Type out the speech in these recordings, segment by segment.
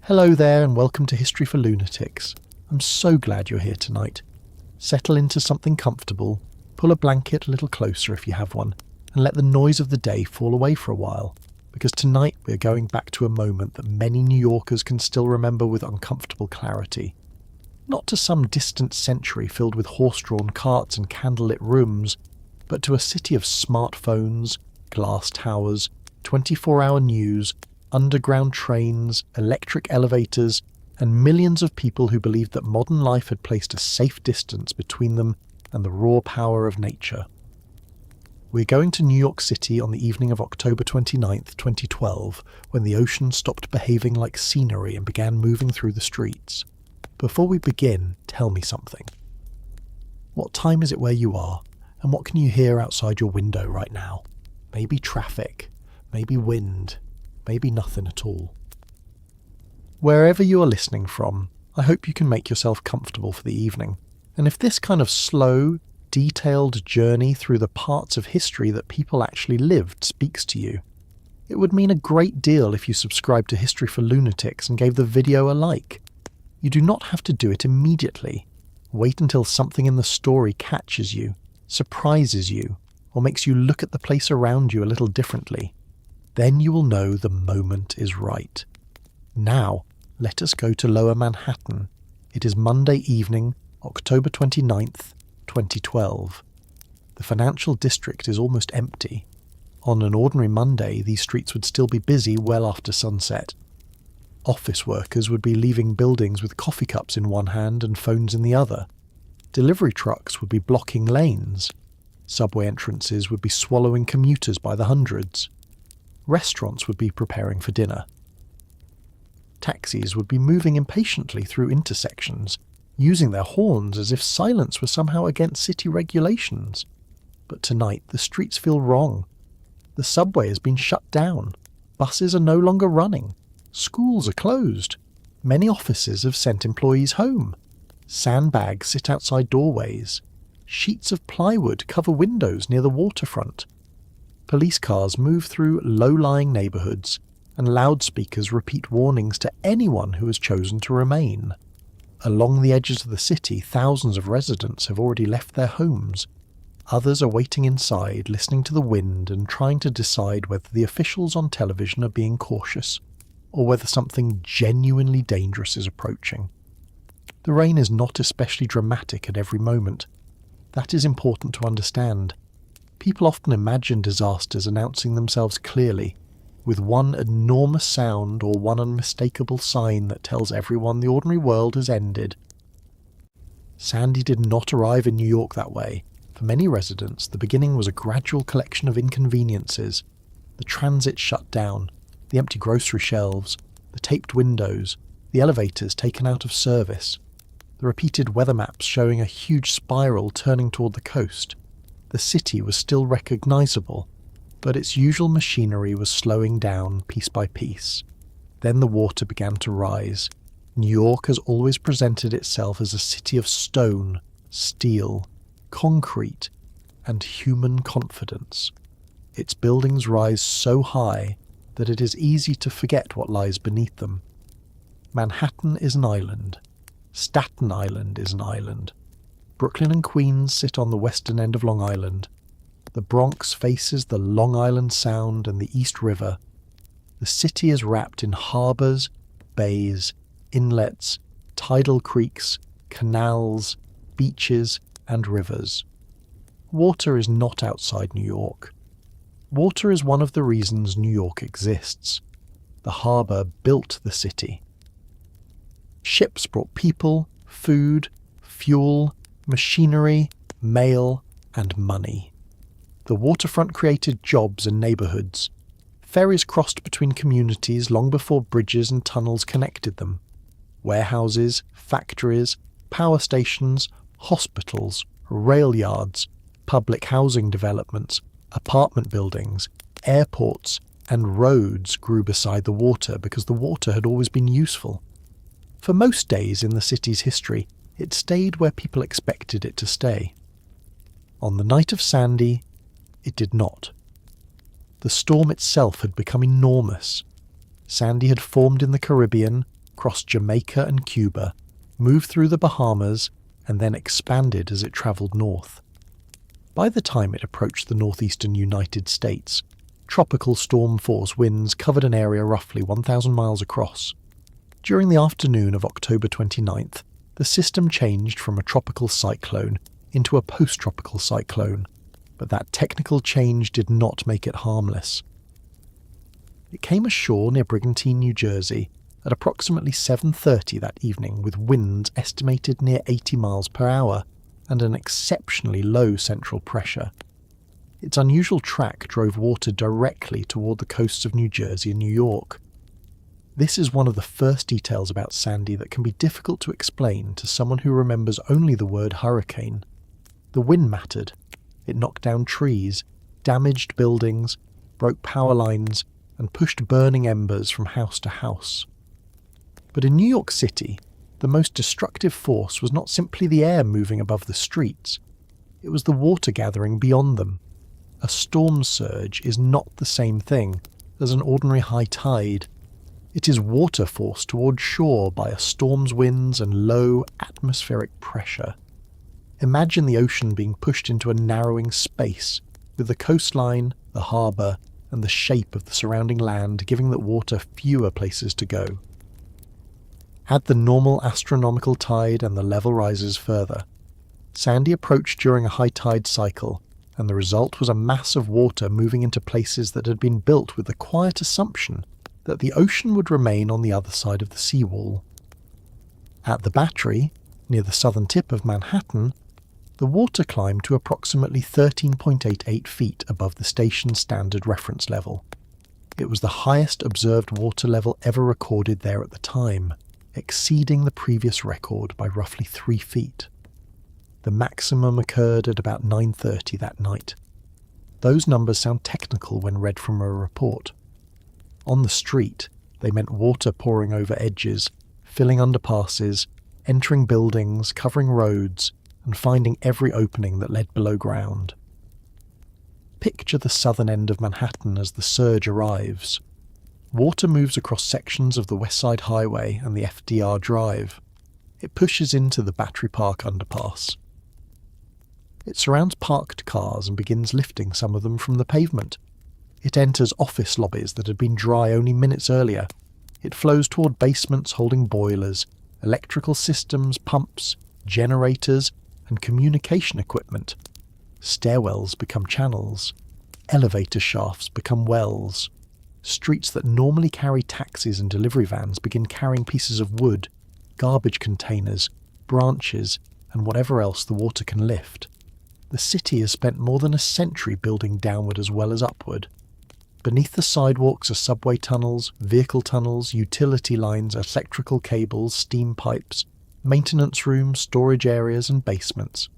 Hello there and welcome to History for Lunatics. I'm so glad you're here tonight. Settle into something comfortable, pull a blanket a little closer if you have one, and let the noise of the day fall away for a while, because tonight we're going back to a moment that many New Yorkers can still remember with uncomfortable clarity. Not to some distant century filled with horse-drawn carts and candlelit rooms, but to a city of smartphones, glass towers, 24-hour news, underground trains, electric elevators, and millions of people who believed that modern life had placed a safe distance between them and the raw power of nature. We're going to New York City on the evening of October 29th, 2012, when the ocean stopped behaving like scenery and began moving through the streets. Before we begin, tell me something. What time is it where you are, and what can you hear outside your window right now? Maybe traffic, maybe wind, maybe nothing at all. Wherever you are listening from, I hope you can make yourself comfortable for the evening. And if this kind of slow, detailed journey through the parts of history that people actually lived speaks to you, it would mean a great deal if you subscribed to History for Lunatics and gave the video a like. You do not have to do it immediately. Wait until something in the story catches you, surprises you, or makes you look at the place around you a little differently. Then you will know the moment is right. Now, let us go to Lower Manhattan. It is Monday evening, October 29th, 2012. The financial district is almost empty. On an ordinary Monday, these streets would still be busy well after sunset. Office workers would be leaving buildings with coffee cups in one hand and phones in the other. Delivery trucks would be blocking lanes. Subway entrances would be swallowing commuters by the hundreds. Restaurants would be preparing for dinner. Taxis would be moving impatiently through intersections, using their horns as if silence were somehow against city regulations. But tonight the streets feel wrong. The subway has been shut down. Buses are no longer running. Schools are closed. Many offices have sent employees home. Sandbags sit outside doorways. Sheets of plywood cover windows near the waterfront. Police cars move through low-lying neighbourhoods, and loudspeakers repeat warnings to anyone who has chosen to remain. Along the edges of the city, thousands of residents have already left their homes. Others are waiting inside, listening to the wind and trying to decide whether the officials on television are being cautious, or whether something genuinely dangerous is approaching. The rain is not especially dramatic at every moment. That is important to understand. People often imagine disasters announcing themselves clearly, with one enormous sound or one unmistakable sign that tells everyone the ordinary world has ended. Sandy did not arrive in New York that way. For many residents, the beginning was a gradual collection of inconveniences. The transit shut down, the empty grocery shelves, the taped windows, the elevators taken out of service, the repeated weather maps showing a huge spiral turning toward the coast. The city was still recognisable, but its usual machinery was slowing down piece by piece. Then the water began to rise. New York has always presented itself as a city of stone, steel, concrete, and human confidence. Its buildings rise so high that it is easy to forget what lies beneath them. Manhattan is an island. Staten Island is an island. Brooklyn and Queens sit on the western end of Long Island. The Bronx faces the Long Island Sound and the East River. The city is wrapped in harbours, bays, inlets, tidal creeks, canals, beaches, and rivers. Water is not outside New York. Water is one of the reasons New York exists. The harbour built the city. Ships brought people, food, fuel, machinery, mail, and money. The waterfront created jobs and neighbourhoods. Ferries crossed between communities long before bridges and tunnels connected them. Warehouses, factories, power stations, hospitals, rail yards, public housing developments, apartment buildings, airports, and roads grew beside the water because the water had always been useful. For most days in the city's history, it stayed where people expected it to stay. On the night of Sandy, it did not. The storm itself had become enormous. Sandy had formed in the Caribbean, crossed Jamaica and Cuba, moved through the Bahamas, and then expanded as it travelled north. By the time it approached the northeastern United States, tropical storm-force winds covered an area roughly 1,000 miles across. During the afternoon of October 29th, the system changed from a tropical cyclone into a post-tropical cyclone, but that technical change did not make it harmless. It came ashore near Brigantine, New Jersey, at approximately 7:30 that evening with winds estimated near 80 miles per hour and an exceptionally low central pressure. Its unusual track drove water directly toward the coasts of New Jersey and New York. This is one of the first details about Sandy that can be difficult to explain to someone who remembers only the word hurricane. The wind mattered. It knocked down trees, damaged buildings, broke power lines, and pushed burning embers from house to house. But in New York City, the most destructive force was not simply the air moving above the streets. It was the water gathering beyond them. A storm surge is not the same thing as an ordinary high tide. It is water forced toward shore by a storm's winds and low atmospheric pressure. Imagine the ocean being pushed into a narrowing space, with the coastline, the harbour, and the shape of the surrounding land giving the water fewer places to go. Add the normal astronomical tide and the level rises further. Sandy approached during a high tide cycle, and the result was a mass of water moving into places that had been built with the quiet assumption that the ocean would remain on the other side of the seawall. At the Battery, near the southern tip of Manhattan, the water climbed to approximately 13.88 feet above the station's standard reference level. It was the highest observed water level ever recorded there at the time, exceeding the previous record by roughly 3 feet. The maximum occurred at about 9:30 that night. Those numbers sound technical when read from a report. On the street, they meant water pouring over edges, filling underpasses, entering buildings, covering roads, and finding every opening that led below ground. Picture the southern end of Manhattan as the surge arrives. Water moves across sections of the West Side Highway and the FDR Drive. It pushes into the Battery Park underpass. It surrounds parked cars and begins lifting some of them from the pavement. It enters office lobbies that had been dry only minutes earlier. It flows toward basements holding boilers, electrical systems, pumps, generators, and communication equipment. Stairwells become channels. Elevator shafts become wells. Streets that normally carry taxis and delivery vans begin carrying pieces of wood, garbage containers, branches, and whatever else the water can lift. The city has spent more than a century building downward as well as upward. Beneath the sidewalks are subway tunnels, vehicle tunnels, utility lines, electrical cables, steam pipes, maintenance rooms, storage areas, and basements.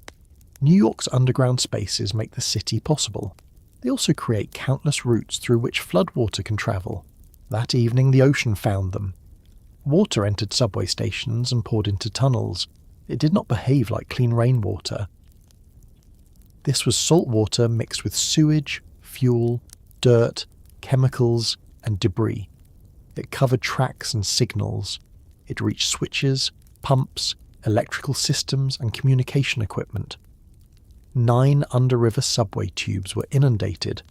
New York's underground spaces make the city possible. They also create countless routes through which floodwater can travel. That evening the ocean found them. Water entered subway stations and poured into tunnels. It did not behave like clean rainwater. This was salt water mixed with sewage, fuel, dirt, chemicals, and debris. It covered tracks and signals. It reached switches, pumps, electrical systems, and communication equipment. 9 under-river subway tubes were inundated,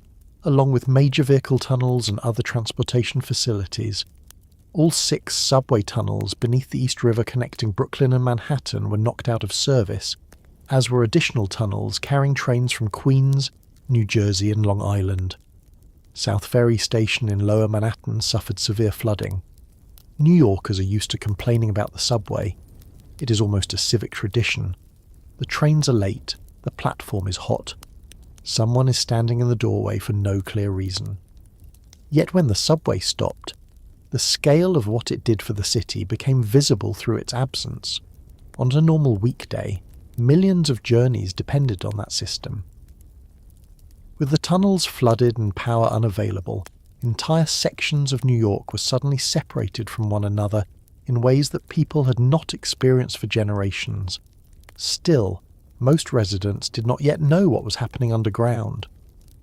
along with major vehicle tunnels and other transportation facilities. All 6 subway tunnels beneath the East River connecting Brooklyn and Manhattan were knocked out of service, as were additional tunnels carrying trains from Queens, New Jersey, and Long Island. South Ferry Station in Lower Manhattan suffered severe flooding. New Yorkers are used to complaining about the subway. It is almost a civic tradition. The trains are late. The platform is hot. Someone is standing in the doorway for no clear reason. Yet when the subway stopped, the scale of what it did for the city became visible through its absence. On a normal weekday, millions of journeys depended on that system. With the tunnels flooded and power unavailable, entire sections of New York were suddenly separated from one another in ways that people had not experienced for generations. Still, most residents did not yet know what was happening underground.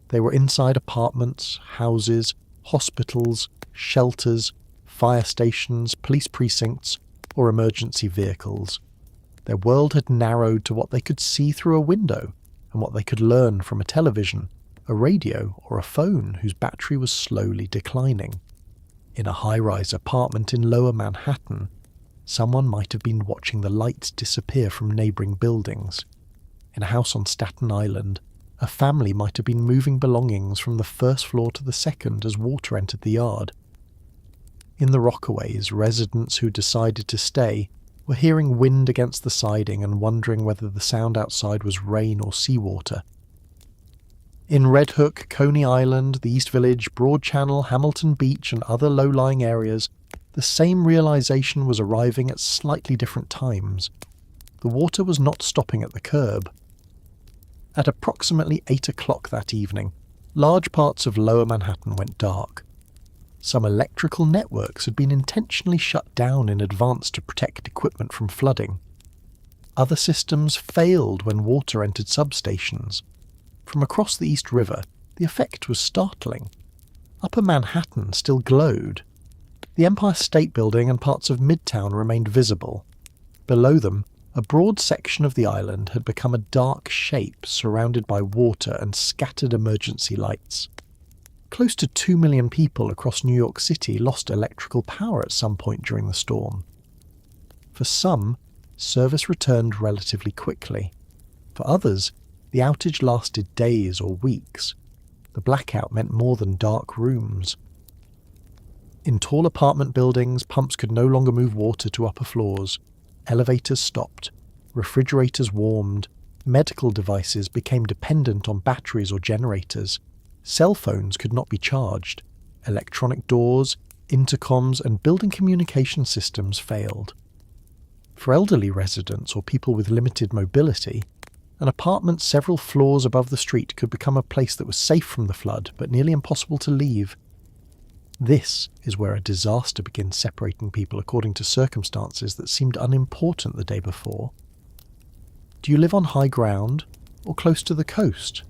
They were inside apartments, houses, hospitals, shelters, fire stations, police precincts, or emergency vehicles. Their world had narrowed to what they could see through a window and what they could learn from a television, a radio, or a phone whose battery was slowly declining. In a high-rise apartment in Lower Manhattan, someone might have been watching the lights disappear from neighbouring buildings. In a house on Staten Island, a family might have been moving belongings from the first floor to the second as water entered the yard. In the Rockaways, residents who decided to stay were hearing wind against the siding and wondering whether the sound outside was rain or seawater. In Red Hook, Coney Island, the East Village, Broad Channel, Hamilton Beach and other low-lying areas, the same realization was arriving at slightly different times. The water was not stopping at the curb. At approximately 8 o'clock that evening, large parts of Lower Manhattan went dark. Some electrical networks had been intentionally shut down in advance to protect equipment from flooding. Other systems failed when water entered substations. From across the East River, the effect was startling. Upper Manhattan still glowed. The Empire State Building and parts of Midtown remained visible. Below them, a broad section of the island had become a dark shape surrounded by water and scattered emergency lights. Close to 2 million people across New York City lost electrical power at some point during the storm. For some, service returned relatively quickly. For others, the outage lasted days or weeks. The blackout meant more than dark rooms. In tall apartment buildings, pumps could no longer move water to upper floors. Elevators stopped. Refrigerators warmed. Medical devices became dependent on batteries or generators. Cell phones could not be charged. Electronic doors, intercoms, and building communication systems failed. For elderly residents or people with limited mobility, an apartment several floors above the street could become a place that was safe from the flood, but nearly impossible to leave. This is where a disaster begins separating people according to circumstances that seemed unimportant the day before. Do you live on high ground or close to the coast?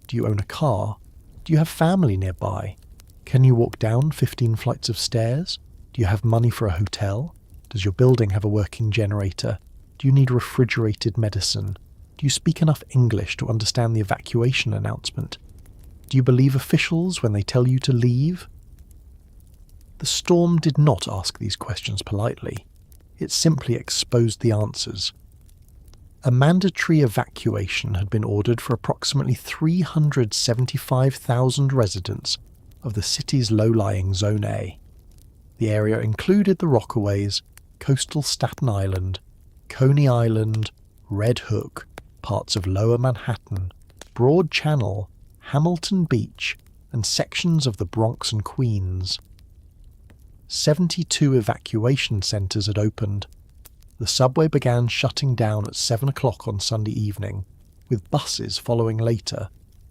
Do you own a car? Do you have family nearby? Can you walk down 15 flights of stairs? Do you have money for a hotel? Does your building have a working generator? Do you need refrigerated medicine? Do you speak enough English to understand the evacuation announcement? Do you believe officials when they tell you to leave? The storm did not ask these questions politely. It simply exposed the answers. A mandatory evacuation had been ordered for approximately 375,000 residents of the city's low-lying Zone A. The area included the Rockaways, coastal Staten Island, Coney Island, Red Hook, parts of Lower Manhattan, Broad Channel, Hamilton Beach, and sections of the Bronx and Queens. 72 evacuation centres had opened. The subway began shutting down at 7 o'clock on Sunday evening, with buses following later,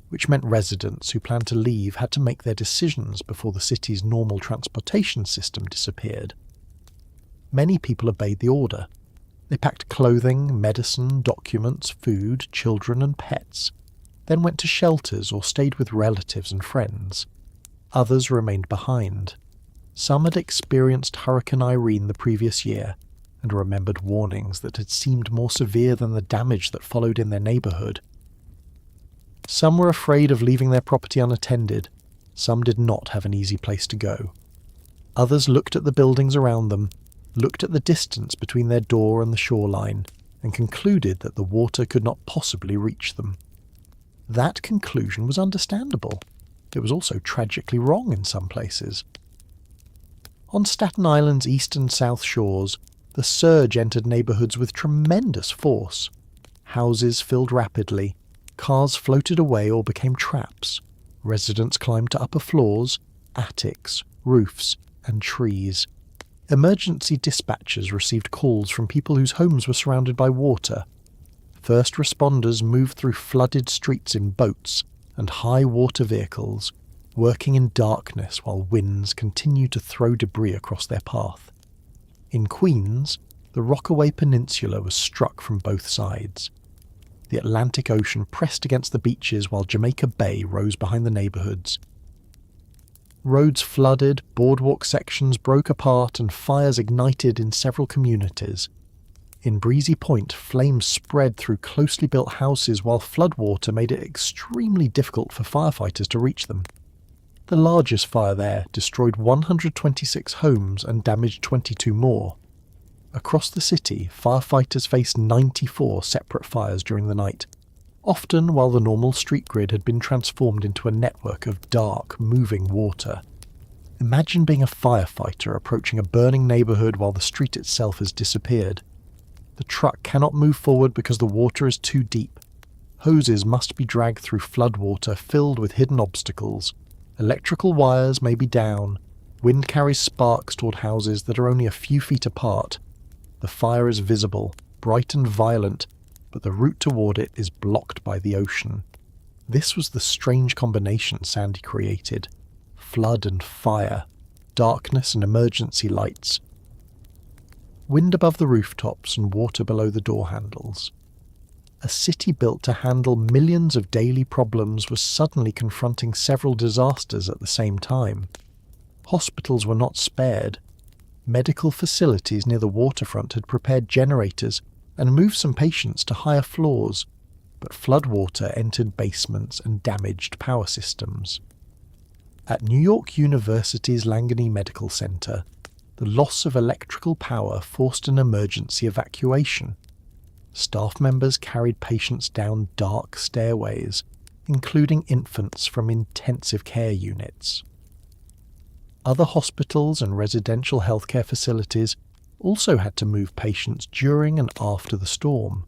which meant residents who planned to leave had to make their decisions before the city's normal transportation system disappeared. Many people obeyed the order. They packed clothing, medicine, documents, food, children and pets, then went to shelters or stayed with relatives and friends. Others remained behind. Some had experienced Hurricane Irene the previous year and remembered warnings that had seemed more severe than the damage that followed in their neighbourhood. Some were afraid of leaving their property unattended. Some did not have an easy place to go. Others looked at the buildings around them, looked at the distance between their door and the shoreline, and concluded that the water could not possibly reach them. That conclusion was understandable. It was also tragically wrong in some places. On Staten Island's east and south shores, the surge entered neighbourhoods with tremendous force. Houses filled rapidly, cars floated away or became traps. Residents climbed to upper floors, attics, roofs, and trees. Emergency dispatchers received calls from people whose homes were surrounded by water. First responders moved through flooded streets in boats and high water vehicles, working in darkness while winds continued to throw debris across their path. In Queens, the Rockaway Peninsula was struck from both sides. The Atlantic Ocean pressed against the beaches while Jamaica Bay rose behind the neighbourhoods. Roads flooded, boardwalk sections broke apart, and fires ignited in several communities. In Breezy Point, flames spread through closely built houses while floodwater made it extremely difficult for firefighters to reach them. The largest fire there destroyed 126 homes and damaged 22 more. Across the city, firefighters faced 94 separate fires during the night, often while the normal street grid had been transformed into a network of dark, moving water. Imagine being a firefighter approaching a burning neighbourhood while the street itself has disappeared. The truck cannot move forward because the water is too deep. Hoses must be dragged through floodwater filled with hidden obstacles. Electrical wires may be down. Wind carries sparks toward houses that are only a few feet apart. The fire is visible, bright and violent, but the route toward it is blocked by the ocean. This was the strange combination Sandy created. Flood and fire, darkness and emergency lights. Wind above the rooftops and water below the door handles. A city built to handle millions of daily problems was suddenly confronting several disasters at the same time. Hospitals were not spared. Medical facilities near the waterfront had prepared generators and moved some patients to higher floors, but floodwater entered basements and damaged power systems. At New York University's Langone Medical Center, the loss of electrical power forced an emergency evacuation. Staff members carried patients down dark stairways, including infants from intensive care units. Other hospitals and residential healthcare facilities also had to move patients during and after the storm.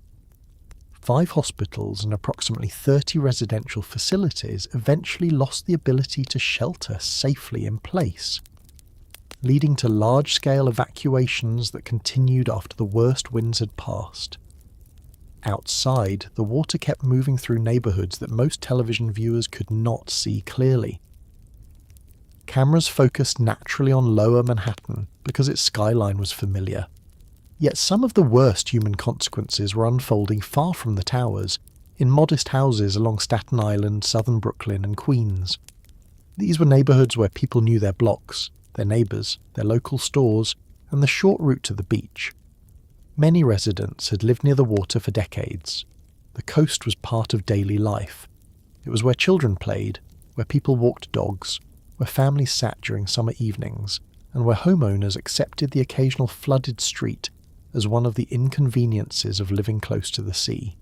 5 hospitals and approximately 30 residential facilities eventually lost the ability to shelter safely in place, leading to large-scale evacuations that continued after the worst winds had passed. Outside, the water kept moving through neighbourhoods that most television viewers could not see clearly. Cameras focused naturally on Lower Manhattan because its skyline was familiar. Yet some of the worst human consequences were unfolding far from the towers, in modest houses along Staten Island, southern Brooklyn and Queens. These were neighbourhoods where people knew their blocks, their neighbours, their local stores, and the short route to the beach. Many residents had lived near the water for decades. The coast was part of daily life. It was where children played, where people walked dogs, where families sat during summer evenings, and where homeowners accepted the occasional flooded street as one of the inconveniences of living close to the sea.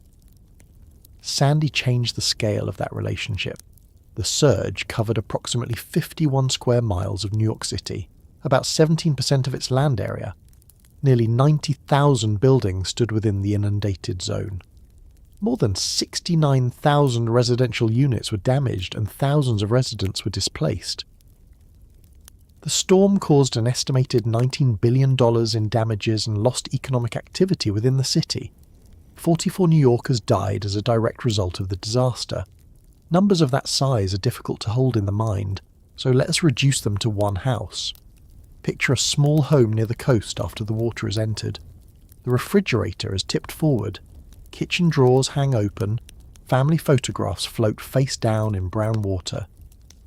Sandy changed the scale of that relationship. The surge covered approximately 51 square miles of New York City, about 17% of its land area. Nearly 90,000 buildings stood within the inundated zone. More than 69,000 residential units were damaged and thousands of residents were displaced. The storm caused an estimated $19 billion in damages and lost economic activity within the city. 44 New Yorkers died as a direct result of the disaster. Numbers of that size are difficult to hold in the mind, so let us reduce them to one house. Picture a small home near the coast after the water has entered. The refrigerator is tipped forward. Kitchen drawers hang open. Family photographs float face down in brown water.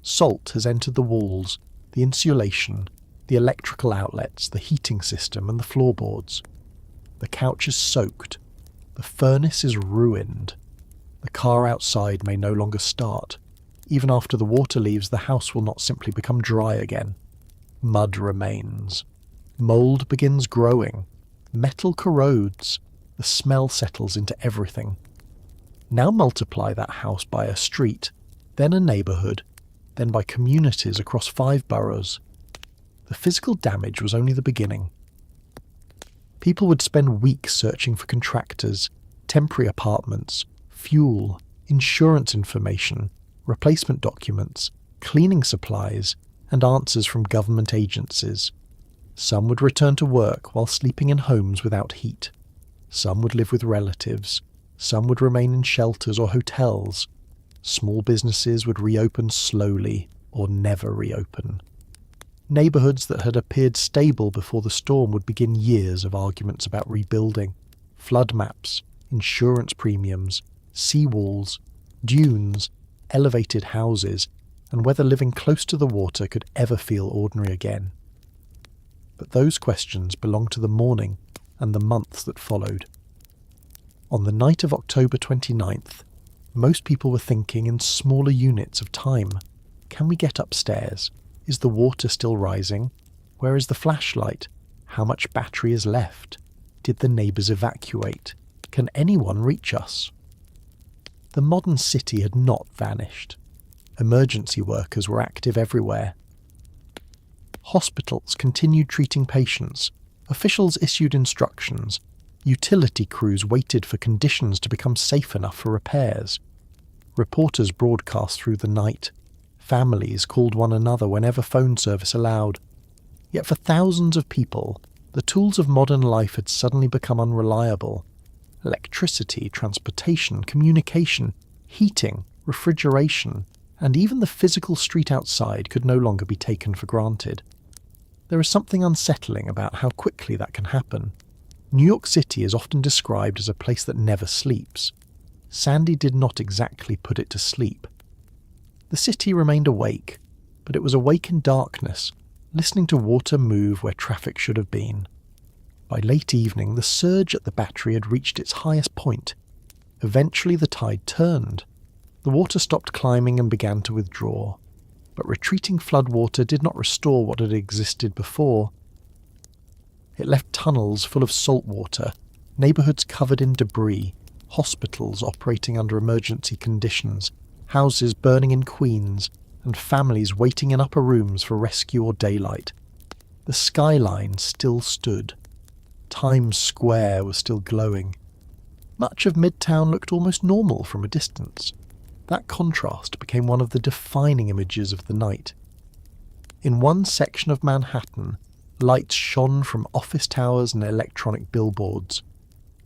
Salt has entered the walls, the insulation, the electrical outlets, the heating system and the floorboards. The couch is soaked. The furnace is ruined. The car outside may no longer start. Even after the water leaves, the house will not simply become dry again. Mud remains. Mould begins growing. Metal corrodes. The smell settles into everything. Now multiply that house by a street, then a neighbourhood, then by communities across 5 boroughs. The physical damage was only the beginning. People would spend weeks searching for contractors, temporary apartments, fuel, insurance information, replacement documents, cleaning supplies, and answers from government agencies. Some would return to work while sleeping in homes without heat. Some would live with relatives. Some would remain in shelters or hotels. Small businesses would reopen slowly or never reopen. Neighbourhoods that had appeared stable before the storm would begin years of arguments about rebuilding. Flood maps, insurance premiums, seawalls, dunes, elevated houses, and whether living close to the water could ever feel ordinary again. But those questions belong to the morning and the months that followed. On the night of October 29th, most people were thinking in smaller units of time. Can we get upstairs? Is the water still rising? Where is the flashlight? How much battery is left? Did the neighbours evacuate? Can anyone reach us? The modern city had not vanished. Emergency workers were active everywhere. Hospitals continued treating patients. Officials issued instructions. Utility crews waited for conditions to become safe enough for repairs. Reporters broadcast through the night. Families called one another whenever phone service allowed. Yet for thousands of people, the tools of modern life had suddenly become unreliable. Electricity, transportation, communication, heating, refrigeration, and even the physical street outside could no longer be taken for granted. There is something unsettling about how quickly that can happen. New York City is often described as a place that never sleeps. Sandy did not exactly put it to sleep. The city remained awake, but it was awake in darkness, listening to water move where traffic should have been. By late evening, the surge at the battery had reached its highest point. Eventually the tide turned. The water stopped climbing and began to withdraw. But retreating floodwater did not restore what had existed before. It left tunnels full of salt water, neighbourhoods covered in debris, hospitals operating under emergency conditions, houses burning in Queens, and families waiting in upper rooms for rescue or daylight. The skyline still stood. Times Square was still glowing. Much of Midtown looked almost normal from a distance. That contrast became one of the defining images of the night. In one section of Manhattan, lights shone from office towers and electronic billboards.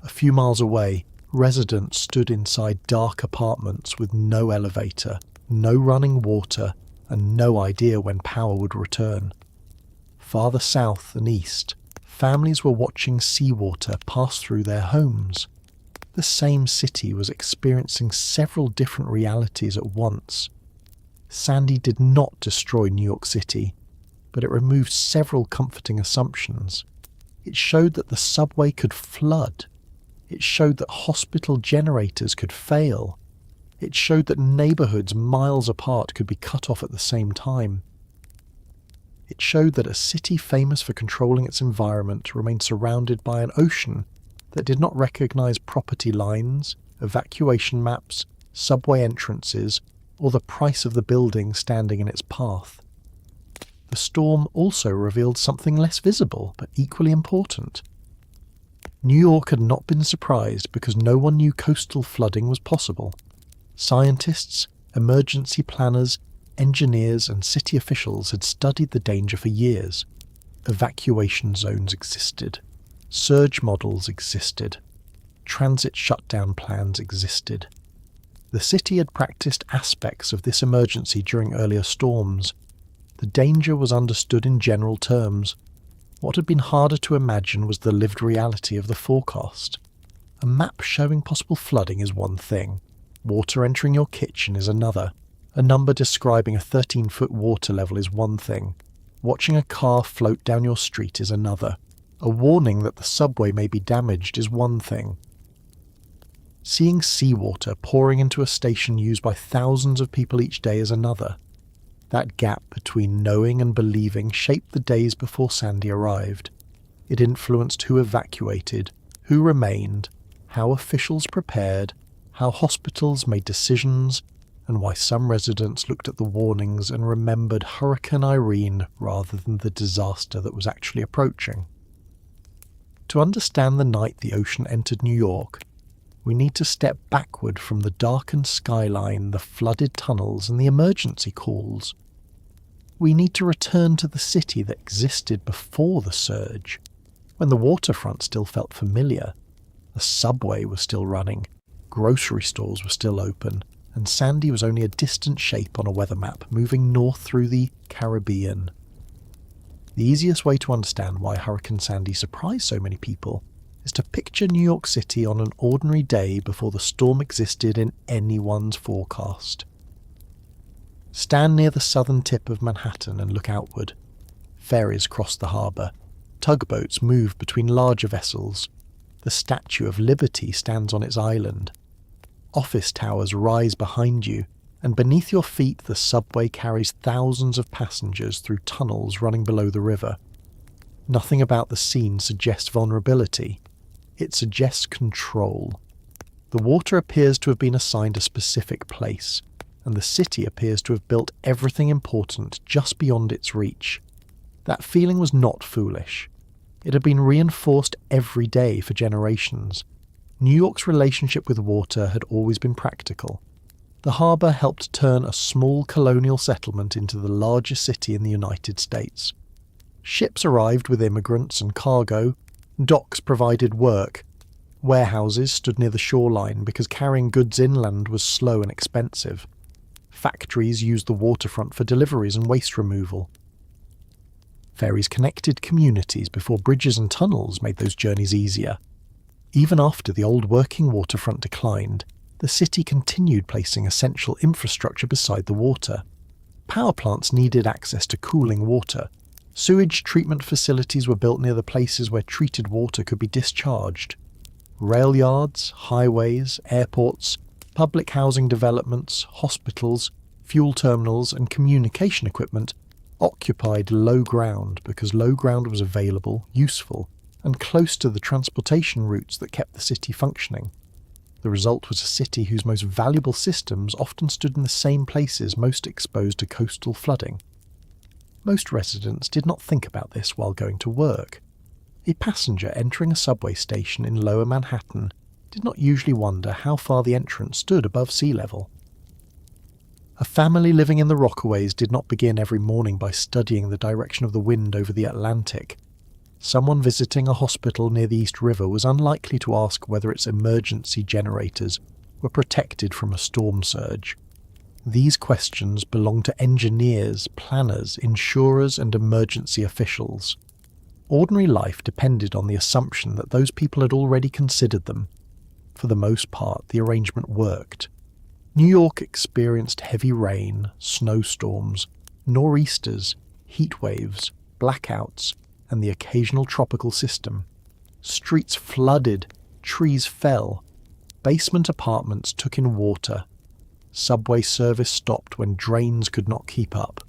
A few miles away, residents stood inside dark apartments with no elevator, no running water, and no idea when power would return. Farther south and east, families were watching seawater pass through their homes. The same city was experiencing several different realities at once. Sandy did not destroy New York City, but it removed several comforting assumptions. It showed that the subway could flood. It showed that hospital generators could fail. It showed that neighbourhoods miles apart could be cut off at the same time. It showed that a city famous for controlling its environment remained surrounded by an ocean that did not recognise property lines, evacuation maps, subway entrances, or the price of the building standing in its path. The storm also revealed something less visible, but equally important. New York had not been surprised because no one knew coastal flooding was possible. Scientists, emergency planners, engineers, and city officials had studied the danger for years. Evacuation zones existed. Surge models existed. Transit shutdown plans existed. The city had practiced aspects of this emergency during earlier storms. The danger was understood in general terms. What had been harder to imagine was the lived reality of the forecast. A map showing possible flooding is one thing. Water entering your kitchen is another. A number describing a 13-foot water level is one thing. Watching a car float down your street is another. A warning that the subway may be damaged is one thing. Seeing seawater pouring into a station used by thousands of people each day is another. That gap between knowing and believing shaped the days before Sandy arrived. It influenced who evacuated, who remained, how officials prepared, how hospitals made decisions, and why some residents looked at the warnings and remembered Hurricane Irene rather than the disaster that was actually approaching. To understand the night the ocean entered New York, we need to step backward from the darkened skyline, the flooded tunnels, and the emergency calls. We need to return to the city that existed before the surge, when the waterfront still felt familiar. The subway was still running, grocery stores were still open, and Sandy was only a distant shape on a weather map moving north through the Caribbean. The easiest way to understand why Hurricane Sandy surprised so many people is to picture New York City on an ordinary day before the storm existed in anyone's forecast. Stand near the southern tip of Manhattan and look outward. Ferries cross the harbour. Tugboats move between larger vessels. The Statue of Liberty stands on its island. Office towers rise behind you, and beneath your feet the subway carries thousands of passengers through tunnels running below the river. Nothing about the scene suggests vulnerability. It suggests control. The water appears to have been assigned a specific place, and the city appears to have built everything important just beyond its reach. That feeling was not foolish. It had been reinforced every day for generations. New York's relationship with water had always been practical. The harbour helped turn a small colonial settlement into the largest city in the United States. Ships arrived with immigrants and cargo. Docks provided work. Warehouses stood near the shoreline because carrying goods inland was slow and expensive. Factories used the waterfront for deliveries and waste removal. Ferries connected communities before bridges and tunnels made those journeys easier. Even after the old working waterfront declined, the city continued placing essential infrastructure beside the water. Power plants needed access to cooling water. Sewage treatment facilities were built near the places where treated water could be discharged. Rail yards, highways, airports, public housing developments, hospitals, fuel terminals, and communication equipment occupied low ground because low ground was available, useful, and close to the transportation routes that kept the city functioning. The result was a city whose most valuable systems often stood in the same places most exposed to coastal flooding. Most residents did not think about this while going to work. A passenger entering a subway station in lower Manhattan did not usually wonder how far the entrance stood above sea level. A family living in the Rockaways did not begin every morning by studying the direction of the wind over the Atlantic. Someone visiting a hospital near the East River was unlikely to ask whether its emergency generators were protected from a storm surge. These questions belong to engineers, planners, insurers, and emergency officials. Ordinary life depended on the assumption that those people had already considered them. For the most part, the arrangement worked. New York experienced heavy rain, snowstorms, nor'easters, heat waves, blackouts, and the occasional tropical system. Streets flooded, trees fell, basement apartments took in water. Subway service stopped when drains could not keep up.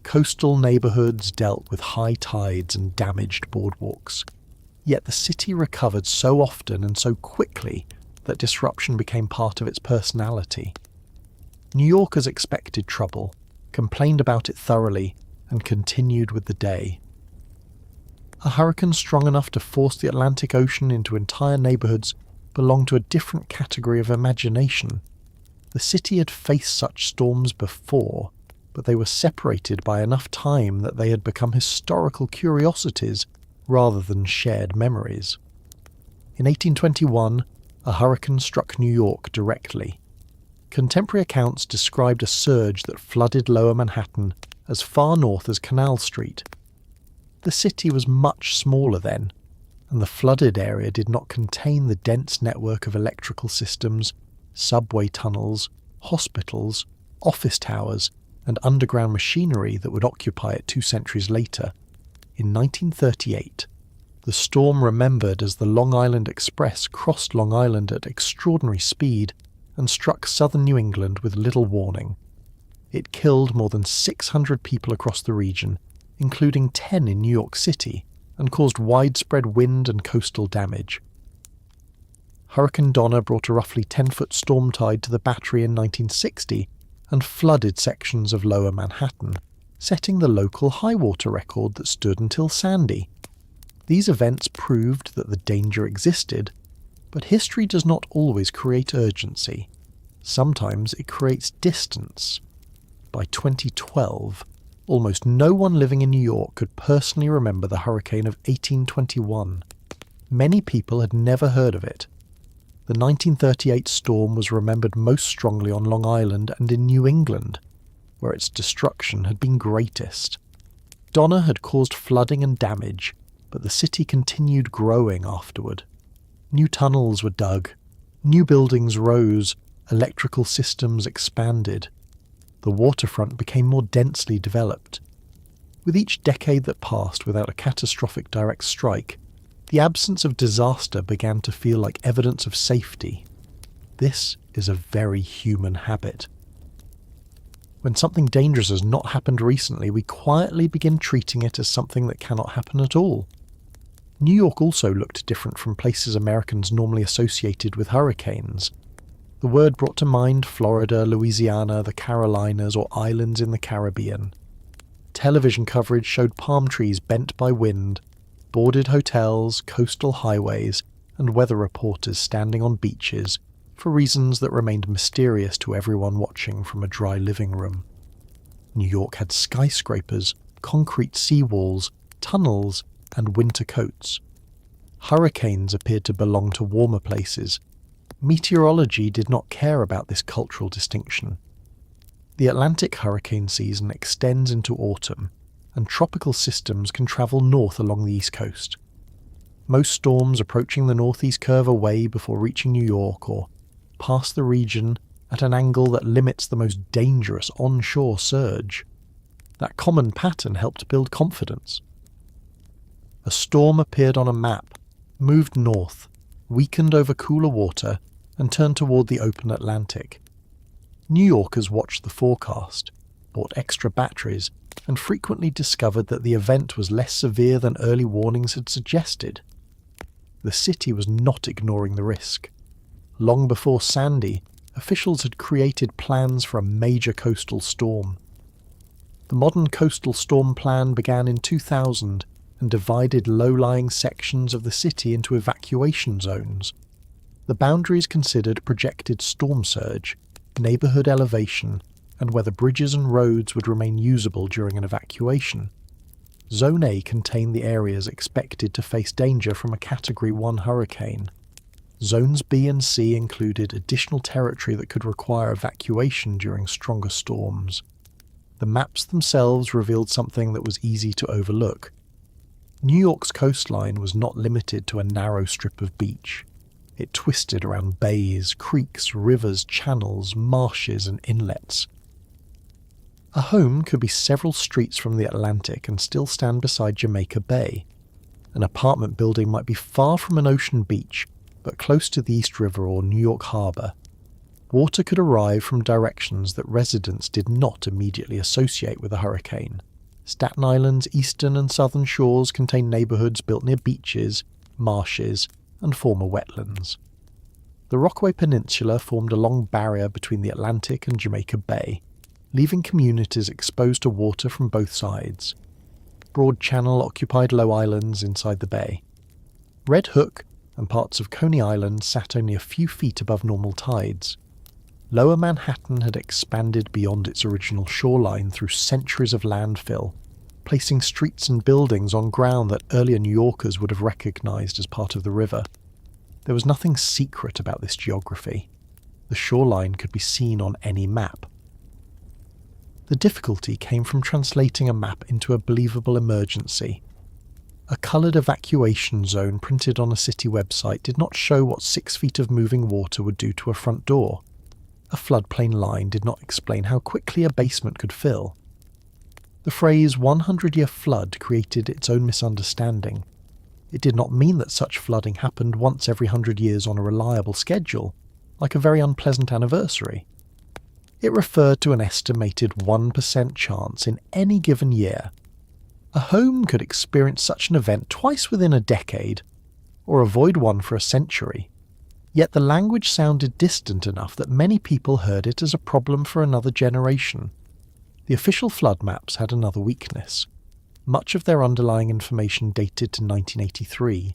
Coastal neighbourhoods dealt with high tides and damaged boardwalks. Yet the city recovered so often and so quickly that disruption became part of its personality. New Yorkers expected trouble, complained about it thoroughly, and continued with the day. A hurricane strong enough to force the Atlantic Ocean into entire neighbourhoods belonged to a different category of imagination. The city had faced such storms before, but they were separated by enough time that they had become historical curiosities rather than shared memories. In 1821, a hurricane struck New York directly. Contemporary accounts described a surge that flooded lower Manhattan as far north as Canal Street. The city was much smaller then, and the flooded area did not contain the dense network of electrical systems, subway tunnels, hospitals, office towers, and underground machinery that would occupy it 2 centuries later. In 1938, the storm remembered as the Long Island Express crossed Long Island at extraordinary speed and struck southern New England with little warning. It killed more than 600 people across the region, including 10 in New York City, and caused widespread wind and coastal damage. Hurricane Donna brought a roughly 10-foot storm tide to the Battery in 1960 and flooded sections of lower Manhattan, setting the local high water record that stood until Sandy. These events proved that the danger existed, but history does not always create urgency. Sometimes it creates distance. By 2012, almost no one living in New York could personally remember the hurricane of 1821. Many people had never heard of it. The 1938 storm was remembered most strongly on Long Island and in New England, where its destruction had been greatest. Donna had caused flooding and damage, but the city continued growing afterward. New tunnels were dug, new buildings rose, electrical systems expanded. the waterfront became more densely developed. With each decade that passed without a catastrophic direct strike, the absence of disaster began to feel like evidence of safety. This is a very human habit. When something dangerous has not happened recently, we quietly begin treating it as something that cannot happen at all. New York also looked different from places Americans normally associated with hurricanes. The word brought to mind Florida, Louisiana, the Carolinas, or islands in the Caribbean. Television coverage showed palm trees bent by wind, boarded hotels, coastal highways, and weather reporters standing on beaches for reasons that remained mysterious to everyone watching from a dry living room. New York had skyscrapers, concrete seawalls, tunnels, and winter coats. Hurricanes appeared to belong to warmer places. Meteorology did not care about this cultural distinction. The Atlantic hurricane season extends into autumn, and tropical systems can travel north along the east coast. Most storms approaching the northeast curve away before reaching New York or past the region at an angle that limits the most dangerous onshore surge. That common pattern helped build confidence. A storm appeared on a map, moved north, weakened over cooler water, and turned toward the open Atlantic. New Yorkers watched the forecast, bought extra batteries, and frequently discovered that the event was less severe than early warnings had suggested. The city was not ignoring the risk. Long before Sandy, officials had created plans for a major coastal storm. The modern coastal storm plan began in 2000 and divided low-lying sections of the city into evacuation zones. The boundaries considered projected storm surge, neighbourhood elevation, and whether bridges and roads would remain usable during an evacuation. Zone A contained the areas expected to face danger from a Category 1 hurricane. Zones B and C included additional territory that could require evacuation during stronger storms. The maps themselves revealed something that was easy to overlook. New York's coastline was not limited to a narrow strip of beach. It twisted around bays, creeks, rivers, channels, marshes, and inlets. A home could be several streets from the Atlantic and still stand beside Jamaica Bay. An apartment building might be far from an ocean beach, but close to the East River or New York Harbor. Water could arrive from directions that residents did not immediately associate with a hurricane. Staten Island's eastern and southern shores contain neighborhoods built near beaches, marshes, and former wetlands. The Rockaway Peninsula formed a long barrier between the Atlantic and Jamaica Bay, leaving communities exposed to water from both sides. Broad Channel occupied low islands inside the bay. Red Hook and parts of Coney Island sat only a few feet above normal tides. Lower Manhattan had expanded beyond its original shoreline through centuries of landfill, placing streets and buildings on ground that earlier New Yorkers would have recognized as part of the river. There was nothing secret about this geography. The shoreline could be seen on any map. The difficulty came from translating a map into a believable emergency. A coloured evacuation zone printed on a city website did not show what 6 feet of moving water would do to a front door. A floodplain line did not explain how quickly a basement could fill. The phrase 100-year flood created its own misunderstanding. It did not mean that such flooding happened once every 100 years on a reliable schedule, like a very unpleasant anniversary. It referred to an estimated 1% chance in any given year. A home could experience such an event twice within a decade, or avoid one for a century. Yet the language sounded distant enough that many people heard it as a problem for another generation. The official flood maps had another weakness. Much of their underlying information dated to 1983.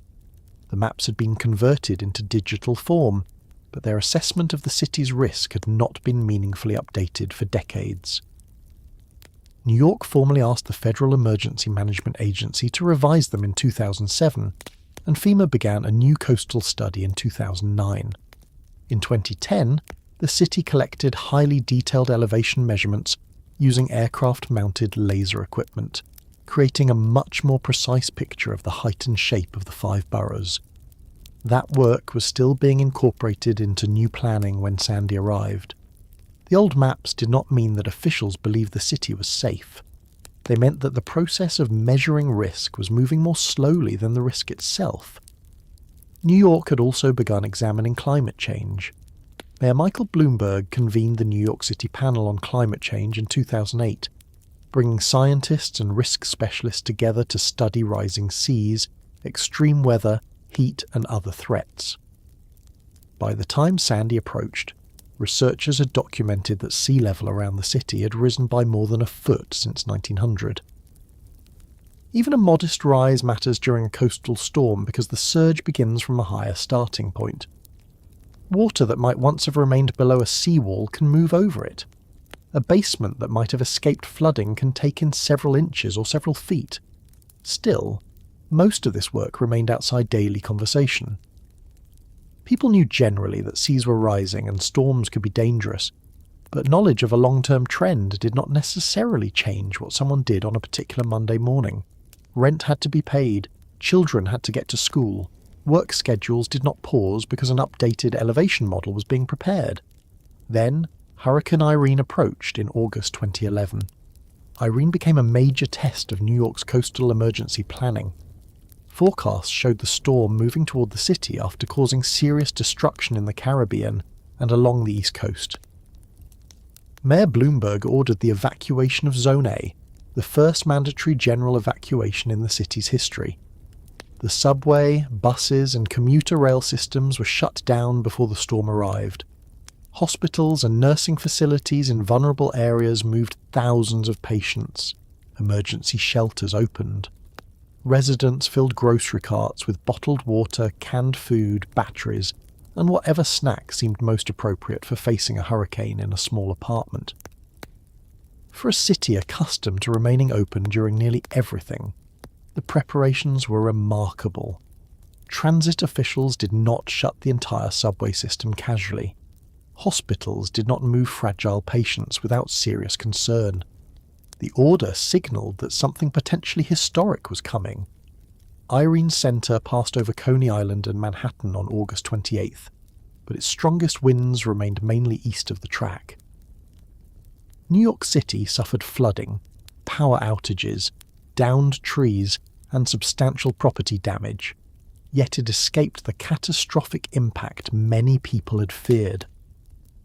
The maps had been converted into digital form, but their assessment of the city's risk had not been meaningfully updated for decades. New York formally asked the Federal Emergency Management Agency to revise them in 2007, and FEMA began a new coastal study in 2009. In 2010, the city collected highly detailed elevation measurements using aircraft-mounted laser equipment, creating a much more precise picture of the height and shape of the 5 boroughs. That work was still being incorporated into new planning when Sandy arrived. The old maps did not mean that officials believed the city was safe. They meant that the process of measuring risk was moving more slowly than the risk itself. New York had also begun examining climate change. Mayor Michael Bloomberg convened the New York City Panel on Climate Change in 2008, bringing scientists and risk specialists together to study rising seas, extreme weather, heat, and other threats. By the time Sandy approached, researchers had documented that sea level around the city had risen by more than a foot since 1900. Even a modest rise matters during a coastal storm because the surge begins from a higher starting point. Water that might once have remained below a seawall can move over it. A basement that might have escaped flooding can take in several inches or several feet. Still, most of this work remained outside daily conversation. People knew generally that seas were rising and storms could be dangerous, but knowledge of a long-term trend did not necessarily change what someone did on a particular Monday morning. Rent had to be paid, children had to get to school, work schedules did not pause because an updated elevation model was being prepared. Then, Hurricane Irene approached in August 2011. Irene became a major test of New York's coastal emergency planning. Forecasts showed the storm moving toward the city after causing serious destruction in the Caribbean and along the East Coast. Mayor Bloomberg ordered the evacuation of Zone A, the first mandatory general evacuation in the city's history. The subway, buses, and commuter rail systems were shut down before the storm arrived. Hospitals and nursing facilities in vulnerable areas moved thousands of patients. Emergency shelters opened. Residents filled grocery carts with bottled water, canned food, batteries, and whatever snack seemed most appropriate for facing a hurricane in a small apartment. For a city accustomed to remaining open during nearly everything, the preparations were remarkable. Transit officials did not shut the entire subway system casually. Hospitals did not move fragile patients without serious concern. The order signalled that something potentially historic was coming. Irene's centre passed over Coney Island and Manhattan on August 28th, but its strongest winds remained mainly east of the track. New York City suffered flooding, power outages, downed trees, and substantial property damage, yet it escaped the catastrophic impact many people had feared.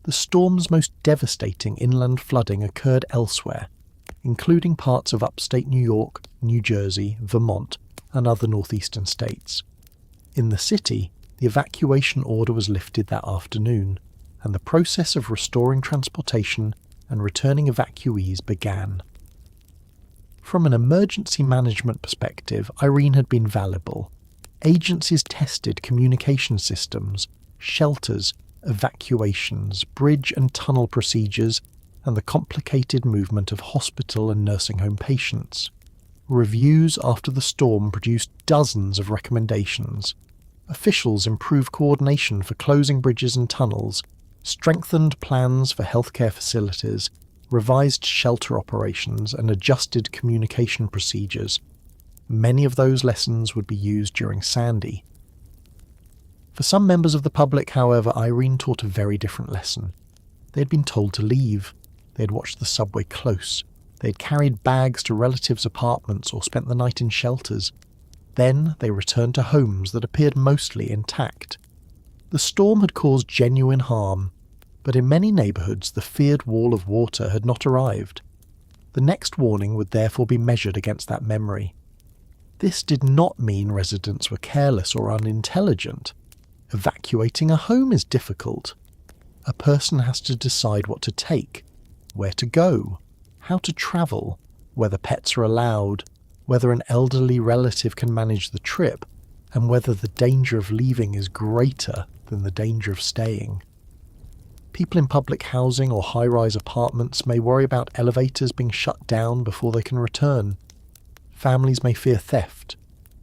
The storm's most devastating inland flooding occurred elsewhere, including parts of upstate New York, New Jersey, Vermont, and other northeastern states. In the city, the evacuation order was lifted that afternoon, and the process of restoring transportation and returning evacuees began. From an emergency management perspective, Irene had been valuable. Agencies tested communication systems, shelters, evacuations, bridge and tunnel procedures, and the complicated movement of hospital and nursing home patients. Reviews after the storm produced dozens of recommendations. Officials improved coordination for closing bridges and tunnels, strengthened plans for healthcare facilities, revised shelter operations, and adjusted communication procedures. Many of those lessons would be used during Sandy. For some members of the public, however, Irene taught a very different lesson. They had been told to leave. They had watched the subway close. They had carried bags to relatives' apartments or spent the night in shelters. Then they returned to homes that appeared mostly intact. The storm had caused genuine harm, but in many neighbourhoods the feared wall of water had not arrived. The next warning would therefore be measured against that memory. This did not mean residents were careless or unintelligent. Evacuating a home is difficult. A person has to decide what to take, where to go, how to travel, whether pets are allowed, whether an elderly relative can manage the trip, and whether the danger of leaving is greater than the danger of staying. People in public housing or high-rise apartments may worry about elevators being shut down before they can return. Families may fear theft.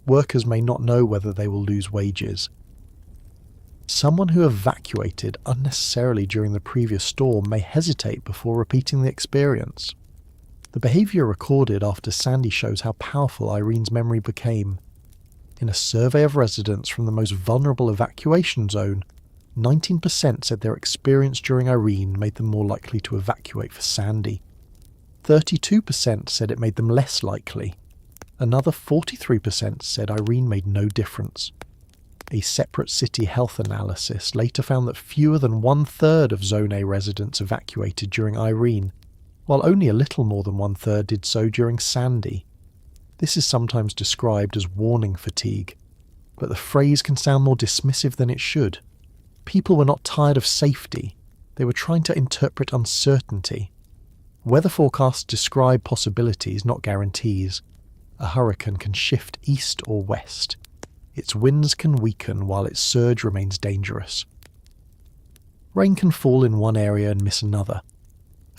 Workers may not know whether they will lose wages. Someone who evacuated unnecessarily during the previous storm may hesitate before repeating the experience. The behaviour recorded after Sandy shows how powerful Irene's memory became. In a survey of residents from the most vulnerable evacuation zone, 19% said their experience during Irene made them more likely to evacuate for Sandy. 32% said it made them less likely. Another 43% said Irene made no difference. A separate city health analysis later found that fewer than 1/3 of Zone A residents evacuated during Irene, while only a little more than 1/3 did so during Sandy. This is sometimes described as warning fatigue, but the phrase can sound more dismissive than it should. People were not tired of safety, they were trying to interpret uncertainty. Weather forecasts describe possibilities, not guarantees. A hurricane can shift east or west. Its winds can weaken while its surge remains dangerous. Rain can fall in one area and miss another.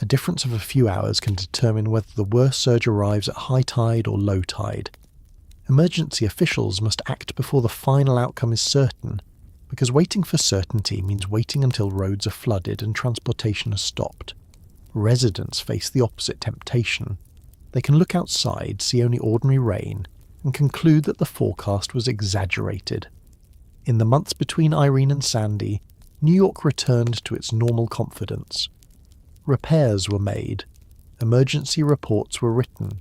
A difference of a few hours can determine whether the worst surge arrives at high tide or low tide. Emergency officials must act before the final outcome is certain, because waiting for certainty means waiting until roads are flooded and transportation is stopped. Residents face the opposite temptation. They can look outside, see only ordinary rain, and conclude that the forecast was exaggerated. In the months between Irene and Sandy, New York returned to its normal confidence. Repairs were made, emergency reports were written,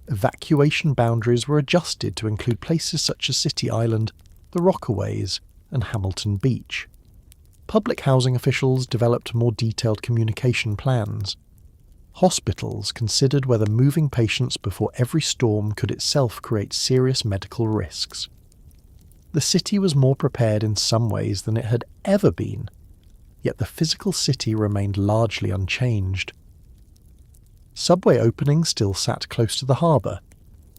evacuation boundaries were adjusted to include places such as City Island, the Rockaways, and Hamilton Beach. Public housing officials developed more detailed communication plans. Hospitals considered whether moving patients before every storm could itself create serious medical risks. The city was more prepared in some ways than it had ever been, yet the physical city remained largely unchanged. Subway openings still sat close to the harbour.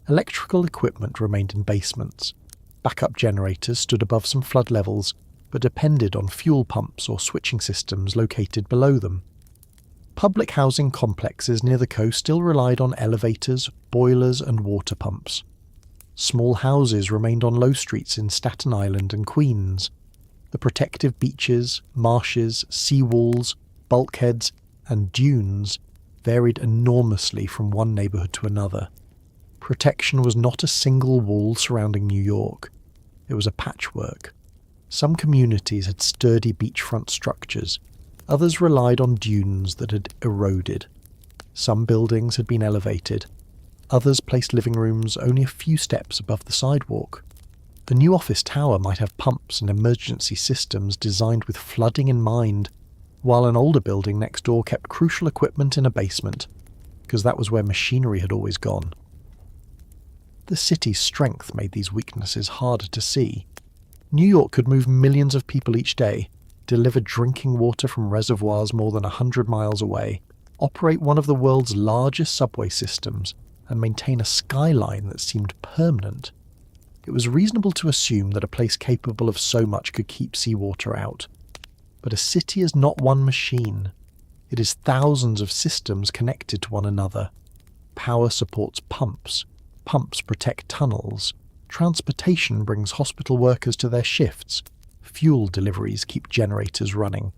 Electrical equipment remained in basements. Backup generators stood above some flood levels, but depended on fuel pumps or switching systems located below them. Public housing complexes near the coast still relied on elevators, boilers and water pumps. Small houses remained on low streets in Staten Island and Queens. The protective beaches, marshes, seawalls, bulkheads and dunes varied enormously from one neighbourhood to another. Protection was not a single wall surrounding New York. It was a patchwork. Some communities had sturdy beachfront structures. Others relied on dunes that had eroded. Some buildings had been elevated. Others placed living rooms only a few steps above the sidewalk. The new office tower might have pumps and emergency systems designed with flooding in mind, while an older building next door kept crucial equipment in a basement, because that was where machinery had always gone. The city's strength made these weaknesses harder to see. New York could move millions of people each day, deliver drinking water from reservoirs more than 100 miles away, operate one of the world's largest subway systems, and maintain a skyline that seemed permanent. It was reasonable to assume that a place capable of so much could keep seawater out. But a city is not one machine. It is thousands of systems connected to one another. Power supports pumps. Pumps protect tunnels. Transportation brings hospital workers to their shifts. Fuel deliveries keep generators running.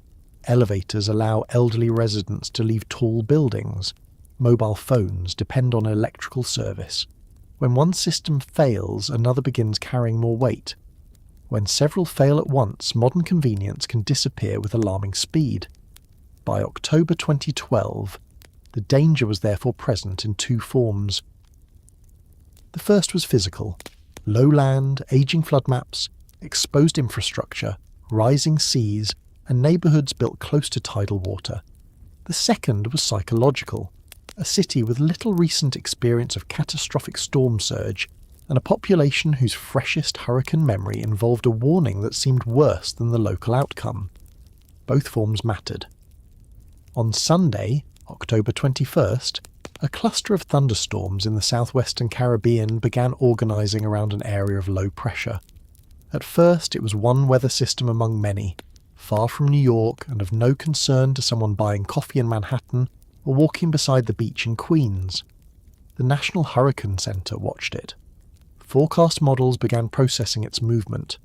Elevators allow elderly residents to leave tall buildings. Mobile phones depend on electrical service. When one system fails, another begins carrying more weight. When several fail at once, modern convenience can disappear with alarming speed. By October 2012, the danger was therefore present in two forms. The first was physical. Low land, aging flood maps, exposed infrastructure, rising seas, and neighbourhoods built close to tidal water. The second was psychological. A city with little recent experience of catastrophic storm surge, and a population whose freshest hurricane memory involved a warning that seemed worse than the local outcome. Both forms mattered. On Sunday, October 21st, a cluster of thunderstorms in the southwestern Caribbean began organising around an area of low pressure. At first, it was one weather system among many, far from New York and of no concern to someone buying coffee in Manhattan or walking beside the beach in Queens. The National Hurricane Center watched it. Forecast models began processing its movement.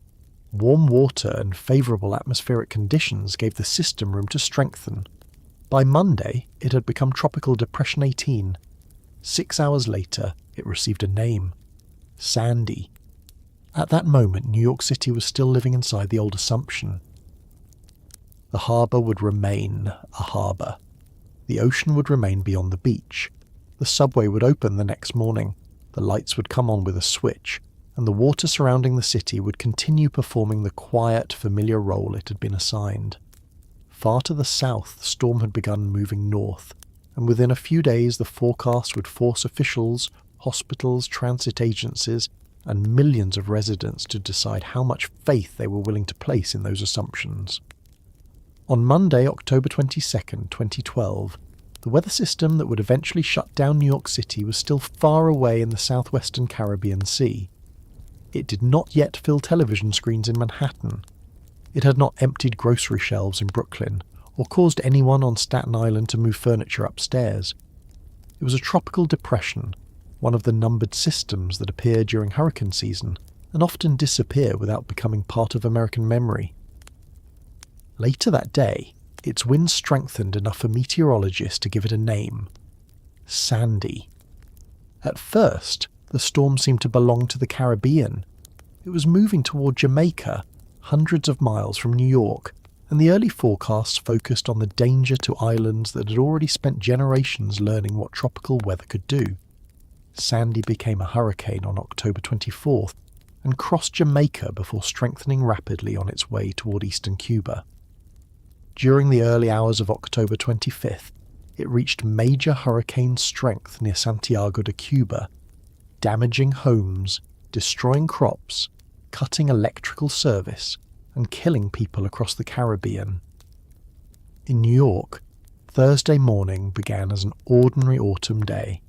Warm water and favourable atmospheric conditions gave the system room to strengthen. By Monday, it had become Tropical Depression 18. 6 hours later, it received a name: Sandy. At that moment, New York City was still living inside the old assumption. The harbour would remain a harbour. The ocean would remain beyond the beach. The subway would open the next morning. The lights would come on with a switch, and the water surrounding the city would continue performing the quiet, familiar role it had been assigned. Far to the south, the storm had begun moving north, and within a few days the forecast would force officials, hospitals, transit agencies, and millions of residents to decide how much faith they were willing to place in those assumptions. On Monday, October 22nd, 2012, the weather system that would eventually shut down New York City was still far away in the southwestern Caribbean Sea. It did not yet fill television screens in Manhattan. It had not emptied grocery shelves in Brooklyn, or caused anyone on Staten Island to move furniture upstairs. It was a tropical depression, one of the numbered systems that appear during hurricane season and often disappear without becoming part of American memory. Later that day, its winds strengthened enough for meteorologists to give it a name: Sandy. At first, the storm seemed to belong to the Caribbean. It was moving toward Jamaica, hundreds of miles from New York, and the early forecasts focused on the danger to islands that had already spent generations learning what tropical weather could do. Sandy became a hurricane on October 24th and crossed Jamaica before strengthening rapidly on its way toward eastern Cuba. During the early hours of October 25th, it reached major hurricane strength near Santiago de Cuba, damaging homes, destroying crops, cutting electrical service, and killing people across the Caribbean. In New York, Thursday morning began as an ordinary autumn day.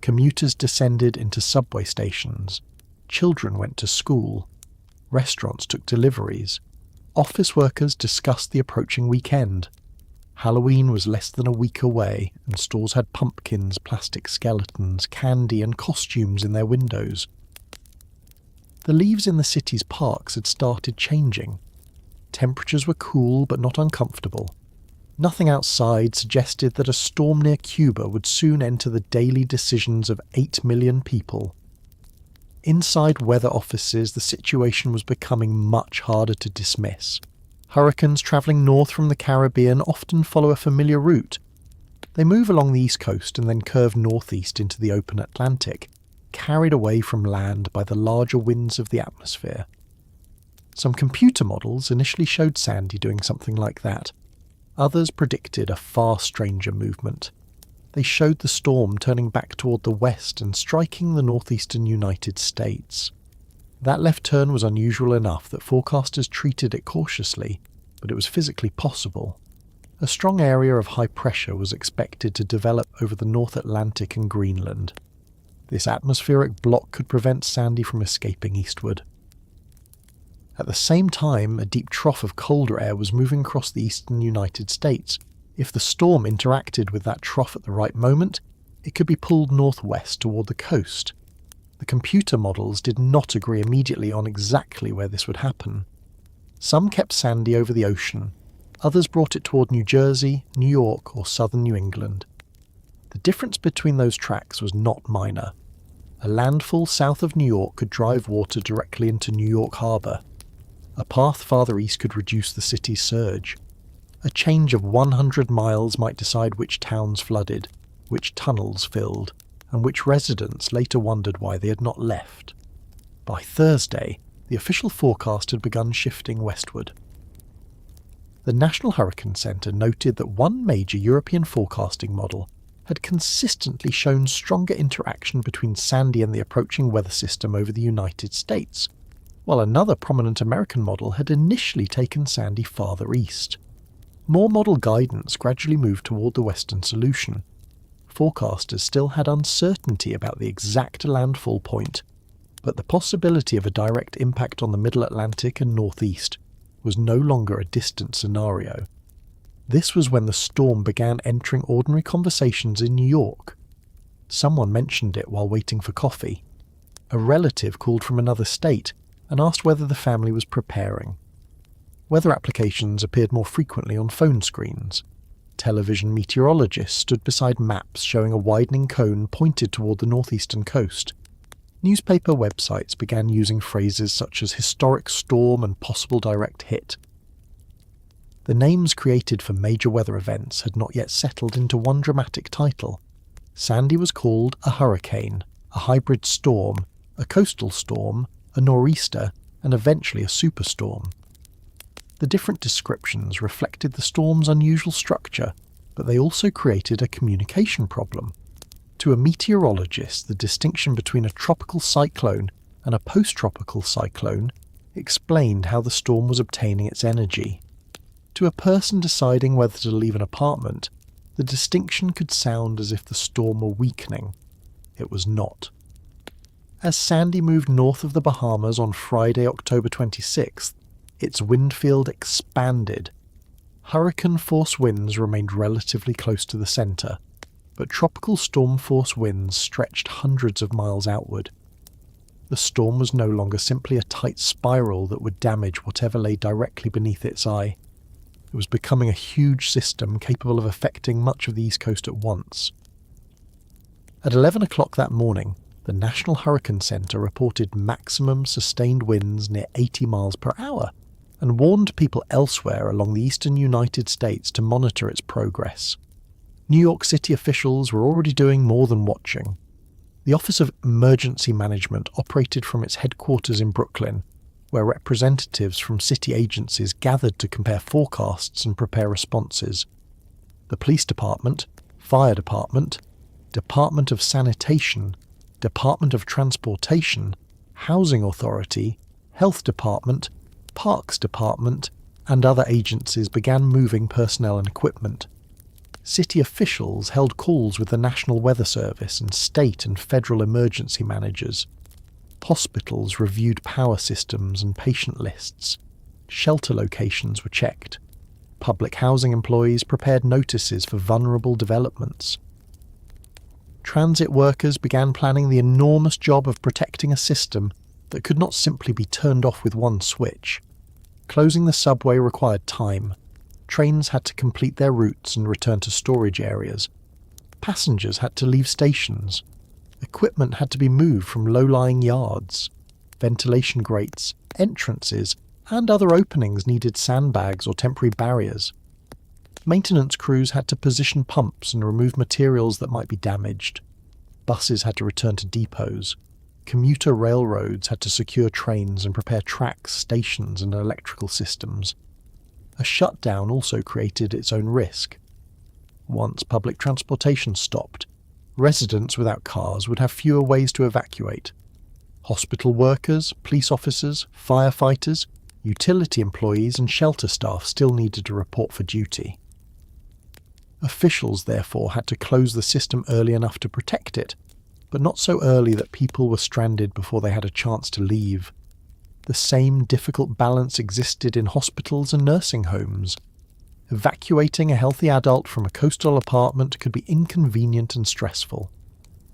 Commuters descended into subway stations, children went to school, restaurants took deliveries, office workers discussed the approaching weekend. Halloween was less than a week away, and stores had pumpkins, plastic skeletons, candy, and costumes in their windows. The leaves in the city's parks had started changing. Temperatures were cool but not uncomfortable. Nothing outside suggested that a storm near Cuba would soon enter the daily decisions of 8 million people. Inside weather offices, the situation was becoming much harder to dismiss. Hurricanes travelling north from the Caribbean often follow a familiar route. They move along the east coast and then curve northeast into the open Atlantic, carried away from land by the larger winds of the atmosphere. Some computer models initially showed Sandy doing something like that. Others predicted a far stranger movement. They showed the storm turning back toward the west and striking the northeastern United States. That left turn was unusual enough that forecasters treated it cautiously, but it was physically possible. A strong area of high pressure was expected to develop over the North Atlantic and Greenland. This atmospheric block could prevent Sandy from escaping eastward. At the same time, a deep trough of colder air was moving across the eastern United States. If the storm interacted with that trough at the right moment, it could be pulled northwest toward the coast. The computer models did not agree immediately on exactly where this would happen. Some kept Sandy over the ocean, others brought it toward New Jersey, New York, or southern New England. The difference between those tracks was not minor. A landfall south of New York could drive water directly into New York Harbor. A path farther east could reduce the city's surge. A change of 100 miles might decide which towns flooded, which tunnels filled, and which residents later wondered why they had not left. By Thursday, the official forecast had begun shifting westward. The National Hurricane Center noted that one major European forecasting model had consistently shown stronger interaction between Sandy and the approaching weather system over the United States, while another prominent American model had initially taken Sandy farther east. More model guidance gradually moved toward the western solution. Forecasters still had uncertainty about the exact landfall point, but the possibility of a direct impact on the Middle Atlantic and Northeast was no longer a distant scenario. This was when the storm began entering ordinary conversations in New York. Someone mentioned it while waiting for coffee. A relative called from another state and asked whether the family was preparing. Weather applications appeared more frequently on phone screens. Television meteorologists stood beside maps showing a widening cone pointed toward the northeastern coast. Newspaper websites began using phrases such as historic storm and possible direct hit. The names created for major weather events had not yet settled into one dramatic title. Sandy was called a hurricane, a hybrid storm, a coastal storm, a nor'easter, and eventually a superstorm. The different descriptions reflected the storm's unusual structure, but they also created a communication problem. To a meteorologist, the distinction between a tropical cyclone and a post-tropical cyclone explained how the storm was obtaining its energy. To a person deciding whether to leave an apartment, the distinction could sound as if the storm were weakening. It was not. As Sandy moved north of the Bahamas on Friday, October 26th, its wind field expanded. Hurricane-force winds remained relatively close to the centre, but tropical storm-force winds stretched hundreds of miles outward. The storm was no longer simply a tight spiral that would damage whatever lay directly beneath its eye. It was becoming a huge system capable of affecting much of the East Coast at once. At 11 o'clock that morning, the National Hurricane Center reported maximum sustained winds near 80 miles per hour and warned people elsewhere along the eastern United States to monitor its progress. New York City officials were already doing more than watching. The Office of Emergency Management operated from its headquarters in Brooklyn, where representatives from city agencies gathered to compare forecasts and prepare responses. The Police Department, Fire Department, Department of Sanitation, Department of Transportation, Housing Authority, Health Department, Parks Department, and other agencies began moving personnel and equipment. City officials held calls with the National Weather Service and state and federal emergency managers. Hospitals reviewed power systems and patient lists. Shelter locations were checked. Public housing employees prepared notices for vulnerable developments. Transit workers began planning the enormous job of protecting a system that could not simply be turned off with one switch. Closing the subway required time. Trains had to complete their routes and return to storage areas. Passengers had to leave stations. Equipment had to be moved from low-lying yards. Ventilation grates, entrances, and other openings needed sandbags or temporary barriers. Maintenance crews had to position pumps and remove materials that might be damaged. Buses had to return to depots. Commuter railroads had to secure trains and prepare tracks, stations, and electrical systems. A shutdown also created its own risk. Once public transportation stopped, residents without cars would have fewer ways to evacuate. Hospital workers, police officers, firefighters, utility employees and shelter staff still needed to report for duty. Officials therefore had to close the system early enough to protect it, but not so early that people were stranded before they had a chance to leave. The same difficult balance existed in hospitals and nursing homes. Evacuating a healthy adult from a coastal apartment could be inconvenient and stressful.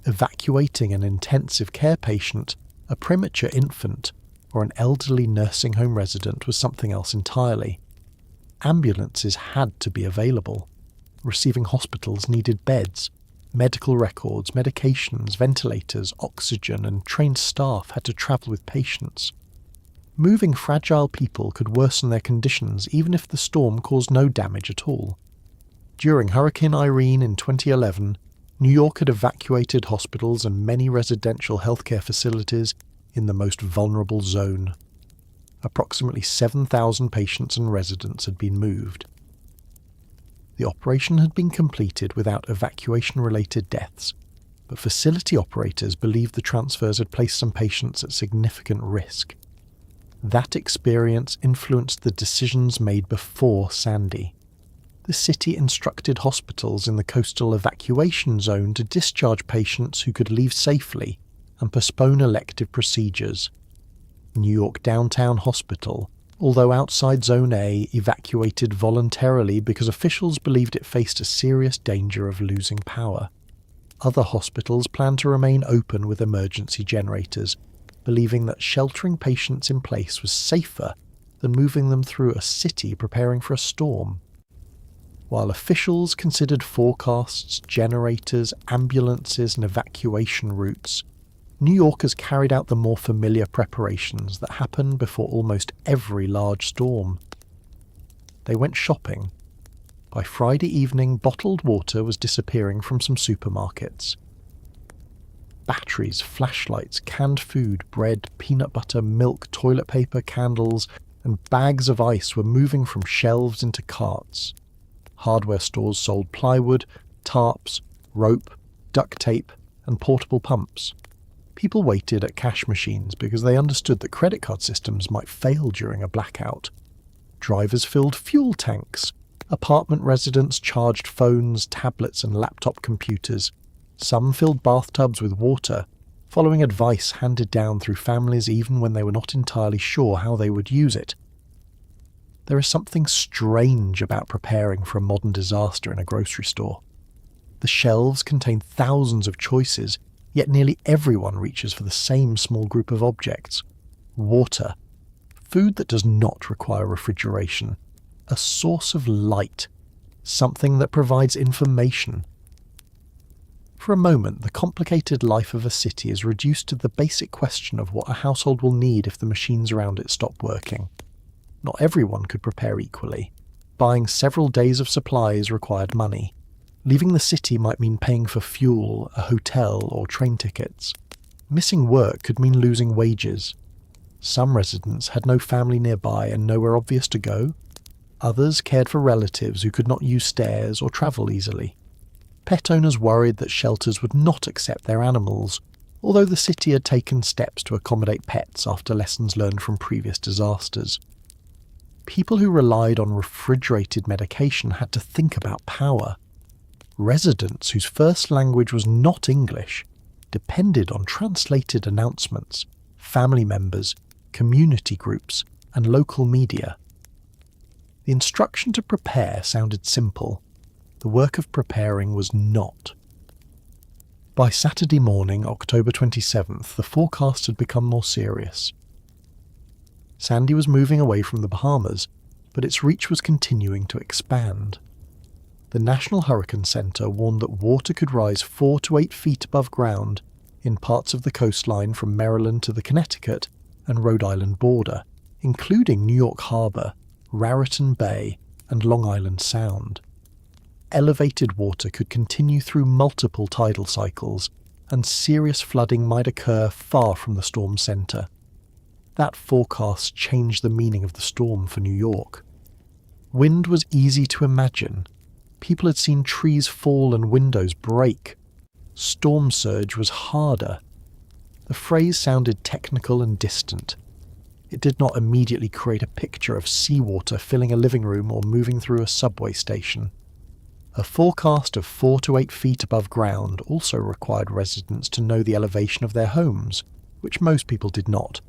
Evacuating an intensive care patient, a premature infant, or an elderly nursing home resident was something else entirely. Ambulances had to be available. Receiving hospitals needed beds. Medical records, medications, ventilators, oxygen, and trained staff had to travel with patients. Moving fragile people could worsen their conditions even if the storm caused no damage at all. During Hurricane Irene in 2011, New York had evacuated hospitals and many residential healthcare facilities in the most vulnerable zone. Approximately 7,000 patients and residents had been moved. The operation had been completed without evacuation-related deaths, but facility operators believed the transfers had placed some patients at significant risk. That experience influenced the decisions made before Sandy. The city instructed hospitals in the coastal evacuation zone to discharge patients who could leave safely and postpone elective procedures. New York Downtown Hospital, although outside Zone A, evacuated voluntarily because officials believed it faced a serious danger of losing power. Other hospitals planned to remain open with emergency generators, believing that sheltering patients in place was safer than moving them through a city preparing for a storm. While officials considered forecasts, generators, ambulances, and evacuation routes, New Yorkers carried out the more familiar preparations that happen before almost every large storm. they went shopping. By Friday evening, bottled water was disappearing from some supermarkets. Batteries, flashlights, canned food, bread, peanut butter, milk, toilet paper, candles, and bags of ice were moving from shelves into carts. Hardware stores sold plywood, tarps, rope, duct tape, and portable pumps. People waited at cash machines because they understood that credit card systems might fail during a blackout. Drivers filled fuel tanks. Apartment residents charged phones, tablets, and laptop computers. Some filled bathtubs with water, following advice handed down through families even when they were not entirely sure how they would use it. There is something strange about preparing for a modern disaster in a grocery store. The shelves contain thousands of choices, yet nearly everyone reaches for the same small group of objects: water, food that does not require refrigeration, a source of light, something that provides information. For a moment, the complicated life of a city is reduced to the basic question of what a household will need if the machines around it stop working. Not everyone could prepare equally. Buying several days of supplies required money. Leaving the city might mean paying for fuel, a hotel, or train tickets. Missing work could mean losing wages. Some residents had no family nearby and nowhere obvious to go. Others cared for relatives who could not use stairs or travel easily. Pet owners worried that shelters would not accept their animals, although the city had taken steps to accommodate pets after lessons learned from previous disasters. People who relied on refrigerated medication had to think about power. Residents whose first language was not English depended on translated announcements, family members, community groups, and local media. The instruction to prepare sounded simple. The work of preparing was not. By Saturday morning, October 27th, the forecast had become more serious. Sandy was moving away from the Bahamas, but its reach was continuing to expand. The National Hurricane Center warned that water could rise 4 to 8 feet above ground in parts of the coastline from Maryland to the Connecticut and Rhode Island border, including New York Harbor, Raritan Bay, and Long Island Sound. Elevated water could continue through multiple tidal cycles, and serious flooding might occur far from the storm center. That forecast changed the meaning of the storm for New York. Wind was easy to imagine. People had seen trees fall and windows break. Storm surge was harder. The phrase sounded technical and distant. It did not immediately create a picture of seawater filling a living room or moving through a subway station. A forecast of 4 to 8 feet above ground also required residents to know the elevation of their homes, which most people did not.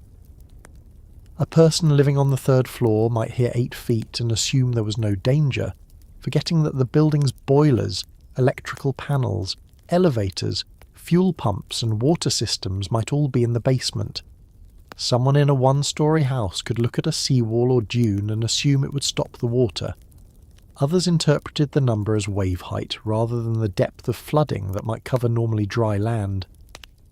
A person living on the 3rd floor might hear 8 feet and assume there was no danger, forgetting that the building's boilers, electrical panels, elevators, fuel pumps and water systems might all be in the basement. Someone in a 1-story house could look at a seawall or dune and assume it would stop the water. Others interpreted the number as wave height rather than the depth of flooding that might cover normally dry land.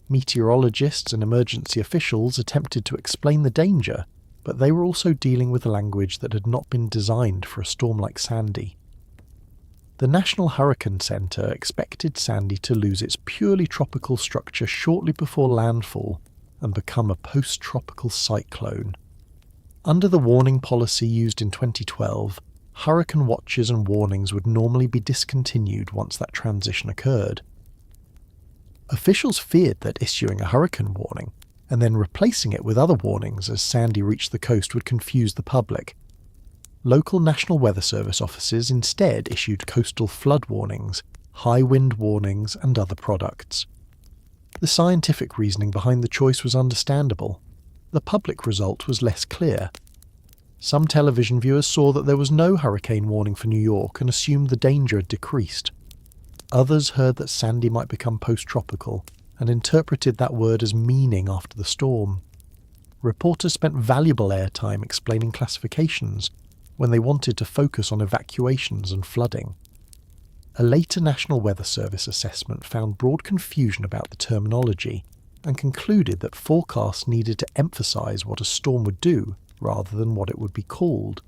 Meteorologists and emergency officials attempted to explain the danger, but they were also dealing with language that had not been designed for a storm like Sandy. The National Hurricane Center expected Sandy to lose its purely tropical structure shortly before landfall and become a post-tropical cyclone. Under the warning policy used in 2012, hurricane watches and warnings would normally be discontinued once that transition occurred. Officials feared that issuing a hurricane warning and then replacing it with other warnings as Sandy reached the coast would confuse the public. Local National Weather Service offices instead issued coastal flood warnings, high wind warnings, and other products. The scientific reasoning behind the choice was understandable. The public result was less clear. Some television viewers saw that there was no hurricane warning for New York and assumed the danger had decreased. Others heard that Sandy might become post-tropical and interpreted that word as meaning after the storm. Reporters spent valuable airtime explaining classifications when they wanted to focus on evacuations and flooding. A later National Weather Service assessment found broad confusion about the terminology and concluded that forecasts needed to emphasize what a storm would do rather than what it would be called.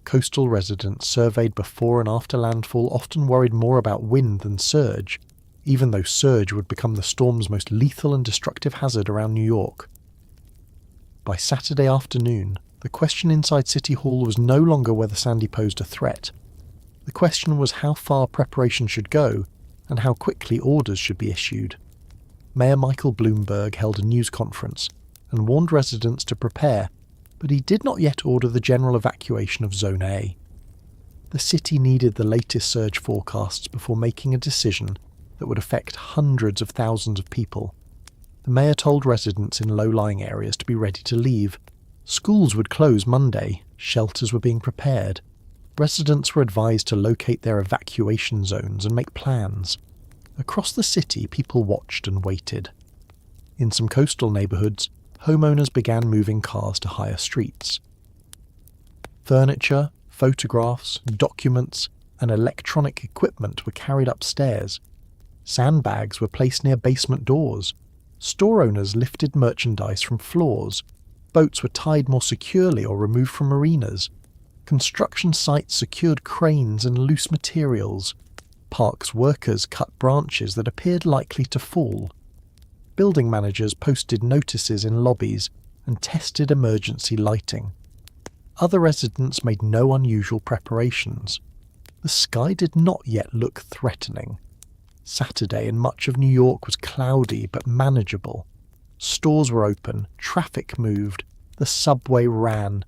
coastal residents surveyed before and after landfall often worried more about wind than surge, even though surge would become the storm's most lethal and destructive hazard around New York. By Saturday afternoon, the question inside City Hall was no longer whether Sandy posed a threat. The question was how far preparation should go and how quickly orders should be issued. Mayor Michael Bloomberg held a news conference and warned residents to prepare, but he did not yet order the general evacuation of Zone A. The city needed the latest surge forecasts before making a decision that would affect hundreds of thousands of people. The mayor told residents in low-lying areas to be ready to leave. Schools would close Monday, shelters were being prepared. Residents were advised to locate their evacuation zones and make plans. Across the city, people watched and waited. In some coastal neighbourhoods, homeowners began moving cars to higher streets. Furniture, photographs, documents, and electronic equipment were carried upstairs. Sandbags were placed near basement doors. Store owners lifted merchandise from floors. Boats were tied more securely or removed from marinas. Construction sites secured cranes and loose materials. Parks workers cut branches that appeared likely to fall. Building managers posted notices in lobbies and tested emergency lighting. Other residents made no unusual preparations. The sky did not yet look threatening. Saturday in much of New York was cloudy but manageable. Stores were open, traffic moved, the subway ran.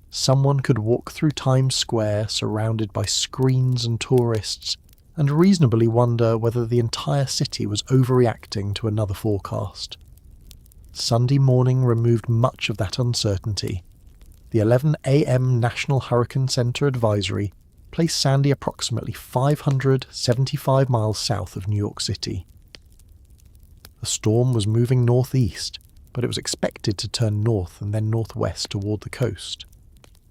Someone could walk through Times Square surrounded by screens and tourists and reasonably wonder whether the entire city was overreacting to another forecast. Sunday morning removed much of that uncertainty. The 11 a.m. National Hurricane Center advisory placed Sandy approximately 575 miles south of New York City. The storm was moving northeast, but it was expected to turn north and then northwest toward the coast.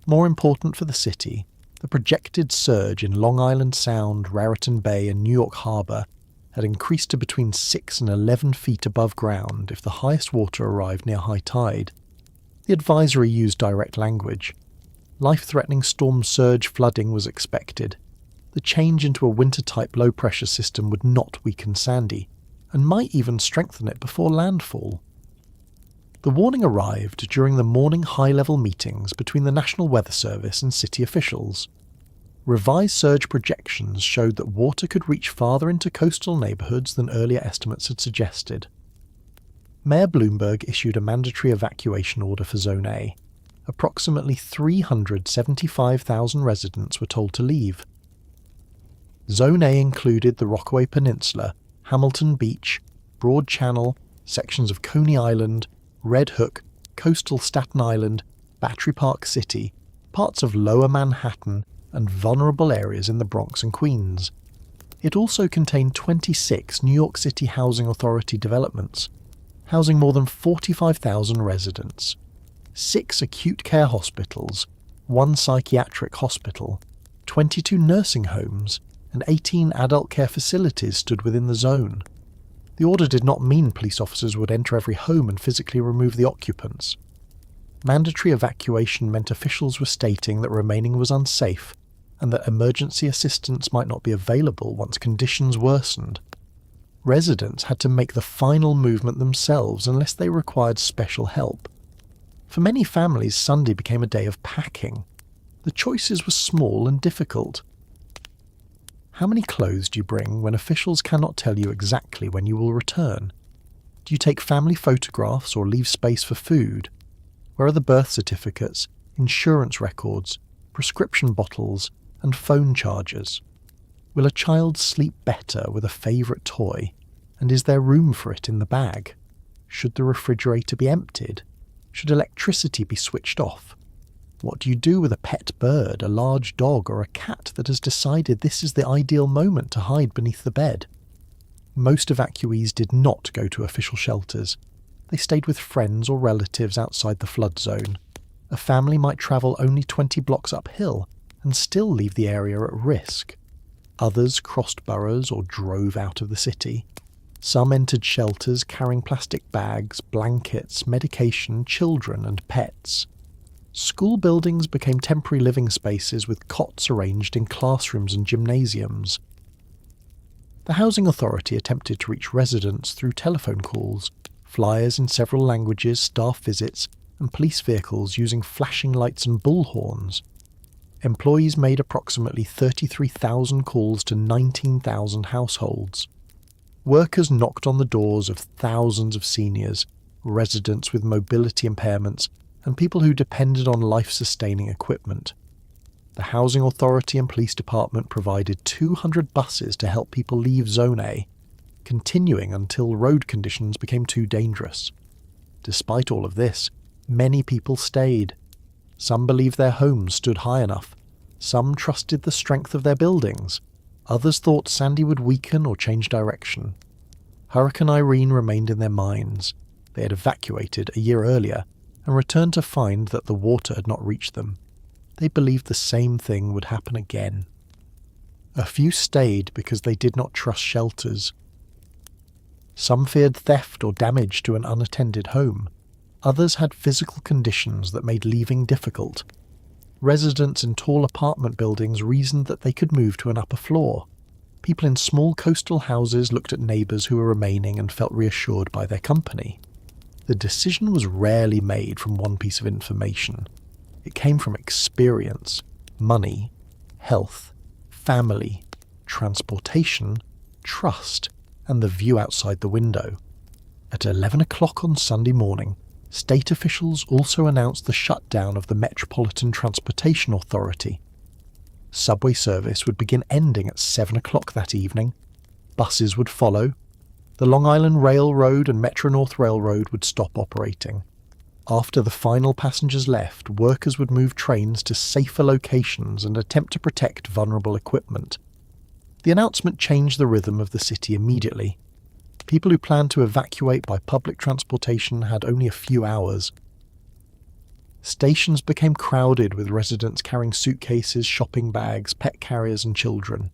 More important for the city, the projected surge in Long Island Sound, Raritan Bay and New York Harbor had increased to between 6 and 11 feet above ground if the highest water arrived near high tide. The advisory used direct language. Life-threatening storm surge flooding was expected. The change into a winter-type low-pressure system would not weaken Sandy, and might even strengthen it before landfall. The warning arrived during the morning high-level meetings between the National Weather Service and city officials. Revised surge projections showed that water could reach farther into coastal neighbourhoods than earlier estimates had suggested. Mayor Bloomberg issued a mandatory evacuation order for Zone A. Approximately 375,000 residents were told to leave. Zone A included the Rockaway Peninsula, Hamilton Beach, Broad Channel, sections of Coney Island, Red Hook, coastal Staten Island, Battery Park City, parts of Lower Manhattan, and vulnerable areas in the Bronx and Queens. It also contained 26 New York City Housing Authority developments, housing more than 45,000 residents. 6 acute care hospitals, 1 psychiatric hospital, 22 nursing homes, and 18 adult care facilities stood within the zone. The order did not mean police officers would enter every home and physically remove the occupants. Mandatory evacuation meant officials were stating that remaining was unsafe and that emergency assistance might not be available once conditions worsened. Residents had to make the final movement themselves unless they required special help. For many families, Sunday became a day of packing. The choices were small and difficult. How many clothes do you bring when officials cannot tell you exactly when you will return? Do you take family photographs or leave space for food? Where are the birth certificates, insurance records, prescription bottles, and phone chargers? Will a child sleep better with a favourite toy? And is there room for it in the bag? Should the refrigerator be emptied? Should electricity be switched off? What do you do with a pet bird, a large dog, or a cat that has decided this is the ideal moment to hide beneath the bed? Most evacuees did not go to official shelters. They stayed with friends or relatives outside the flood zone. A family might travel only 20 blocks uphill and still leave the area at risk. Others crossed boroughs or drove out of the city. Some entered shelters carrying plastic bags, blankets, medication, children and pets. School buildings became temporary living spaces with cots arranged in classrooms and gymnasiums. The Housing Authority attempted to reach residents through telephone calls, flyers in several languages, staff visits, and police vehicles using flashing lights and bullhorns. Employees made approximately 33,000 calls to 19,000 households. Workers knocked on the doors of thousands of seniors, residents with mobility impairments, and people who depended on life-sustaining equipment. The Housing Authority and Police Department provided 200 buses to help people leave Zone A, continuing until road conditions became too dangerous. Despite all of this, many people stayed. Some believed their homes stood high enough. Some trusted the strength of their buildings. Others thought Sandy would weaken or change direction. Hurricane Irene remained in their minds. They had evacuated a year earlier and returned to find that the water had not reached them. They believed the same thing would happen again. A few stayed because they did not trust shelters. Some feared theft or damage to an unattended home. Others had physical conditions that made leaving difficult. Residents in tall apartment buildings reasoned that they could move to an upper floor. People in small coastal houses looked at neighbours who were remaining and felt reassured by their company. The decision was rarely made from one piece of information. It came from experience, money, health, family, transportation, trust, and the view outside the window. At 11 o'clock on Sunday morning, state officials also announced the shutdown of the Metropolitan Transportation Authority. Subway service would begin ending at 7 o'clock that evening. Buses would follow. The Long Island Railroad and Metro-North Railroad would stop operating. After the final passengers left, workers would move trains to safer locations and attempt to protect vulnerable equipment. The announcement changed the rhythm of the city immediately. People who planned to evacuate by public transportation had only a few hours. Stations became crowded with residents carrying suitcases, shopping bags, pet carriers and children.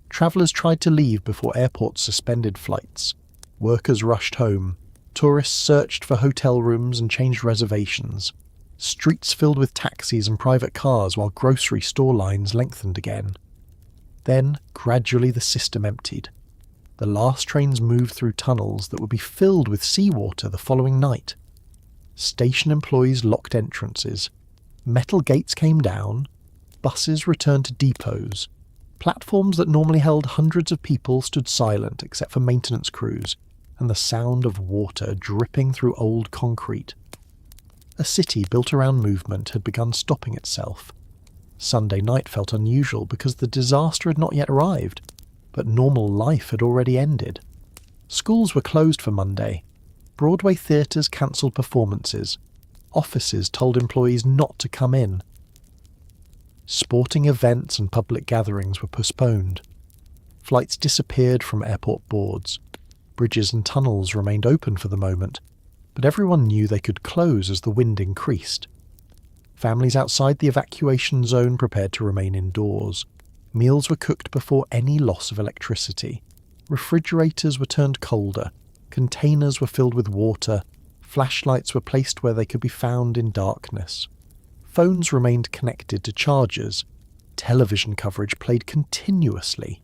Travellers tried to leave before airports suspended flights. Workers rushed home. Tourists searched for hotel rooms and changed reservations. Streets filled with taxis and private cars while grocery store lines lengthened again. Then, gradually the system emptied. The last trains moved through tunnels that would be filled with seawater the following night. Station employees locked entrances. Metal gates came down. Buses returned to depots. Platforms that normally held hundreds of people stood silent except for maintenance crews, and the sound of water dripping through old concrete. A city built around movement had begun stopping itself. Sunday night felt unusual because the disaster had not yet arrived, but normal life had already ended. Schools were closed for Monday. Broadway theatres cancelled performances. Offices told employees not to come in. Sporting events and public gatherings were postponed. Flights disappeared from airport boards. Bridges and tunnels remained open for the moment, but everyone knew they could close as the wind increased. Families outside the evacuation zone prepared to remain indoors. Meals were cooked before any loss of electricity. Refrigerators were turned colder. Containers were filled with water. Flashlights were placed where they could be found in darkness. Phones remained connected to chargers. Television coverage played continuously.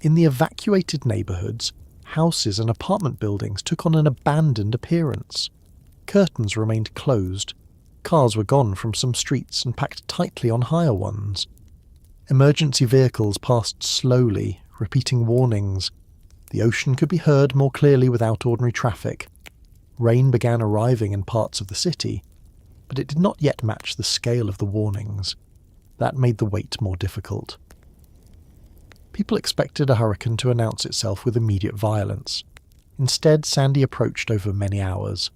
In the evacuated neighbourhoods, houses and apartment buildings took on an abandoned appearance. Curtains remained closed. Cars were gone from some streets and packed tightly on higher ones. Emergency vehicles passed slowly, repeating warnings. The ocean could be heard more clearly without ordinary traffic. Rain began arriving in parts of the city, but it did not yet match the scale of the warnings. That made the wait more difficult. People expected a hurricane to announce itself with immediate violence. Instead, Sandy approached over many hours.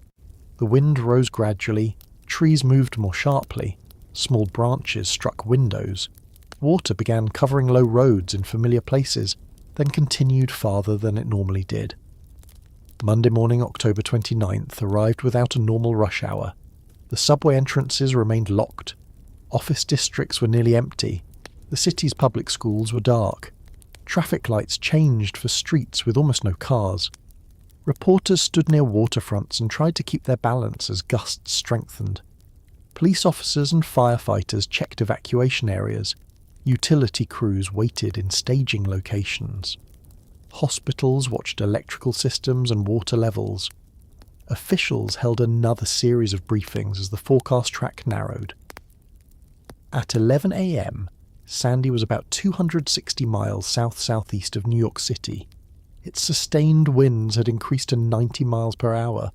The wind rose gradually, trees moved more sharply, small branches struck windows. Water began covering low roads in familiar places, then continued farther than it normally did. Monday morning, October 29th, arrived without a normal rush hour. The subway entrances remained locked. Office districts were nearly empty. The city's public schools were dark. Traffic lights changed for streets with almost no cars. Reporters stood near waterfronts and tried to keep their balance as gusts strengthened. Police officers and firefighters checked evacuation areas. Utility crews waited in staging locations. Hospitals watched electrical systems and water levels. Officials held another series of briefings as the forecast track narrowed. At 11 a.m., Sandy was about 260 miles south-southeast of New York City. Its sustained winds had increased to 90 miles per hour.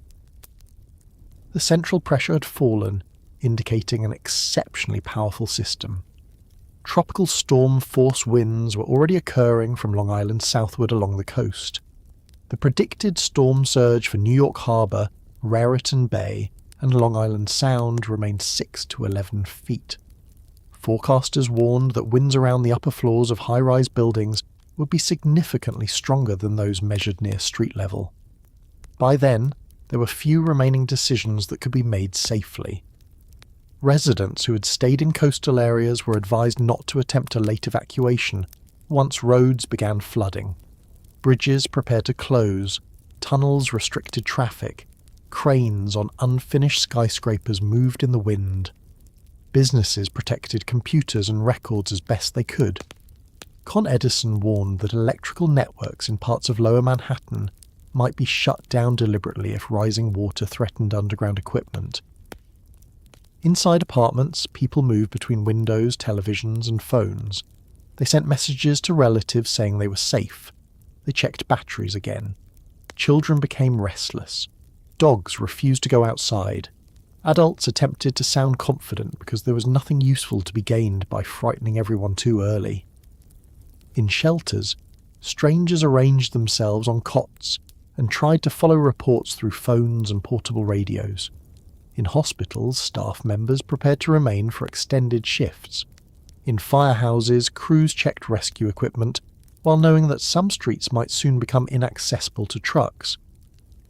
The central pressure had fallen, indicating an exceptionally powerful system. Tropical storm force winds were already occurring from Long Island southward along the coast. The predicted storm surge for New York Harbor, Raritan Bay, and Long Island Sound remained 6 to 11 feet. Forecasters warned that winds around the upper floors of high-rise buildings would be significantly stronger than those measured near street level. By then, there were few remaining decisions that could be made safely. Residents who had stayed in coastal areas were advised not to attempt a late evacuation once roads began flooding. Bridges prepared to close, tunnels restricted traffic, cranes on unfinished skyscrapers moved in the wind. Businesses protected computers and records as best they could. Con Edison warned that electrical networks in parts of Lower Manhattan might be shut down deliberately if rising water threatened underground equipment. Inside apartments, people moved between windows, televisions, and phones. They sent messages to relatives saying they were safe. They checked batteries again. Children became restless. Dogs refused to go outside. Adults attempted to sound confident because there was nothing useful to be gained by frightening everyone too early. In shelters, strangers arranged themselves on cots and tried to follow reports through phones and portable radios. In hospitals, staff members prepared to remain for extended shifts. In firehouses, crews checked rescue equipment, while knowing that some streets might soon become inaccessible to trucks.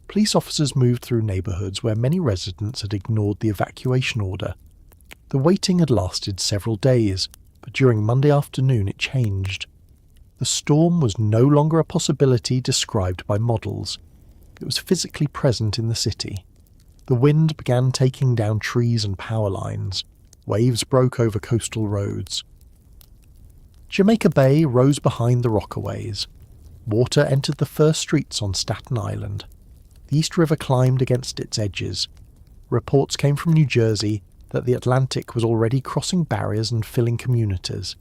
Police officers moved through neighborhoods where many residents had ignored the evacuation order. The waiting had lasted several days, but during Monday afternoon it changed. The storm was no longer a possibility described by models. It was physically present in the city. The wind began taking down trees and power lines. Waves broke over coastal roads. Jamaica Bay rose behind the Rockaways. Water entered the first streets on Staten Island. The East River climbed against its edges. Reports came from New Jersey that the Atlantic was already crossing barriers and filling communities.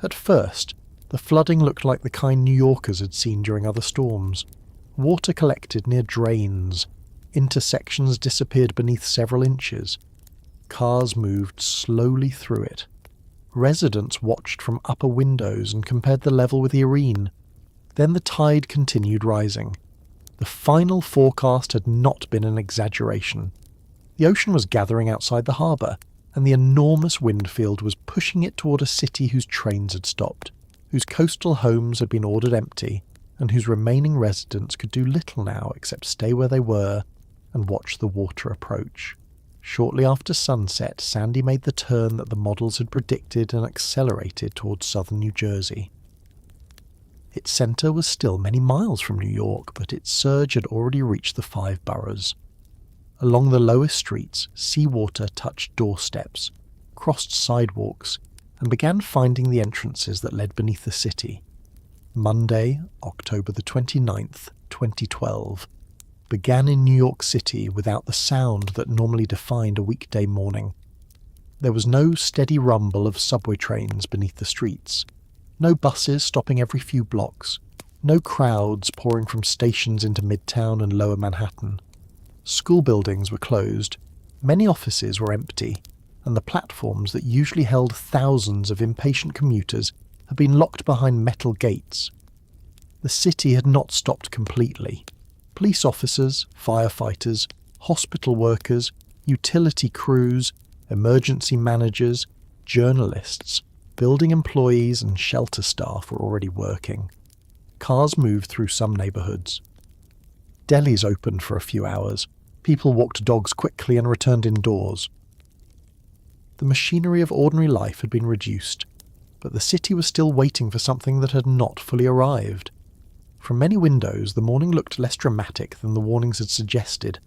At first, the flooding looked like the kind New Yorkers had seen during other storms. Water collected near drains. Intersections disappeared beneath several inches. Cars moved slowly through it. Residents watched from upper windows and compared the level with the Irene. Then the tide continued rising. The final forecast had not been an exaggeration. The ocean was gathering outside the harbour, and the enormous wind field was pushing it toward a city whose trains had stopped, whose coastal homes had been ordered empty, and whose remaining residents could do little now except stay where they were and watch the water approach. Shortly after sunset, Sandy made the turn that the models had predicted and accelerated towards southern New Jersey. Its centre was still many miles from New York, but its surge had already reached the 5 boroughs. Along the lowest streets, seawater touched doorsteps, crossed sidewalks, and began finding the entrances that led beneath the city. Monday, October the 29th, 2012, began in New York City without the sound that normally defined a weekday morning. There was no steady rumble of subway trains beneath the streets, no buses stopping every few blocks, no crowds pouring from stations into Midtown and Lower Manhattan. School buildings were closed, many offices were empty, and the platforms that usually held thousands of impatient commuters had been locked behind metal gates. The city had not stopped completely. Police officers, firefighters, hospital workers, utility crews, emergency managers, journalists, building employees and shelter staff were already working. Cars moved through some neighborhoods. Delis opened for a few hours. People walked dogs quickly and returned indoors. The machinery of ordinary life had been reduced, but the city was still waiting for something that had not fully arrived. From many windows, the morning looked less dramatic than the warnings had suggested.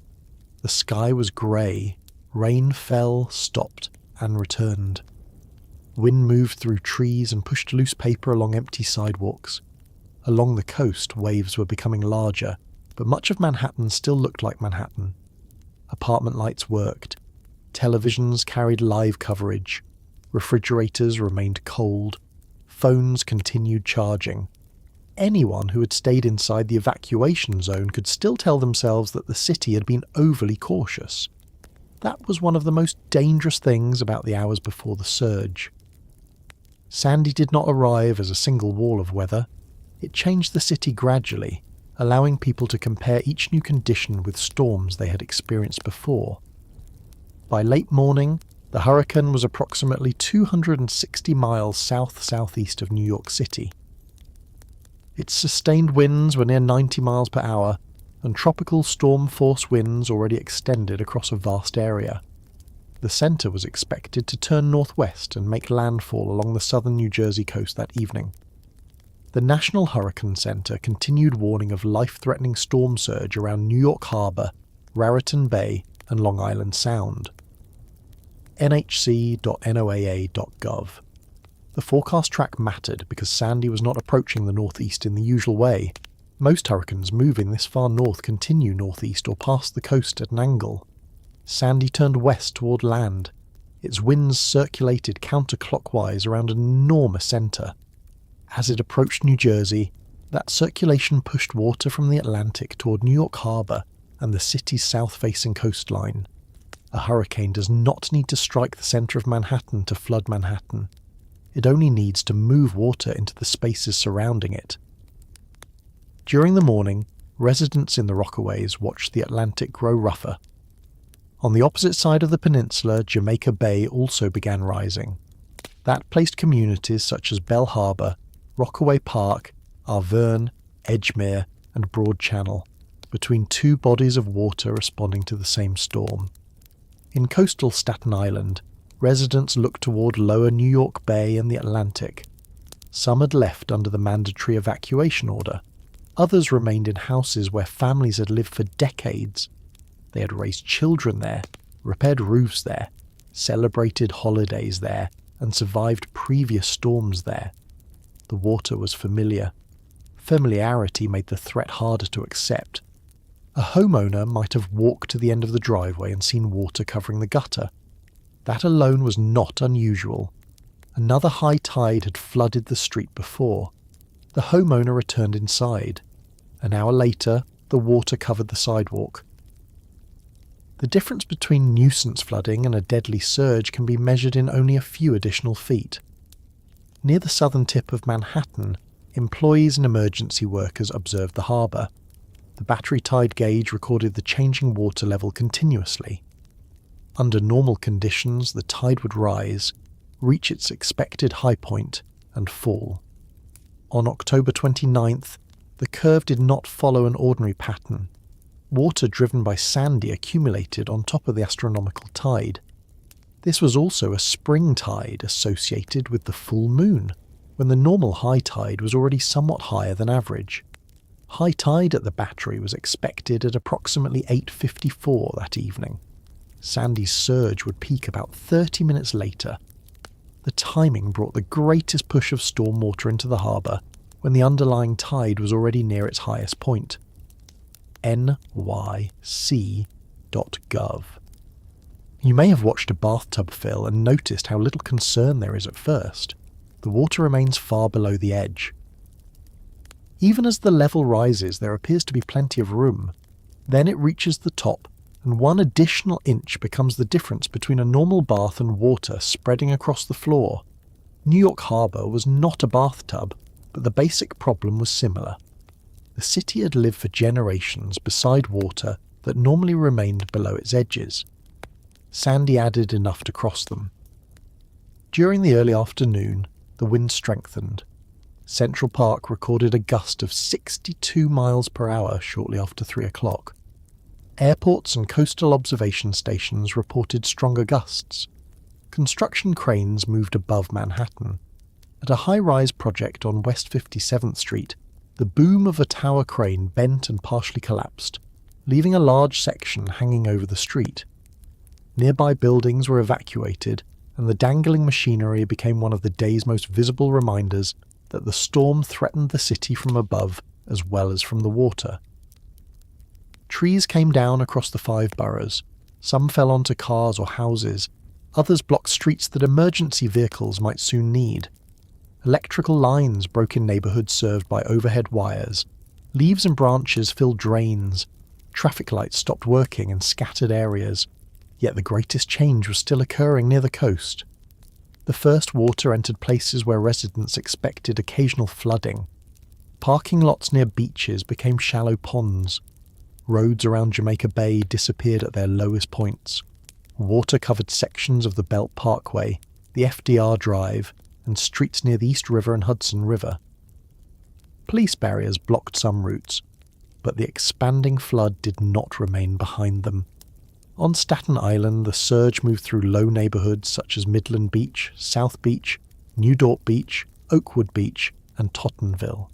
The sky was grey, Rain fell, stopped, and returned. Wind moved through trees and pushed loose paper along empty sidewalks. Along the coast, waves were becoming larger, but much of Manhattan still looked like Manhattan. Apartment lights worked. Televisions carried live coverage. Refrigerators remained cold. Phones continued charging. Anyone who had stayed inside the evacuation zone could still tell themselves that the city had been overly cautious. That was one of the most dangerous things about the hours before the surge. Sandy did not arrive as a single wall of weather. It changed the city gradually, allowing people to compare each new condition with storms they had experienced before. By late morning, the hurricane was approximately 260 miles south-southeast of New York City. Its sustained winds were near 90 miles per hour, and tropical storm-force winds already extended across a vast area. The centre was expected to turn northwest and make landfall along the southern New Jersey coast that evening. The National Hurricane Center continued warning of life-threatening storm surge around New York Harbor, Raritan Bay, and Long Island Sound. nhc.noaa.gov. The forecast track mattered because Sandy was not approaching the northeast in the usual way. Most hurricanes moving this far north continue northeast or past the coast at an angle. Sandy turned west toward land. Its winds circulated counterclockwise around an enormous centre. As it approached New Jersey, that circulation pushed water from the Atlantic toward New York Harbor and the city's south-facing coastline. A hurricane does not need to strike the centre of Manhattan to flood Manhattan. It only needs to move water into the spaces surrounding it. During the morning, residents in the Rockaways watched the Atlantic grow rougher. On the opposite side of the peninsula, Jamaica Bay also began rising. That placed communities such as Bell Harbor, Rockaway Park, Arverne, Edgemere, and Broad Channel between two bodies of water responding to the same storm. In coastal Staten Island, residents looked toward lower New York Bay and the Atlantic. Some had left under the mandatory evacuation order. Others remained in houses where families had lived for decades. They had raised children there, repaired roofs there, celebrated holidays there, and survived previous storms there. The water was familiar. Familiarity made the threat harder to accept. A homeowner might have walked to the end of the driveway and seen water covering the gutter. That alone was not unusual. Another high tide had flooded the street before. The homeowner returned inside. An hour later, the water covered the sidewalk. The difference between nuisance flooding and a deadly surge can be measured in only a few additional feet. Near the southern tip of Manhattan, employees and emergency workers observed the harbour. The battery tide gauge recorded the changing water level continuously. Under normal conditions, the tide would rise, reach its expected high point, and fall. On October 29th, the curve did not follow an ordinary pattern. Water driven by Sandy accumulated on top of the astronomical tide. This was also a spring tide associated with the full moon, when the normal high tide was already somewhat higher than average. High tide at the battery was expected at approximately 8:54 that evening. Sandy's surge would peak about 30 minutes later. The timing brought the greatest push of storm water into the harbour when the underlying tide was already near its highest point. nyc.gov. You may have watched a bathtub fill and noticed how little concern there is at first. The water remains far below the edge. Even as the level rises, there appears to be plenty of room. Then it reaches the top, and 1 additional inch becomes the difference between a normal bath and water spreading across the floor. New York Harbor was not a bathtub, but the basic problem was similar. The city had lived for generations beside water that normally remained below its edges. Sandy added enough to cross them. During the early afternoon, the wind strengthened. Central Park recorded a gust of 62 miles per hour shortly after 3 o'clock. Airports and coastal observation stations reported stronger gusts. Construction cranes moved above Manhattan. At a high-rise project on West 57th Street, the boom of a tower crane bent and partially collapsed, leaving a large section hanging over the street. Nearby buildings were evacuated, and the dangling machinery became one of the day's most visible reminders that the storm threatened the city from above as well as from the water. Trees came down across the 5 boroughs. Some fell onto cars or houses. Others blocked streets that emergency vehicles might soon need. Electrical lines broke in neighbourhoods served by overhead wires. Leaves and branches filled drains. Traffic lights stopped working in scattered areas. Yet the greatest change was still occurring near the coast. The first water entered places where residents expected occasional flooding. Parking lots near beaches became shallow ponds. Roads around Jamaica Bay disappeared at their lowest points. Water-covered sections of the Belt Parkway, the FDR Drive, and streets near the East River and Hudson River. Police barriers blocked some routes, but the expanding flood did not remain behind them. On Staten Island, the surge moved through low neighbourhoods such as Midland Beach, South Beach, New Dorp Beach, Oakwood Beach, and Tottenville.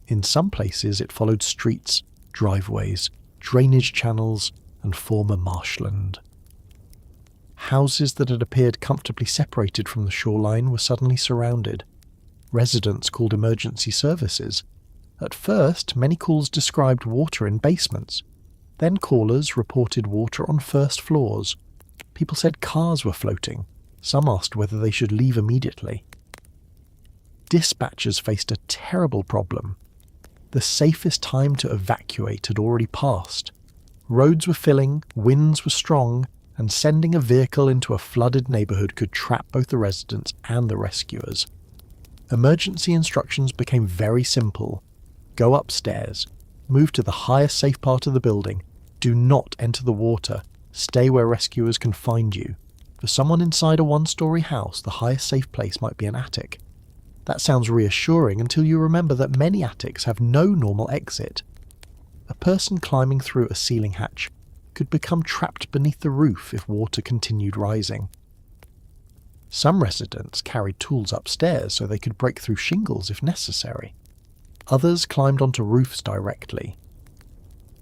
In some places it followed streets, driveways, drainage channels, and former marshland. Houses that had appeared comfortably separated from the shoreline were suddenly surrounded. Residents called emergency services. At first, many calls described water in basements. Then callers reported water on first floors. People said cars were floating. Some asked whether they should leave immediately. Dispatchers faced a terrible problem. The safest time to evacuate had already passed. Roads were filling, winds were strong, and sending a vehicle into a flooded neighbourhood could trap both the residents and the rescuers. Emergency instructions became very simple. Go upstairs. Move to the highest safe part of the building. Do not enter the water. Stay where rescuers can find you. For someone inside a 1-story house, the highest safe place might be an attic. That sounds reassuring until you remember that many attics have no normal exit. A person climbing through a ceiling hatch could become trapped beneath the roof if water continued rising. Some residents carried tools upstairs so they could break through shingles if necessary. Others climbed onto roofs directly.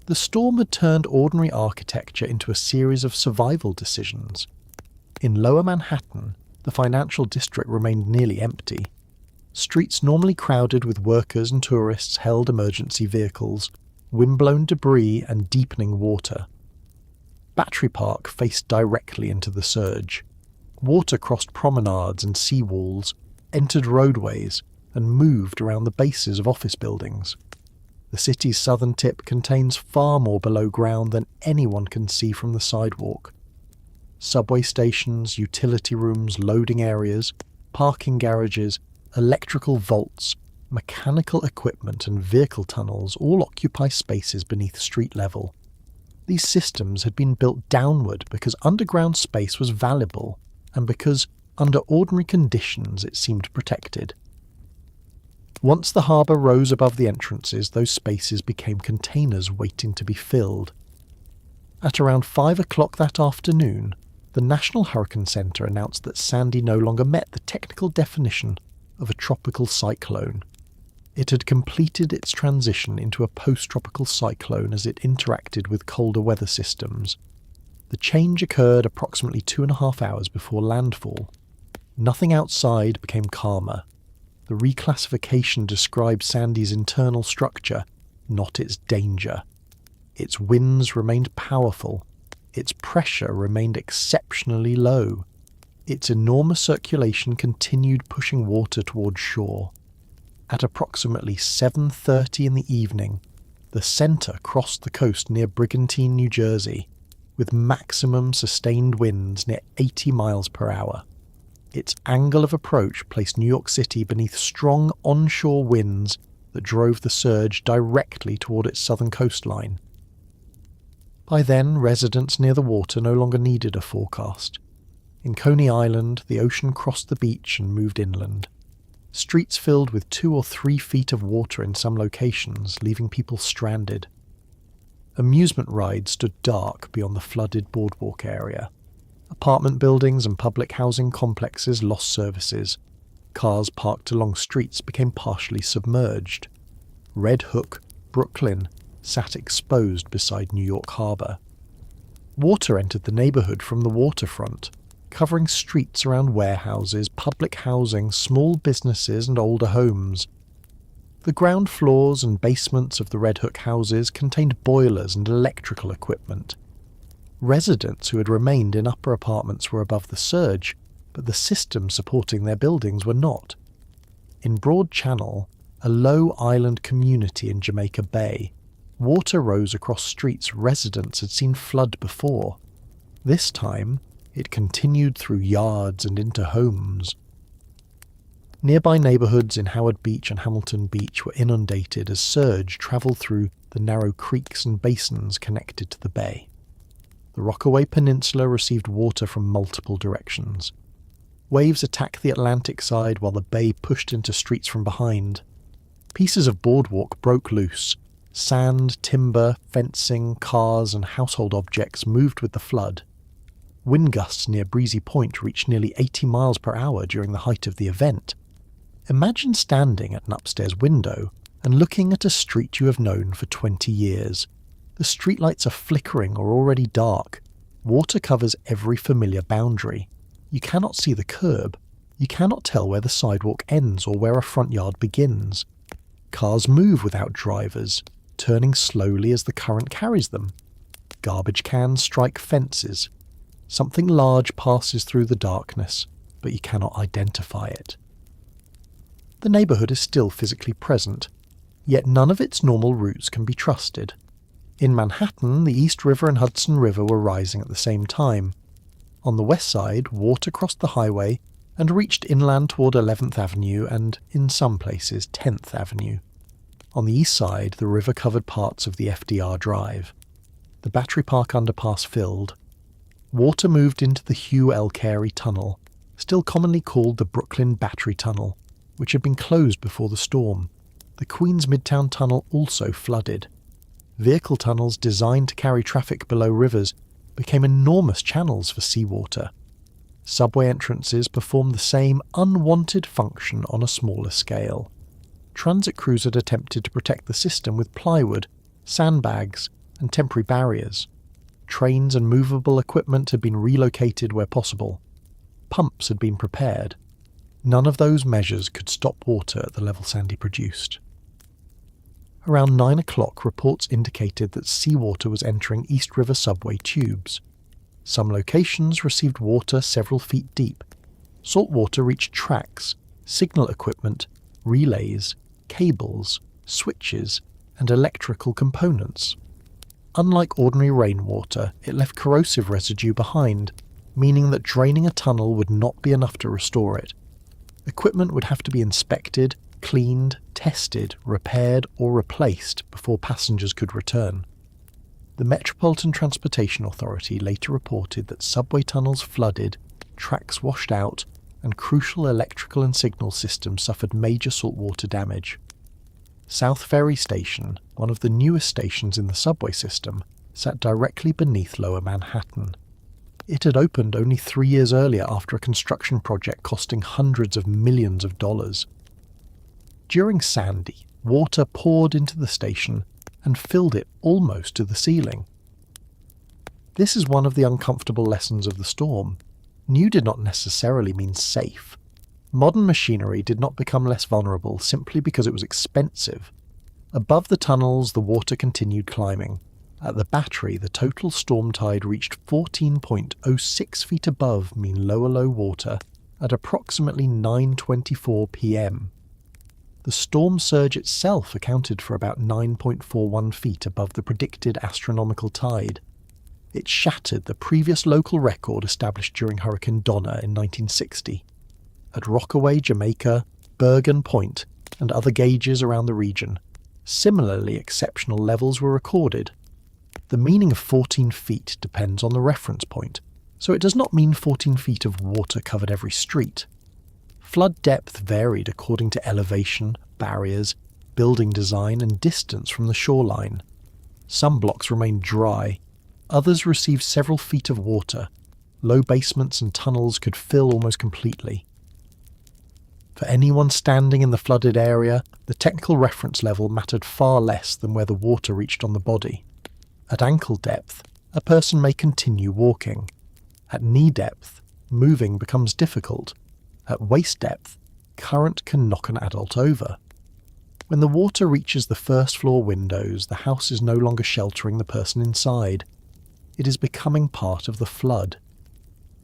The storm had turned ordinary architecture into a series of survival decisions. In Lower Manhattan, the financial district remained nearly empty. Streets normally crowded with workers and tourists held emergency vehicles, windblown debris and deepening water. Battery Park faced directly into the surge. Water crossed promenades and seawalls, entered roadways, and moved around the bases of office buildings. The city's southern tip contains far more below ground than anyone can see from the sidewalk. Subway stations, utility rooms, loading areas, parking garages, electrical vaults, mechanical equipment and vehicle tunnels all occupy spaces beneath street level. These systems had been built downward because underground space was valuable and because, under ordinary conditions, it seemed protected. Once the harbour rose above the entrances, those spaces became containers waiting to be filled. At around 5 o'clock that afternoon, the National Hurricane Centre announced that Sandy no longer met the technical definition of a tropical cyclone. It had completed its transition into a post-tropical cyclone as it interacted with colder weather systems. The change occurred approximately 2.5 hours before landfall. Nothing outside became calmer. The reclassification described Sandy's internal structure, not its danger. Its winds remained powerful. Its pressure remained exceptionally low. Its enormous circulation continued pushing water towards shore. At approximately 7:30 in the evening, the centre crossed the coast near Brigantine, New Jersey, with maximum sustained winds near 80 miles per hour. Its angle of approach placed New York City beneath strong onshore winds that drove the surge directly toward its southern coastline. By then, residents near the water no longer needed a forecast. In Coney Island, the ocean crossed the beach and moved inland. Streets filled with 2 or 3 feet of water in some locations, leaving people stranded. Amusement rides stood dark beyond the flooded boardwalk area. Apartment buildings and public housing complexes lost services. Cars parked along streets became partially submerged. Red Hook, Brooklyn, sat exposed beside New York Harbor. Water entered the neighbourhood from the waterfront, covering streets around warehouses, public housing, small businesses and older homes. The ground floors and basements of the Red Hook houses contained boilers and electrical equipment. Residents who had remained in upper apartments were above the surge, but the systems supporting their buildings were not. In Broad Channel, a low island community in Jamaica Bay, water rose across streets residents had seen flood before. This time, it continued through yards and into homes. Nearby neighbourhoods in Howard Beach and Hamilton Beach were inundated as surge travelled through the narrow creeks and basins connected to the bay. The Rockaway Peninsula received water from multiple directions. Waves attacked the Atlantic side while the bay pushed into streets from behind. Pieces of boardwalk broke loose. Sand, timber, fencing, cars and household objects moved with the flood. Wind gusts near Breezy Point reached nearly 80 miles per hour during the height of the event. Imagine standing at an upstairs window and looking at a street you have known for 20 years. The streetlights are flickering or already dark. Water covers every familiar boundary. You cannot see the curb. You cannot tell where the sidewalk ends or where a front yard begins. Cars move without drivers, turning slowly as the current carries them. Garbage cans strike fences. Something large passes through the darkness, but you cannot identify it. The neighbourhood is still physically present, yet none of its normal routes can be trusted. In Manhattan, the East River and Hudson River were rising at the same time. On the west side, water crossed the highway and reached inland toward 11th Avenue and, in some places, 10th Avenue. On the east side, the river covered parts of the FDR Drive. The Battery Park underpass filled. Water moved into the Hugh L. Carey Tunnel, still commonly called the Brooklyn Battery Tunnel, which had been closed before the storm. The Queens Midtown Tunnel also flooded. Vehicle tunnels designed to carry traffic below rivers became enormous channels for seawater. Subway entrances performed the same unwanted function on a smaller scale. Transit crews had attempted to protect the system with plywood, sandbags, and temporary barriers. Trains and movable equipment had been relocated where possible. Pumps had been prepared. None of those measures could stop water at the level Sandy produced. Around 9 o'clock, reports indicated that seawater was entering East River subway tubes. Some locations received water several feet deep. Salt water reached tracks, signal equipment, relays, cables, switches, and electrical components. Unlike ordinary rainwater, it left corrosive residue behind, meaning that draining a tunnel would not be enough to restore it. Equipment would have to be inspected, cleaned, tested, repaired, or replaced before passengers could return. The Metropolitan Transportation Authority later reported that subway tunnels flooded, tracks washed out, and crucial electrical and signal systems suffered major saltwater damage. South Ferry Station, one of the newest stations in the subway system, sat directly beneath Lower Manhattan. It had opened only 3 years earlier after a construction project costing hundreds of millions of dollars. During Sandy, water poured into the station and filled it almost to the ceiling. This is one of the uncomfortable lessons of the storm. New did not necessarily mean safe. Modern machinery did not become less vulnerable simply because it was expensive. Above the tunnels, the water continued climbing. At the battery, the total storm tide reached 14.06 feet above mean low water at approximately 9:24 p.m. The storm surge itself accounted for about 9.41 feet above the predicted astronomical tide. It shattered the previous local record established during Hurricane Donna in 1960. At Rockaway, Jamaica, Bergen Point, and other gauges around the region, similarly exceptional levels were recorded. The meaning of 14 feet depends on the reference point, so it does not mean 14 feet of water covered every street. Flood depth varied according to elevation, barriers, building design, and distance from the shoreline. Some blocks remained dry, others received several feet of water. Low basements and tunnels could fill almost completely. For anyone standing in the flooded area, the technical reference level mattered far less than where the water reached on the body. At ankle depth, a person may continue walking. At knee depth, moving becomes difficult. At waist depth, current can knock an adult over. When the water reaches the first floor windows, the house is no longer sheltering the person inside. It is becoming part of the flood.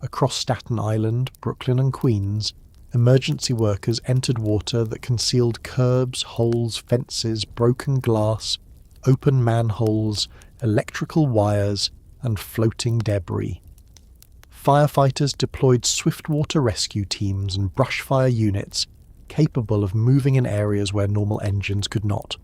Across Staten Island, Brooklyn and Queens, emergency workers entered water that concealed curbs, holes, fences, broken glass, open manholes, electrical wires, and floating debris. Firefighters deployed swift water rescue teams and brush fire units capable of moving in areas where normal engines could not.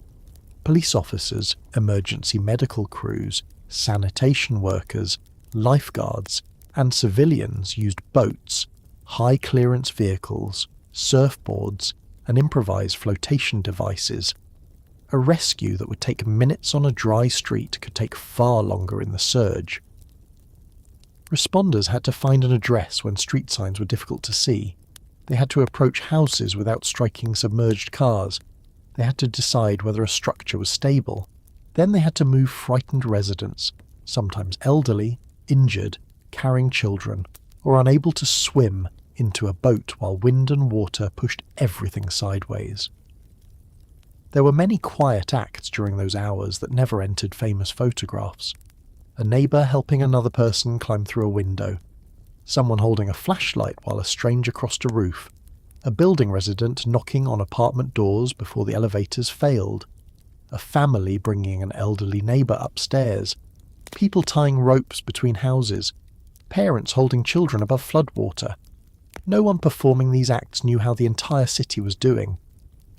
Police officers, emergency medical crews, sanitation workers, lifeguards, and civilians used boats, high-clearance vehicles, surfboards, and improvised flotation devices. A rescue that would take minutes on a dry street could take far longer in the surge. Responders had to find an address when street signs were difficult to see. They had to approach houses without striking submerged cars. They had to decide whether a structure was stable. Then they had to move frightened residents, sometimes elderly, injured, carrying children, or unable to swim, into a boat while wind and water pushed everything sideways. There were many quiet acts during those hours that never entered famous photographs. A neighbour helping another person climb through a window, someone holding a flashlight while a stranger crossed a roof, a building resident knocking on apartment doors before the elevators failed, a family bringing an elderly neighbour upstairs, people tying ropes between houses, parents holding children above floodwater. No one performing these acts knew how the entire city was doing.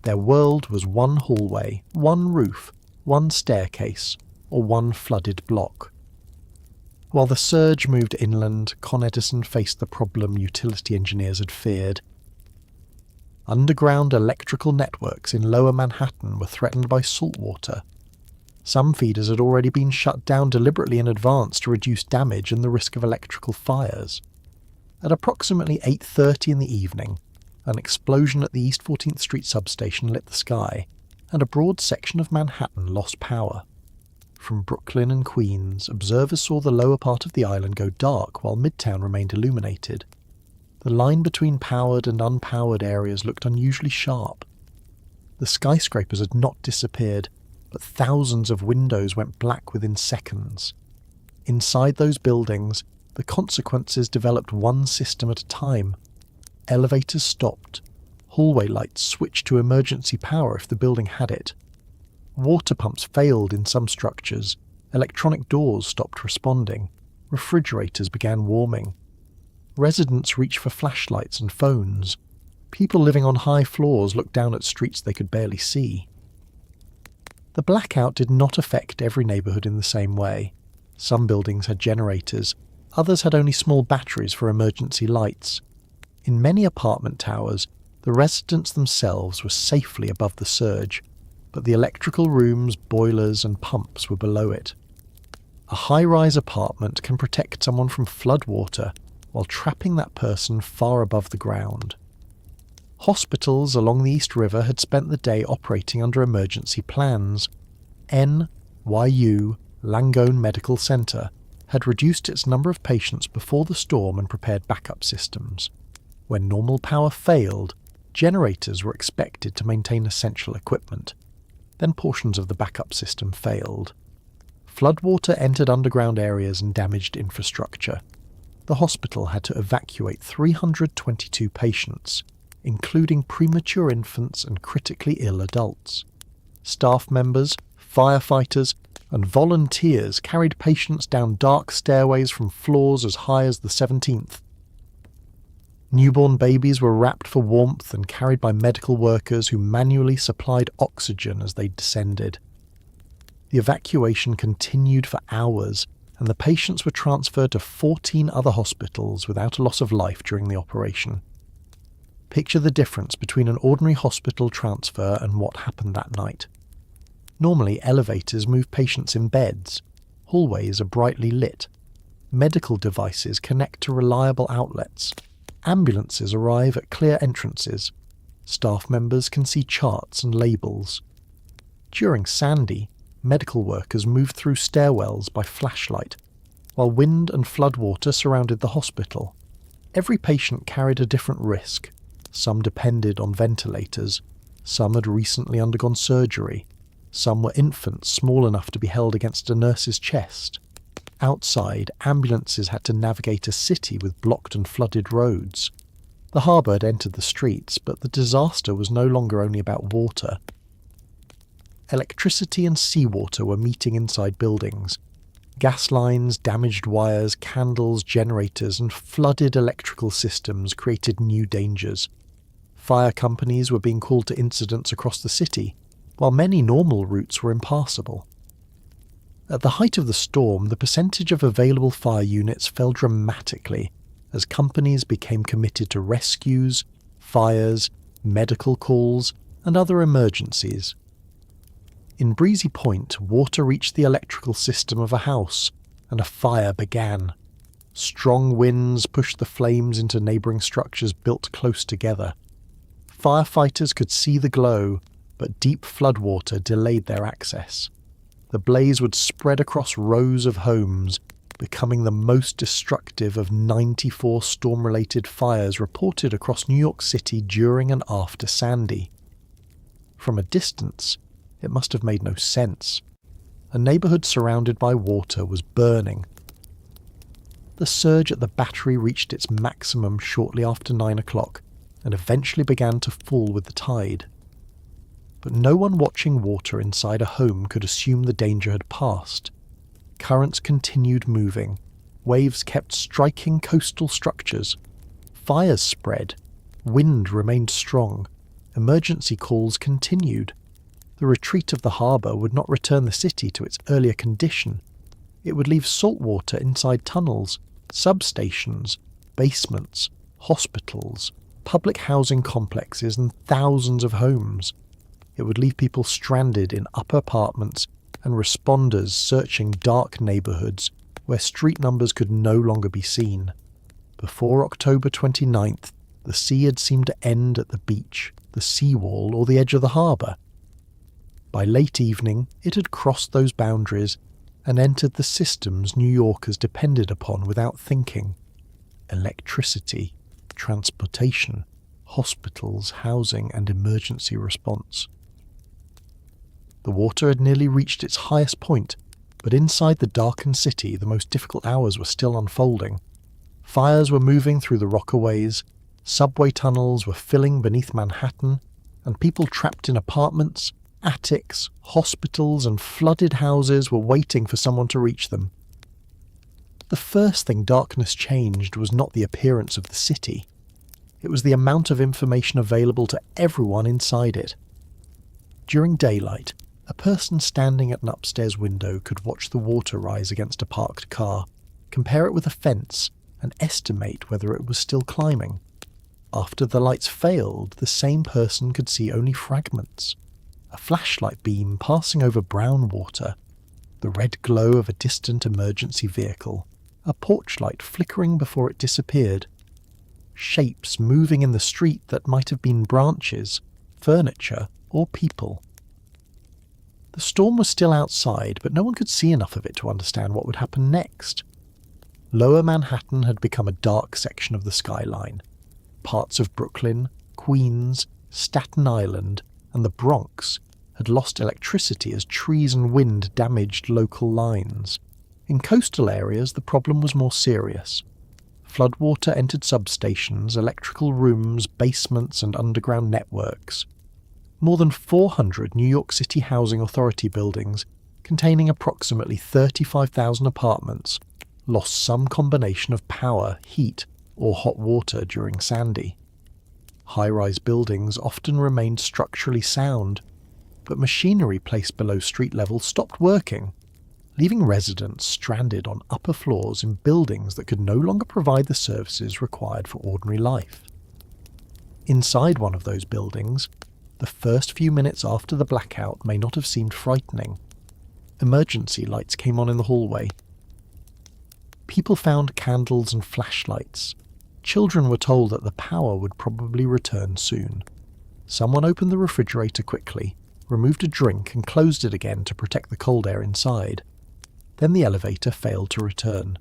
Their world was one hallway, one roof, one staircase, or one flooded block. While the surge moved inland, Con Edison faced the problem utility engineers had feared. Underground electrical networks in lower Manhattan were threatened by saltwater. Some feeders had already been shut down deliberately in advance to reduce damage and the risk of electrical fires. At approximately 8:30 in the evening, an explosion at the East 14th Street substation lit the sky, and a broad section of Manhattan lost power. From Brooklyn and Queens, observers saw the lower part of the island go dark while Midtown remained illuminated. The line between powered and unpowered areas looked unusually sharp. The skyscrapers had not disappeared, but thousands of windows went black within seconds. Inside those buildings, the consequences developed one system at a time. Elevators stopped. Hallway lights switched to emergency power if the building had it. Water pumps failed in some structures. Electronic doors stopped responding. Refrigerators began warming. Residents reached for flashlights and phones. People living on high floors looked down at streets they could barely see. The blackout did not affect every neighbourhood in the same way. Some buildings had generators. Others had only small batteries for emergency lights. In many apartment towers, the residents themselves were safely above the surge, but the electrical rooms, boilers and pumps were below it. A high-rise apartment can protect someone from floodwater while trapping that person far above the ground. Hospitals along the East River had spent the day operating under emergency plans. NYU Langone Medical Center had reduced its number of patients before the storm and prepared backup systems. When normal power failed, generators were expected to maintain essential equipment. Then portions of the backup system failed. Floodwater entered underground areas and damaged infrastructure. The hospital had to evacuate 322 patients, including premature infants and critically ill adults. Staff members, firefighters, and volunteers carried patients down dark stairways from floors as high as the 17th. Newborn babies were wrapped for warmth and carried by medical workers who manually supplied oxygen as they descended. The evacuation continued for hours, and the patients were transferred to 14 other hospitals without a loss of life during the operation. Picture the difference between an ordinary hospital transfer and what happened that night. Normally, elevators move patients in beds. Hallways are brightly lit. Medical devices connect to reliable outlets. Ambulances arrive at clear entrances. Staff members can see charts and labels. During Sandy, medical workers moved through stairwells by flashlight. while wind and floodwater surrounded the hospital. Every patient carried a different risk. Some depended on ventilators, some had recently undergone surgery, some were infants small enough to be held against a nurse's chest. Outside, ambulances had to navigate a city with blocked and flooded roads. The harbour had entered the streets, but the disaster was no longer only about water. Electricity and seawater were meeting inside buildings. Gas lines, damaged wires, candles, generators, and flooded electrical systems created new dangers. Fire companies were being called to incidents across the city, while many normal routes were impassable. At the height of the storm, the percentage of available fire units fell dramatically as companies became committed to rescues, fires, medical calls, and other emergencies. In Breezy Point, water reached the electrical system of a house, and a fire began. Strong winds pushed the flames into neighbouring structures built close together. Firefighters could see the glow, but deep floodwater delayed their access. The blaze would spread across rows of homes, becoming the most destructive of 94 storm-related fires reported across New York City during and after Sandy. From a distance, it must have made no sense. A neighbourhood surrounded by water was burning. The surge at the battery reached its maximum shortly after 9 o'clock and eventually began to fall with the tide. But no one watching water inside a home could assume the danger had passed. Currents continued moving. Waves kept striking coastal structures. Fires spread. Wind remained strong. Emergency calls continued. The retreat of the harbour would not return the city to its earlier condition. It would leave salt water inside tunnels, substations, basements, hospitals, public housing complexes, and thousands of homes. It would leave people stranded in upper apartments and responders searching dark neighbourhoods where street numbers could no longer be seen. Before October 29th, the sea had seemed to end at the beach, the seawall, or the edge of the harbour. By late evening, it had crossed those boundaries and entered the systems New Yorkers depended upon without thinking. Electricity, transportation, hospitals, housing, and emergency response. The water had nearly reached its highest point, but inside the darkened city the most difficult hours were still unfolding. Fires were moving through the rockaways, subway tunnels were filling beneath Manhattan, and people trapped in apartments, attics, hospitals, and flooded houses were waiting for someone to reach them. The first thing darkness changed was not the appearance of the city. It was the amount of information available to everyone inside it. During daylight, a person standing at an upstairs window could watch the water rise against a parked car, compare it with a fence, and estimate whether it was still climbing. After the lights failed, the same person could see only fragments. A flashlight beam passing over brown water, the red glow of a distant emergency vehicle, a porch light flickering before it disappeared, shapes moving in the street that might have been branches, furniture, or people. The storm was still outside, but no one could see enough of it to understand what would happen next. Lower Manhattan had become a dark section of the skyline. Parts of Brooklyn, Queens, Staten Island, and the Bronx had lost electricity as trees and wind damaged local lines. In coastal areas, the problem was more serious. Floodwater entered substations, electrical rooms, basements, and underground networks. More than 400 New York City Housing Authority buildings, containing approximately 35,000 apartments, lost some combination of power, heat, or hot water during Sandy. High-rise buildings often remained structurally sound, but machinery placed below street level stopped working, leaving residents stranded on upper floors in buildings that could no longer provide the services required for ordinary life. Inside one of those buildings, the first few minutes after the blackout may not have seemed frightening. Emergency lights came on in the hallway. People found candles and flashlights. Children were told that the power would probably return soon. Someone opened the refrigerator quickly, removed a drink and closed it again to protect the cold air inside. Then the elevator failed to return.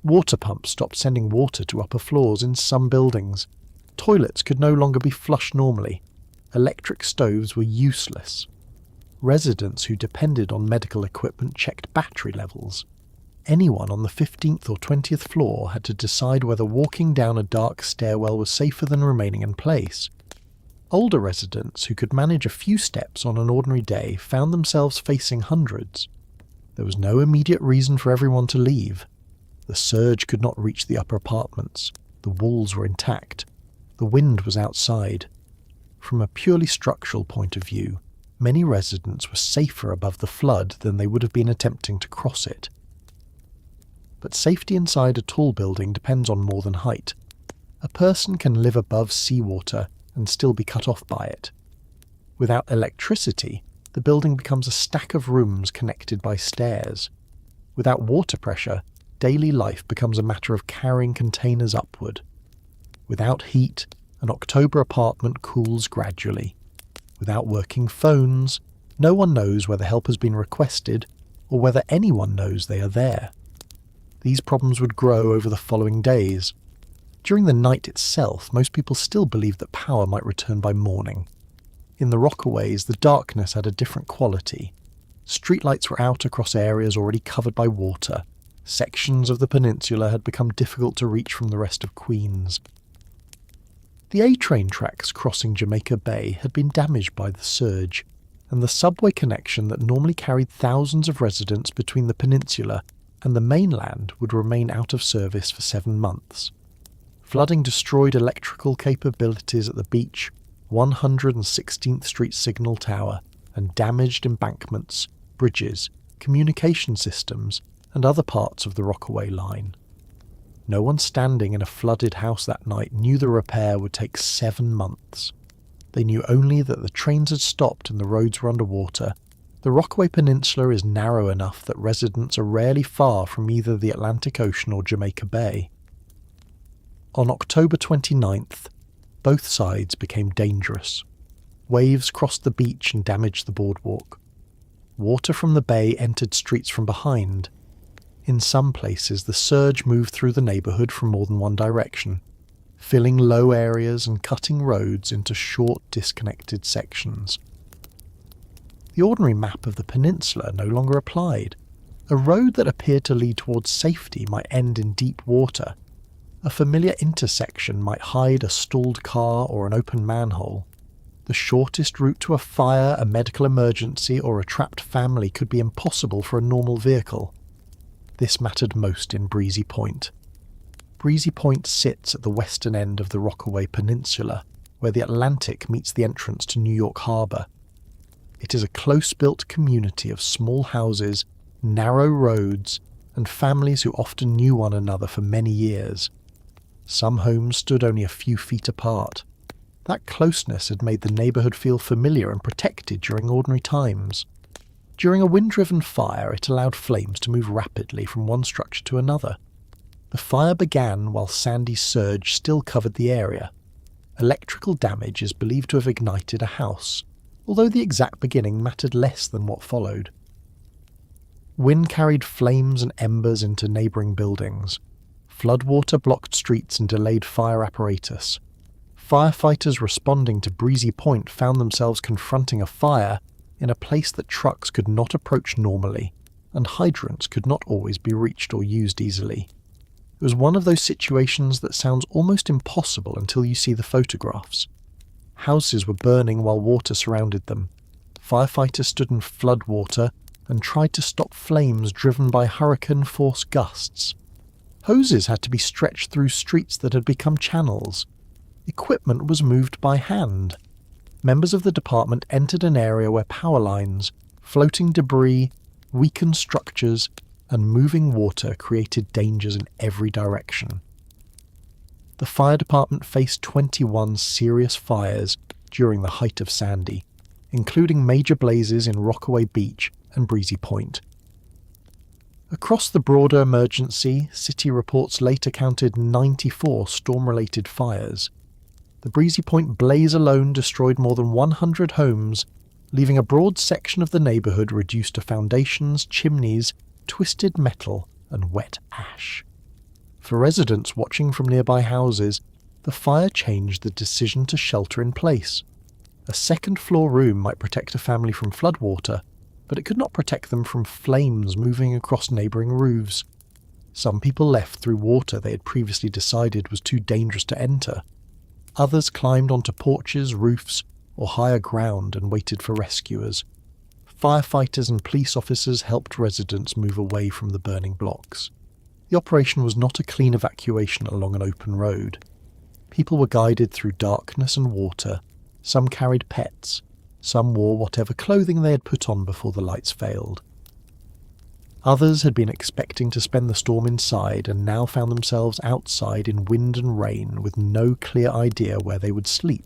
Water pumps stopped sending water to upper floors in some buildings. Toilets could no longer be flushed normally. Electric stoves were useless. Residents who depended on medical equipment checked battery levels. Anyone on the 15th or 20th floor had to decide whether walking down a dark stairwell was safer than remaining in place. Older residents who could manage a few steps on an ordinary day found themselves facing hundreds. There was no immediate reason for everyone to leave. The surge could not reach the upper apartments. The walls were intact. The wind was outside. From a purely structural point of view, many residents were safer above the flood than they would have been attempting to cross it. But safety inside a tall building depends on more than height. A person can live above seawater and still be cut off by it. Without electricity, the building becomes a stack of rooms connected by stairs. Without water pressure, daily life becomes a matter of carrying containers upward. Without heat, an October apartment cools gradually. Without working phones, no one knows whether help has been requested or whether anyone knows they are there. These problems would grow over the following days. During the night itself, most people still believed that power might return by morning. In the Rockaways, the darkness had a different quality. Streetlights were out across areas already covered by water. Sections of the peninsula had become difficult to reach from the rest of Queens. The A-train tracks crossing Jamaica Bay had been damaged by the surge, and the subway connection that normally carried thousands of residents between the peninsula and the mainland would remain out of service for 7 months. Flooding destroyed electrical capabilities at the beach, 116th Street signal tower, and damaged embankments, bridges, communication systems, and other parts of the Rockaway line. No one standing in a flooded house that night knew the repair would take 7 months. They knew only that the trains had stopped and the roads were underwater. The Rockaway Peninsula is narrow enough that residents are rarely far from either the Atlantic Ocean or Jamaica Bay. On October 29th, both sides became dangerous. Waves crossed the beach and damaged the boardwalk. Water from the bay entered streets from behind. In some places, the surge moved through the neighbourhood from more than one direction, filling low areas and cutting roads into short, disconnected sections. The ordinary map of the peninsula no longer applied. A road that appeared to lead towards safety might end in deep water. A familiar intersection might hide a stalled car or an open manhole. The shortest route to a fire, a medical emergency, or a trapped family could be impossible for a normal vehicle. This mattered most in Breezy Point. Breezy Point sits at the western end of the Rockaway Peninsula, where the Atlantic meets the entrance to New York Harbour. It is a close-built community of small houses, narrow roads, and families who often knew one another for many years. Some homes stood only a few feet apart. That closeness had made the neighbourhood feel familiar and protected during ordinary times. During a wind-driven fire, it allowed flames to move rapidly from one structure to another. The fire began while Sandy's surge still covered the area. Electrical damage is believed to have ignited a house, although the exact beginning mattered less than what followed. Wind carried flames and embers into neighbouring buildings. Floodwater blocked streets and delayed fire apparatus. Firefighters responding to Breezy Point found themselves confronting a fire in a place that trucks could not approach normally, and hydrants could not always be reached or used easily. It was one of those situations that sounds almost impossible until you see the photographs. Houses were burning while water surrounded them. Firefighters stood in floodwater and tried to stop flames driven by hurricane-force gusts. Hoses had to be stretched through streets that had become channels. Equipment was moved by hand. Members of the department entered an area where power lines, floating debris, weakened structures, and moving water created dangers in every direction. The fire department faced 21 serious fires during the height of Sandy, including major blazes in Rockaway Beach and Breezy Point. Across the broader emergency, city reports later counted 94 storm-related fires. The Breezy Point blaze alone destroyed more than 100 homes, leaving a broad section of the neighbourhood reduced to foundations, chimneys, twisted metal and wet ash. For residents watching from nearby houses, the fire changed the decision to shelter in place. A second-floor room might protect a family from floodwater, but it could not protect them from flames moving across neighbouring roofs. Some people left through water they had previously decided was too dangerous to enter. Others climbed onto porches, roofs, or higher ground and waited for rescuers. Firefighters and police officers helped residents move away from the burning blocks. The operation was not a clean evacuation along an open road. People were guided through darkness and water. Some carried pets. Some wore whatever clothing they had put on before the lights failed. Others had been expecting to spend the storm inside and now found themselves outside in wind and rain with no clear idea where they would sleep.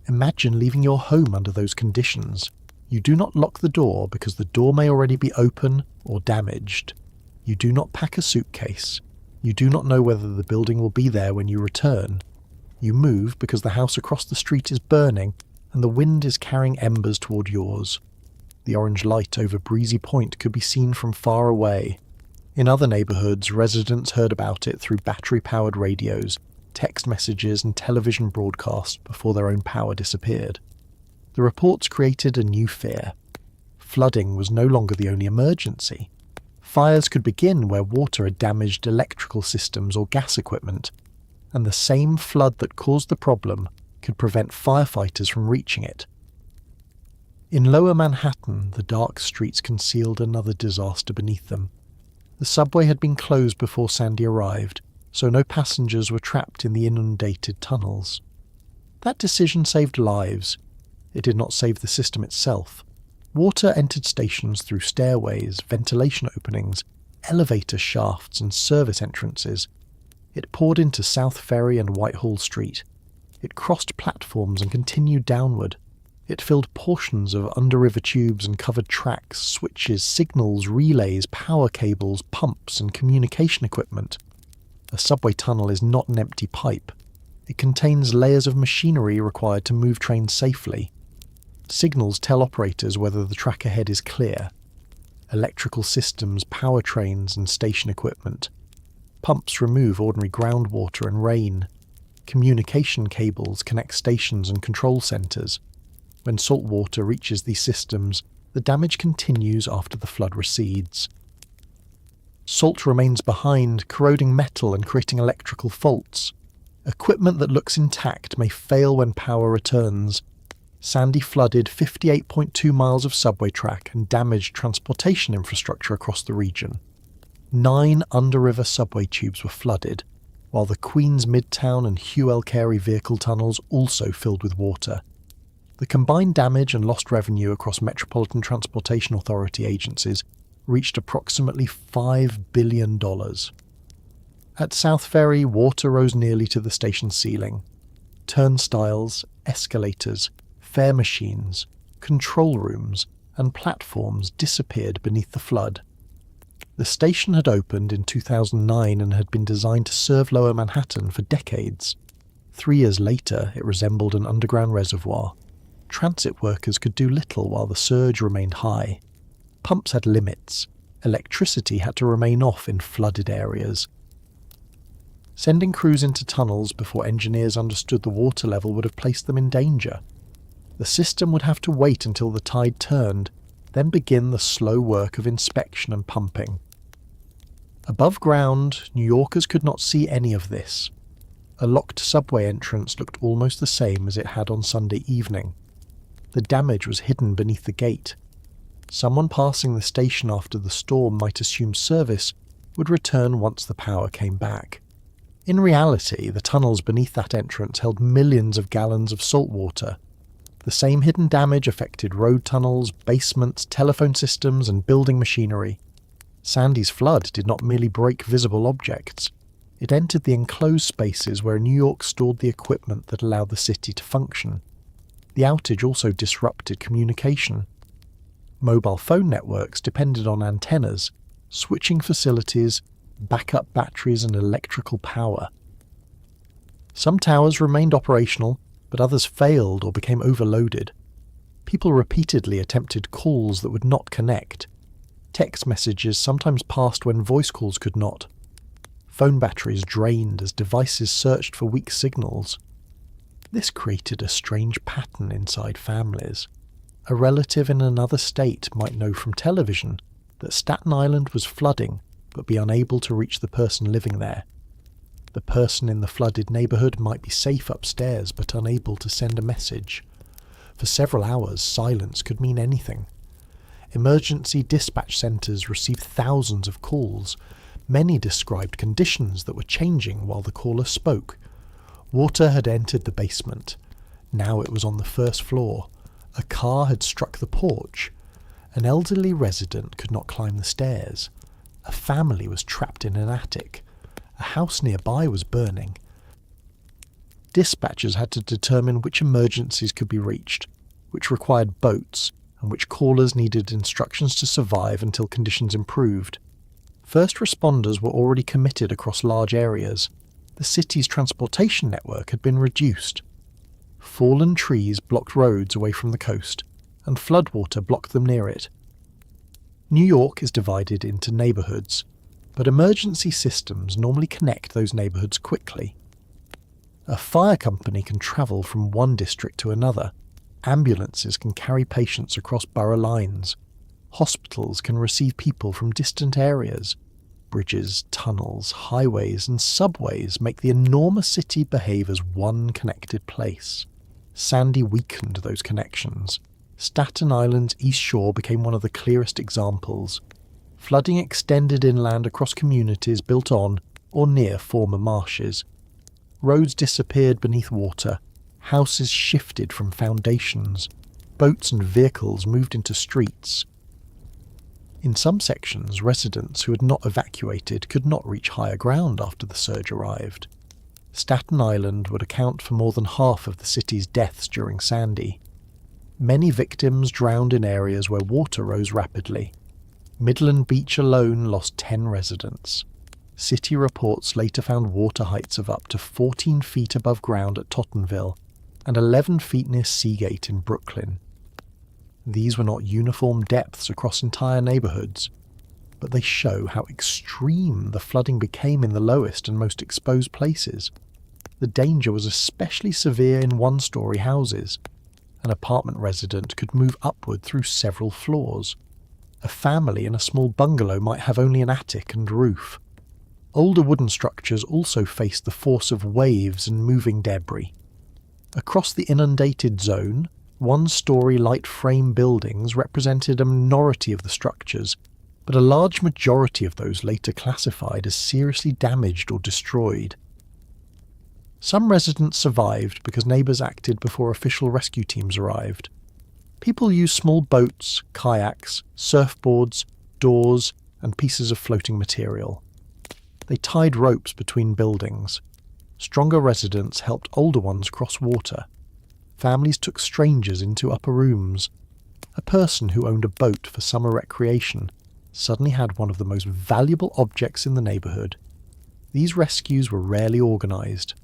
Imagine leaving your home under those conditions. You do not lock the door because the door may already be open or damaged. You do not pack a suitcase. You do not know whether the building will be there when you return. You move because the house across the street is burning and the wind is carrying embers toward yours. The orange light over Breezy Point could be seen from far away. In other neighbourhoods, residents heard about it through battery-powered radios, text messages and television broadcasts before their own power disappeared. The reports created a new fear. Flooding was no longer the only emergency. Fires could begin where water had damaged electrical systems or gas equipment, and the same flood that caused the problem could prevent firefighters from reaching it. In lower Manhattan, the dark streets concealed another disaster beneath them. The subway had been closed before Sandy arrived, so no passengers were trapped in the inundated tunnels. That decision saved lives. It did not save the system itself. Water entered stations through stairways, ventilation openings, elevator shafts and service entrances. It poured into South Ferry and Whitehall Street. It crossed platforms and continued downward. It filled portions of under-river tubes and covered tracks, switches, signals, relays, power cables, pumps and communication equipment. A subway tunnel is not an empty pipe. It contains layers of machinery required to move trains safely. Signals tell operators whether the track ahead is clear. Electrical systems power trains and station equipment. Pumps remove ordinary groundwater and rain. Communication cables connect stations and control centres. When salt water reaches these systems, the damage continues after the flood recedes. Salt remains behind, corroding metal and creating electrical faults. Equipment that looks intact may fail when power returns. Sandy flooded 58.2 miles of subway track and damaged transportation infrastructure across the region. 9 under-river subway tubes were flooded, while the Queens Midtown and Hugh L. Carey vehicle tunnels also filled with water. The combined damage and lost revenue across Metropolitan Transportation Authority agencies reached approximately $5 billion. At South Ferry, water rose nearly to the station ceiling. Turnstiles, escalators, fare machines, control rooms, and platforms disappeared beneath the flood. The station had opened in 2009 and had been designed to serve Lower Manhattan for decades. 3 years later, it resembled an underground reservoir. Transit workers could do little while the surge remained high. Pumps had limits. Electricity had to remain off in flooded areas. Sending crews into tunnels before engineers understood the water level would have placed them in danger. The system would have to wait until the tide turned, then begin the slow work of inspection and pumping. Above ground, New Yorkers could not see any of this. A locked subway entrance looked almost the same as it had on Sunday evening. The damage was hidden beneath the gate. Someone passing the station after the storm might assume service would return once the power came back. In reality, the tunnels beneath that entrance held millions of gallons of salt water. The same hidden damage affected road tunnels, basements, telephone systems, and building machinery. Sandy's flood did not merely break visible objects. It entered the enclosed spaces where New York stored the equipment that allowed the city to function. The outage also disrupted communication. Mobile phone networks depended on antennas, switching facilities, backup batteries, and electrical power. Some towers remained operational, but others failed or became overloaded. People repeatedly attempted calls that would not connect. Text messages sometimes passed when voice calls could not. Phone batteries drained as devices searched for weak signals. This created a strange pattern inside families. A relative in another state might know from television that Staten Island was flooding but be unable to reach the person living there. The person in the flooded neighbourhood might be safe upstairs but unable to send a message. For several hours, silence could mean anything. Emergency dispatch centres received thousands of calls. Many described conditions that were changing while the caller spoke. Water had entered the basement. Now it was on the first floor. A car had struck the porch. An elderly resident could not climb the stairs. A family was trapped in an attic. A house nearby was burning. Dispatchers had to determine which emergencies could be reached, which required boats, and which callers needed instructions to survive until conditions improved. First responders were already committed across large areas. The city's transportation network had been reduced. Fallen trees blocked roads away from the coast, and floodwater blocked them near it. New York is divided into neighbourhoods, but emergency systems normally connect those neighbourhoods quickly. A fire company can travel from one district to another. Ambulances can carry patients across borough lines. Hospitals can receive people from distant areas. Bridges, tunnels, highways and subways make the enormous city behave as one connected place. Sandy weakened those connections. Staten Island's East Shore became one of the clearest examples. Flooding extended inland across communities built on or near former marshes. Roads disappeared beneath water. Houses shifted from foundations. Boats and vehicles moved into streets. In some sections, residents who had not evacuated could not reach higher ground after the surge arrived. Staten Island would account for more than half of the city's deaths during Sandy. Many victims drowned in areas where water rose rapidly. Midland Beach alone lost 10 residents. City reports later found water heights of up to 14 feet above ground at Tottenville and 11 feet near Seagate in Brooklyn. These were not uniform depths across entire neighbourhoods, but they show how extreme the flooding became in the lowest and most exposed places. The danger was especially severe in one-storey houses. An apartment resident could move upward through several floors. A family in a small bungalow might have only an attic and roof. Older wooden structures also faced the force of waves and moving debris. Across the inundated zone, one-storey light frame buildings represented a minority of the structures, but a large majority of those later classified as seriously damaged or destroyed. Some residents survived because neighbours acted before official rescue teams arrived. People used small boats, kayaks, surfboards, doors, and pieces of floating material. They tied ropes between buildings. Stronger residents helped older ones cross water. Families took strangers into upper rooms. A person who owned a boat for summer recreation suddenly had one of the most valuable objects in the neighbourhood. These rescues were rarely organised.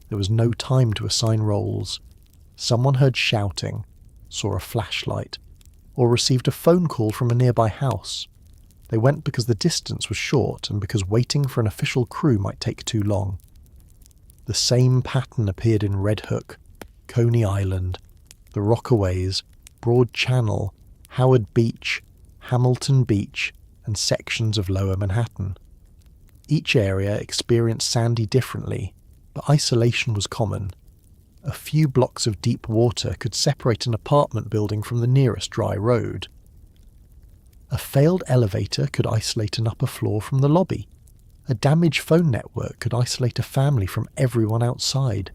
There was no time to assign roles. Someone heard shouting, saw a flashlight, or received a phone call from a nearby house. They went because the distance was short and because waiting for an official crew might take too long. The same pattern appeared in Red Hook, Coney Island, the Rockaways, Broad Channel, Howard Beach, Hamilton Beach, and sections of Lower Manhattan. Each area experienced Sandy differently, but isolation was common. A few blocks of deep water could separate an apartment building from the nearest dry road. A failed elevator could isolate an upper floor from the lobby. A damaged phone network could isolate a family from everyone outside.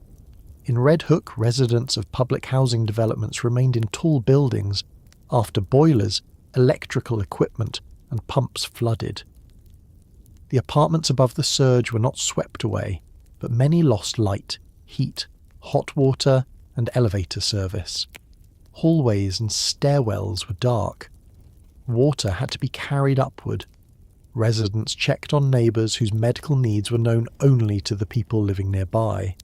In Red Hook, residents of public housing developments remained in tall buildings after boilers, electrical equipment, and pumps flooded. The apartments above the surge were not swept away, but many lost light, heat, hot water, and elevator service. Hallways and stairwells were dark. Water had to be carried upward. Residents checked on neighbours whose medical needs were known only to the people living nearby.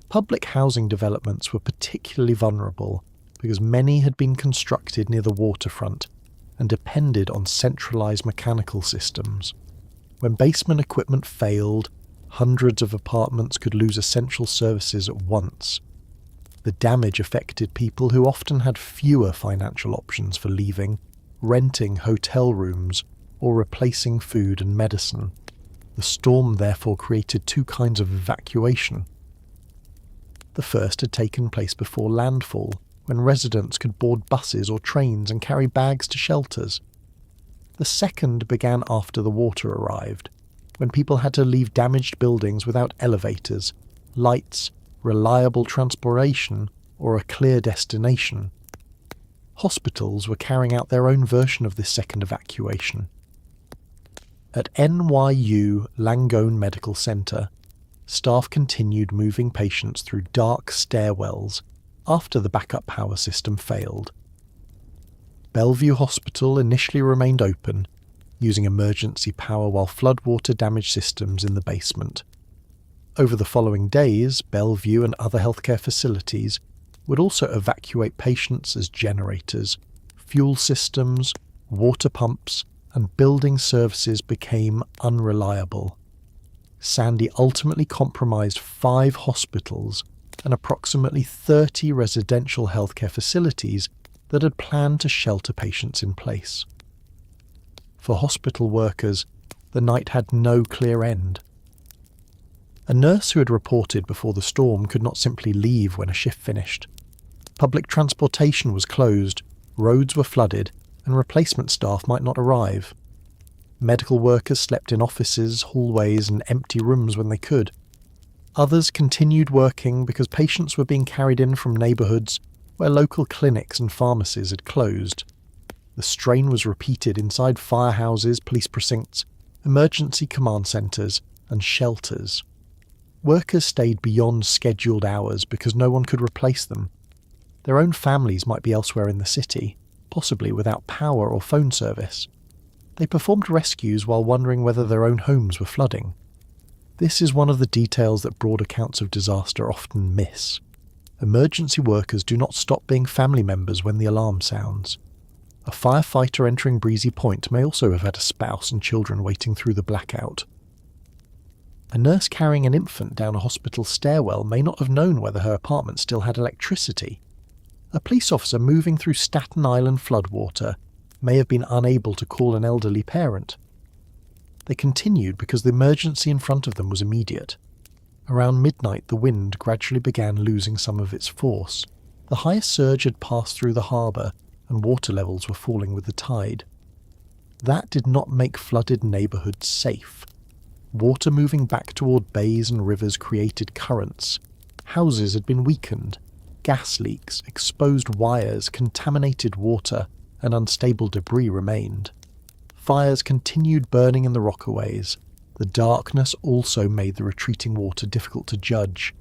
Public housing developments were particularly vulnerable because many had been constructed near the waterfront. and depended on centralized mechanical systems. When basement equipment failed, hundreds of apartments could lose essential services at once. The damage affected people who often had fewer financial options for leaving, renting hotel rooms, or replacing food and medicine. The storm therefore created two kinds of evacuation. The first had taken place before landfall, when residents could board buses or trains and carry bags to shelters. The second began after the water arrived, when people had to leave damaged buildings without elevators, lights, reliable transportation, or a clear destination. Hospitals were carrying out their own version of this second evacuation. At NYU Langone Medical Center, staff continued moving patients through dark stairwells after the backup power system failed. Bellevue Hospital initially remained open, using emergency power while floodwater damaged systems in the basement. Over the following days, Bellevue and other healthcare facilities would also evacuate patients as generators, fuel systems, water pumps, and building services became unreliable. Sandy ultimately compromised 5 hospitals and approximately 30 residential healthcare facilities that had planned to shelter patients in place. For hospital workers, the night had no clear end. A nurse who had reported before the storm could not simply leave when a shift finished. Public transportation was closed, roads were flooded, and replacement staff might not arrive. Medical workers slept in offices, hallways, and empty rooms when they could. Others continued working because patients were being carried in from neighbourhoods where local clinics and pharmacies had closed. The strain was repeated inside firehouses, police precincts, emergency command centres, and shelters. Workers stayed beyond scheduled hours because no one could replace them. Their own families might be elsewhere in the city, possibly without power or phone service. They performed rescues while wondering whether their own homes were flooding. This is one of the details that broad accounts of disaster often miss. Emergency workers do not stop being family members when the alarm sounds. A firefighter entering Breezy Point may also have had a spouse and children waiting through the blackout. A nurse carrying an infant down a hospital stairwell may not have known whether her apartment still had electricity. A police officer moving through Staten Island floodwater may have been unable to call an elderly parent. They continued because the emergency in front of them was immediate. Around midnight, the wind gradually began losing some of its force. The highest surge had passed through the harbour, and water levels were falling with the tide. That did not make flooded neighbourhoods safe. Water moving back toward bays and rivers created currents. Houses had been weakened. Gas leaks, exposed wires, contaminated water, and unstable debris remained. Fires continued burning in the rockaways. The darkness also made the retreating water difficult to judge.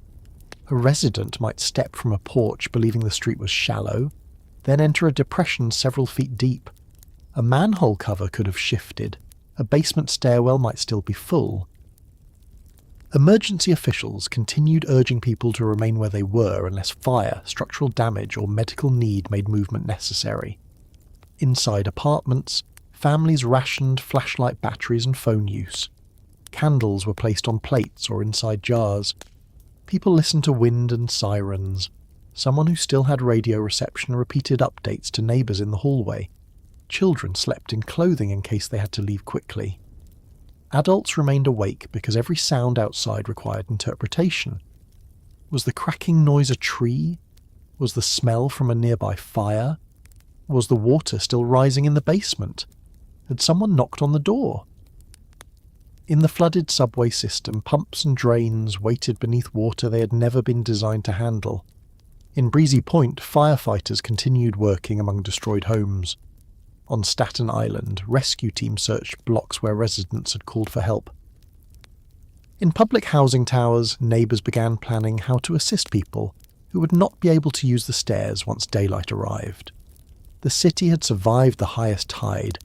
A resident might step from a porch believing the street was shallow, then enter a depression several feet deep. A manhole cover could have shifted. A basement stairwell might still be full. Emergency officials continued urging people to remain where they were unless fire, structural damage, or medical need made movement necessary. Inside apartments, families rationed flashlight batteries and phone use. Candles were placed on plates or inside jars. People listened to wind and sirens. Someone who still had radio reception repeated updates to neighbours in the hallway. Children slept in clothing in case they had to leave quickly. Adults remained awake because every sound outside required interpretation. Was the cracking noise a tree? Was the smell from a nearby fire? Was the water still rising in the basement? Had someone knocked on the door? In the flooded subway system, pumps and drains waited beneath water they had never been designed to handle. In Breezy Point, firefighters continued working among destroyed homes. On Staten Island, rescue teams searched blocks where residents had called for help. In public housing towers, neighbours began planning how to assist people who would not be able to use the stairs once daylight arrived. The city had survived the highest tide,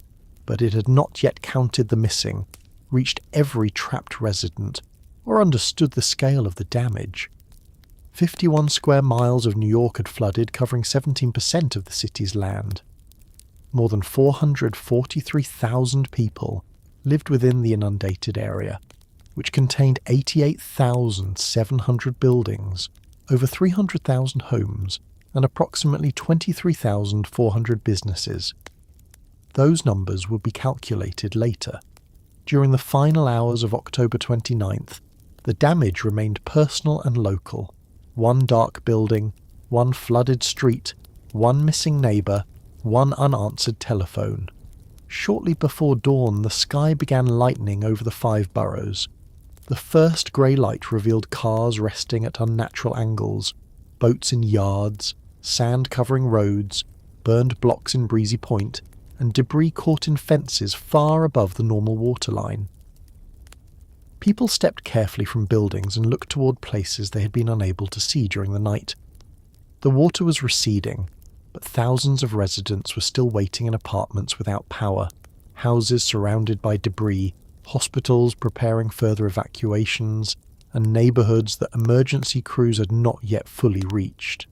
but it had not yet counted the missing, reached every trapped resident, or understood the scale of the damage. 51 square miles of New York had flooded, covering 17% of the city's land. more than 443,000 people lived within the inundated area, which contained 88,700 buildings, over 300,000 homes, and approximately 23,400 businesses. Those numbers would be calculated later. During the final hours of October 29th, the damage remained personal and local. One dark building, one flooded street, one missing neighbour, one unanswered telephone. Shortly before dawn, the sky began lightening over the 5 boroughs. The first grey light revealed cars resting at unnatural angles, boats in yards, sand covering roads, burned blocks in Breezy Point, and debris caught in fences far above the normal waterline. People stepped carefully from buildings and looked toward places they had been unable to see during the night. The water was receding, but thousands of residents were still waiting in apartments without power, houses surrounded by debris, hospitals preparing further evacuations, and neighbourhoods that emergency crews had not yet fully reached.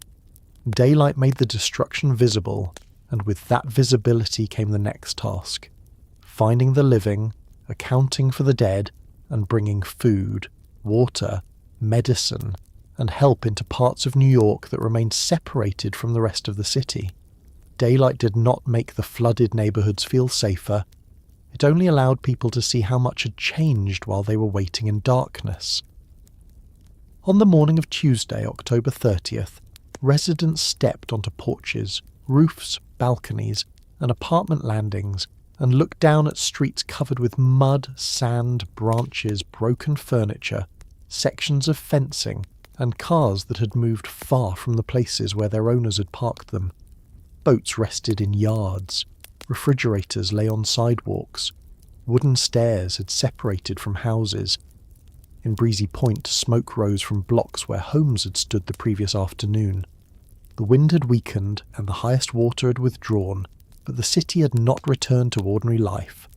Daylight made the destruction visible, and with that visibility came the next task: finding the living, accounting for the dead, and bringing food, water, medicine, and help into parts of New York that remained separated from the rest of the city. Daylight did not make the flooded neighbourhoods feel safer. It only allowed people to see how much had changed while they were waiting in darkness. On the morning of Tuesday, October 30th, residents stepped onto porches, roofs, balconies, and apartment landings and looked down at streets covered with mud, sand, branches, broken furniture, sections of fencing, and cars that had moved far from the places where their owners had parked them. Boats rested in yards. Refrigerators lay on sidewalks. Wooden stairs had separated from houses. In Breezy Point, smoke rose from blocks where homes had stood the previous afternoon. The wind had weakened and the highest water had withdrawn, but the city had not returned to ordinary life.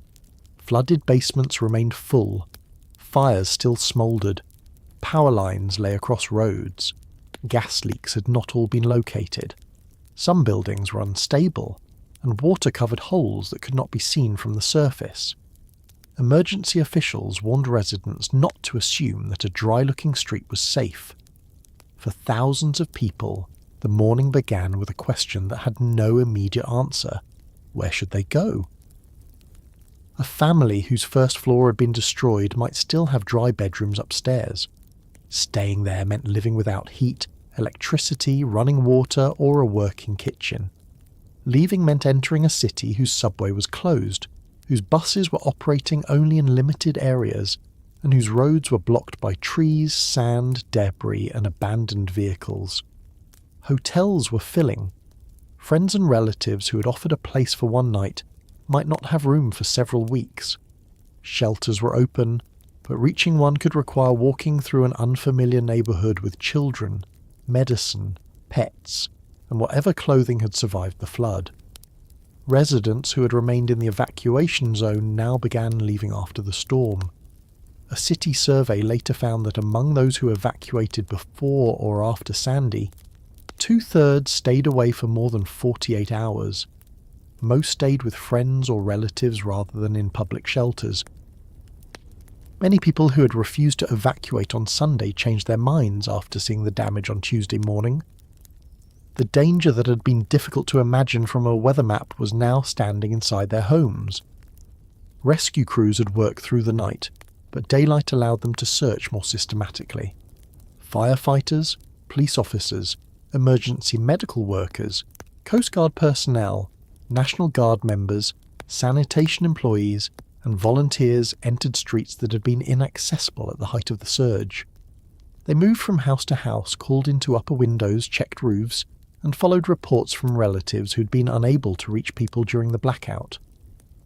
Flooded basements remained full. Fires still smouldered. Power lines lay across roads. Gas leaks had not all been located. Some buildings were unstable, and water covered holes that could not be seen from the surface. Emergency officials warned residents not to assume that a dry-looking street was safe. For thousands of people, the morning began with a question that had no immediate answer. Where should they go? A family whose first floor had been destroyed might still have dry bedrooms upstairs. Staying there meant living without heat, electricity, running water, or a working kitchen. Leaving meant entering a city whose subway was closed, whose buses were operating only in limited areas, and whose roads were blocked by trees, sand, debris, and abandoned vehicles. Hotels were filling. Friends and relatives who had offered a place for one night might not have room for several weeks. Shelters were open, but reaching one could require walking through an unfamiliar neighbourhood with children, medicine, pets, and whatever clothing had survived the flood. Residents who had remained in the evacuation zone now began leaving after the storm. A city survey later found that among those who evacuated before or after Sandy, 2/3 stayed away for more than 48 hours. Most stayed with friends or relatives rather than in public shelters. Many people who had refused to evacuate on Sunday changed their minds after seeing the damage on Tuesday morning. The danger that had been difficult to imagine from a weather map was now standing inside their homes. Rescue crews had worked through the night, but daylight allowed them to search more systematically. Firefighters, police officers, emergency medical workers, Coast Guard personnel, National Guard members, sanitation employees, and volunteers entered streets that had been inaccessible at the height of the surge. They moved from house to house, called into upper windows, checked roofs, and followed reports from relatives who'd been unable to reach people during the blackout.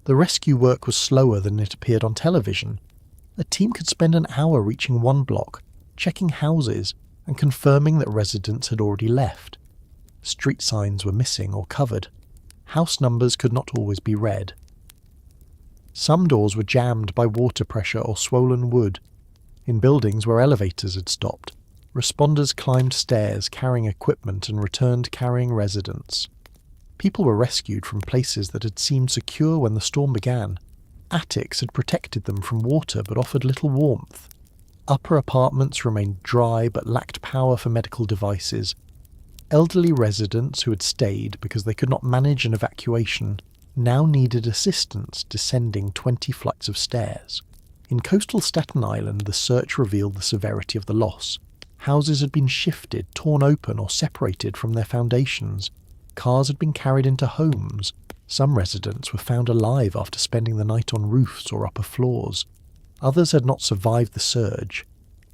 The rescue work was slower than it appeared on television. A team could spend an hour reaching one block, checking houses, and confirming that residents had already left. Street signs were missing or covered. House numbers could not always be read. Some doors were jammed by water pressure or swollen wood. In buildings where elevators had stopped, responders climbed stairs carrying equipment and returned carrying residents. People were rescued from places that had seemed secure when the storm began. Attics had protected them from water but offered little warmth. Upper apartments remained dry but lacked power for medical devices. Elderly residents who had stayed because they could not manage an evacuation now needed assistance descending 20 flights of stairs. In coastal Staten Island, the search revealed the severity of the loss. Houses had been shifted, torn open, or separated from their foundations. Cars had been carried into homes. Some residents were found alive after spending the night on roofs or upper floors. Others had not survived the surge.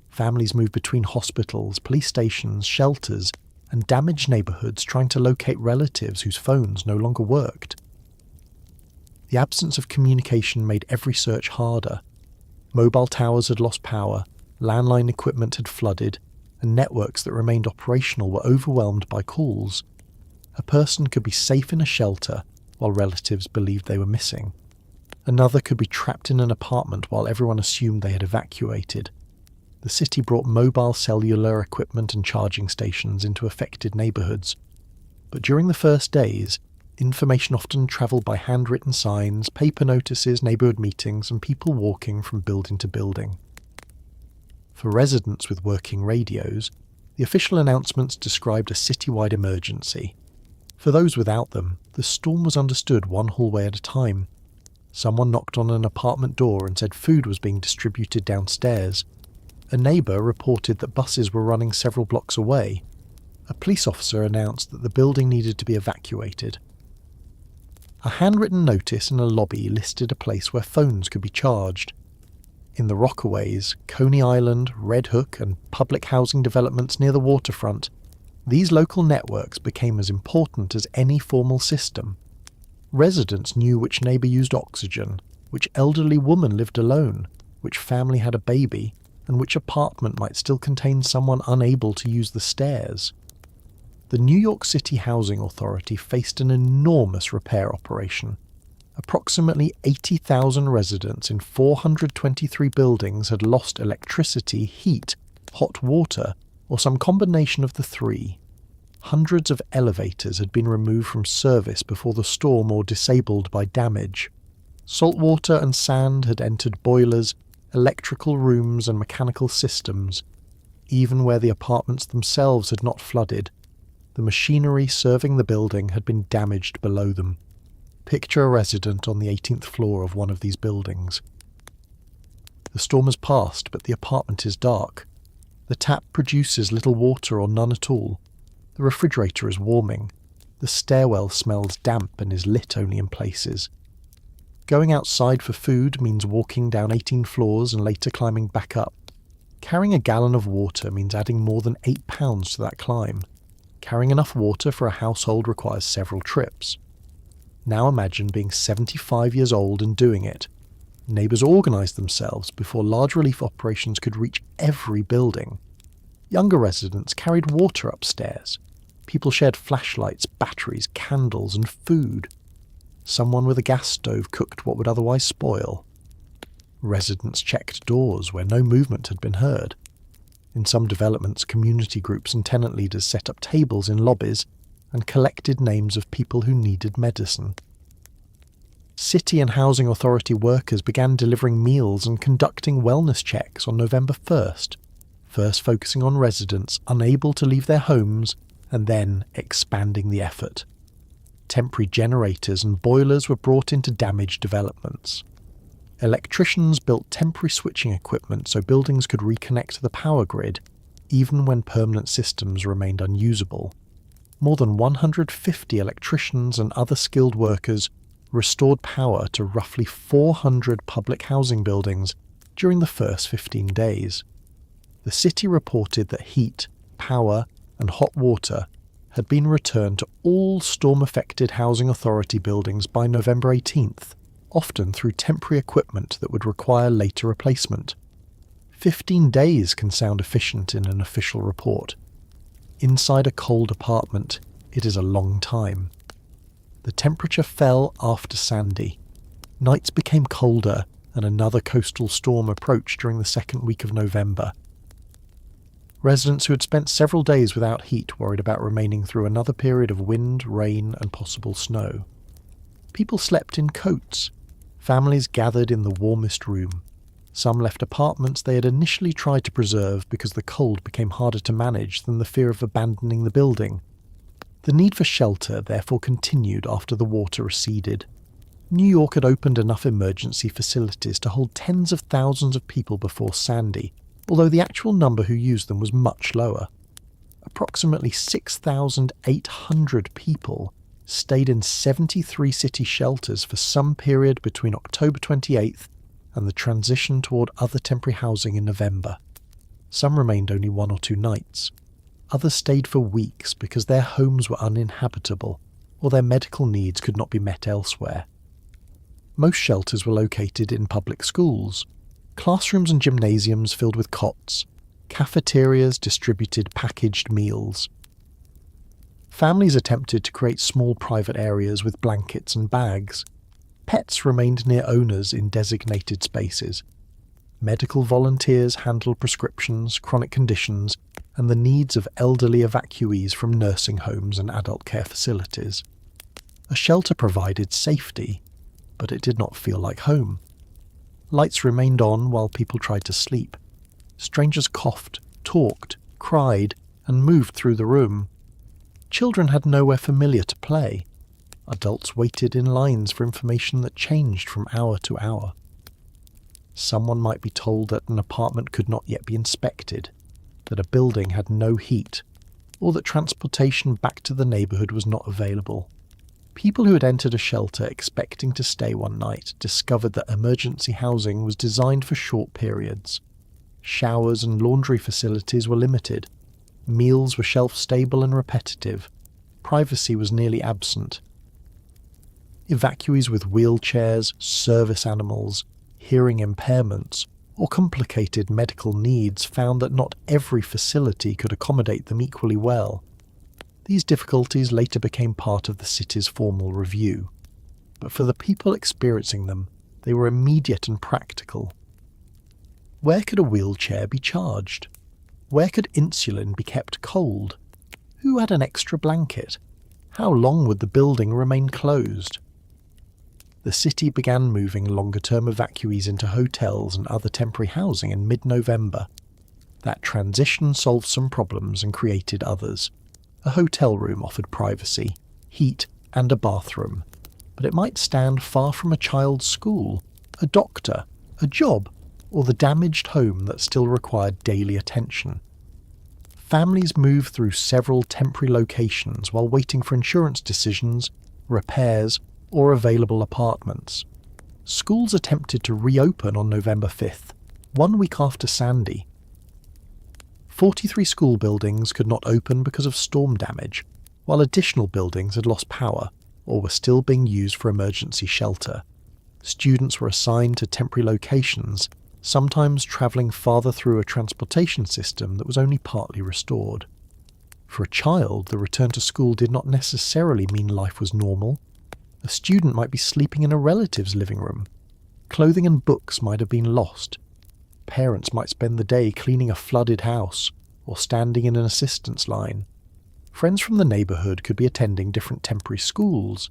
Families moved between hospitals, police stations, shelters, and damaged neighbourhoods trying to locate relatives whose phones no longer worked. The absence of communication made every search harder. Mobile towers had lost power, landline equipment had flooded, and networks that remained operational were overwhelmed by calls. A person could be safe in a shelter while relatives believed they were missing. Another could be trapped in an apartment while everyone assumed they had evacuated. The city brought mobile cellular equipment and charging stations into affected neighbourhoods. But during the first days, information often travelled by handwritten signs, paper notices, neighbourhood meetings, and people walking from building to building. For residents with working radios, the official announcements described a citywide emergency. For those without them, the storm was understood one hallway at a time. Someone knocked on an apartment door and said food was being distributed downstairs. A neighbour reported that buses were running several blocks away. A police officer announced that the building needed to be evacuated. A handwritten notice in a lobby listed a place where phones could be charged. In the Rockaways, Coney Island, Red Hook, and public housing developments near the waterfront, these local networks became as important as any formal system. Residents knew which neighbour used oxygen, which elderly woman lived alone, which family had a baby, and which apartment might still contain someone unable to use the stairs. The New York City Housing Authority faced an enormous repair operation. Approximately 80,000 residents in 423 buildings had lost electricity, heat, hot water, or some combination of the three. Hundreds of elevators had been removed from service before the storm or disabled by damage. Salt water and sand had entered boilers, electrical rooms and mechanical systems. Even where the apartments themselves had not flooded, the machinery serving the building had been damaged below them. Picture a resident on the 18th floor of one of these buildings. The storm has passed, but the apartment is dark. The tap produces little water or none at all. The refrigerator is warming. The stairwell smells damp and is lit only in places. Going outside for food means walking down 18 floors and later climbing back up. Carrying a gallon of water means adding more than 8 pounds to that climb. Carrying enough water for a household requires several trips. Now imagine being 75 years old and doing it. Neighbours organised themselves before large relief operations could reach every building. Younger residents carried water upstairs. People shared flashlights, batteries, candles, and food. Someone with a gas stove cooked what would otherwise spoil. Residents checked doors where no movement had been heard. In some developments, community groups and tenant leaders set up tables in lobbies and collected names of people who needed medicine. City and housing authority workers began delivering meals and conducting wellness checks on November 1st, first focusing on residents unable to leave their homes and then expanding the effort. Temporary generators and boilers were brought into damaged developments. Electricians built temporary switching equipment so buildings could reconnect to the power grid, even when permanent systems remained unusable. More than 150 electricians and other skilled workers restored power to roughly 400 public housing buildings during the first 15 days. The city reported that heat, power, and hot water had been returned to all storm-affected housing authority buildings by November 18th, often through temporary equipment that would require later replacement. 15 days can sound efficient in an official report. Inside a cold apartment, it is a long time. The temperature fell after Sandy. Nights became colder, and another coastal storm approached during the second week of November. Residents who had spent several days without heat worried about remaining through another period of wind, rain, and possible snow. People slept in coats. Families gathered in the warmest room. Some left apartments they had initially tried to preserve because the cold became harder to manage than the fear of abandoning the building. The need for shelter therefore continued after the water receded. New York had opened enough emergency facilities to hold tens of thousands of people before Sandy, although the actual number who used them was much lower. Approximately 6,800 people stayed in 73 city shelters for some period between October 28th and the transition toward other temporary housing in November. Some remained only 1 or 2 nights. Others stayed for weeks because their homes were uninhabitable or their medical needs could not be met elsewhere. Most shelters were located in public schools. Classrooms and gymnasiums filled with cots. Cafeterias distributed packaged meals. Families attempted to create small private areas with blankets and bags. Pets remained near owners in designated spaces. Medical volunteers handled prescriptions, chronic conditions, and the needs of elderly evacuees from nursing homes and adult care facilities. A shelter provided safety, but it did not feel like home. Lights remained on while people tried to sleep. Strangers coughed, talked, cried, and moved through the room. Children had nowhere familiar to play. Adults waited in lines for information that changed from hour to hour. Someone might be told that an apartment could not yet be inspected, that a building had no heat, or that transportation back to the neighbourhood was not available. People who had entered a shelter expecting to stay one night discovered that emergency housing was designed for short periods. Showers and laundry facilities were limited. Meals were shelf-stable and repetitive. Privacy was nearly absent. Evacuees with wheelchairs, service animals, hearing impairments, or complicated medical needs found that not every facility could accommodate them equally well. These difficulties later became part of the city's formal review, but for the people experiencing them, they were immediate and practical. Where could a wheelchair be charged? Where could insulin be kept cold? Who had an extra blanket? How long would the building remain closed? The city began moving longer-term evacuees into hotels and other temporary housing in mid-November. That transition solved some problems and created others. A hotel room offered privacy, heat, and a bathroom, but it might stand far from a child's school, a doctor, a job, or the damaged home that still required daily attention. Families moved through several temporary locations while waiting for insurance decisions, repairs, or available apartments. Schools attempted to reopen on November 5th, 1 week after Sandy. 43 school buildings could not open because of storm damage, while additional buildings had lost power or were still being used for emergency shelter. Students were assigned to temporary locations, sometimes travelling farther through a transportation system that was only partly restored. For a child, the return to school did not necessarily mean life was normal. A student might be sleeping in a relative's living room. Clothing and books might have been lost. Parents might spend the day cleaning a flooded house or standing in an assistance line. Friends from the neighbourhood could be attending different temporary schools.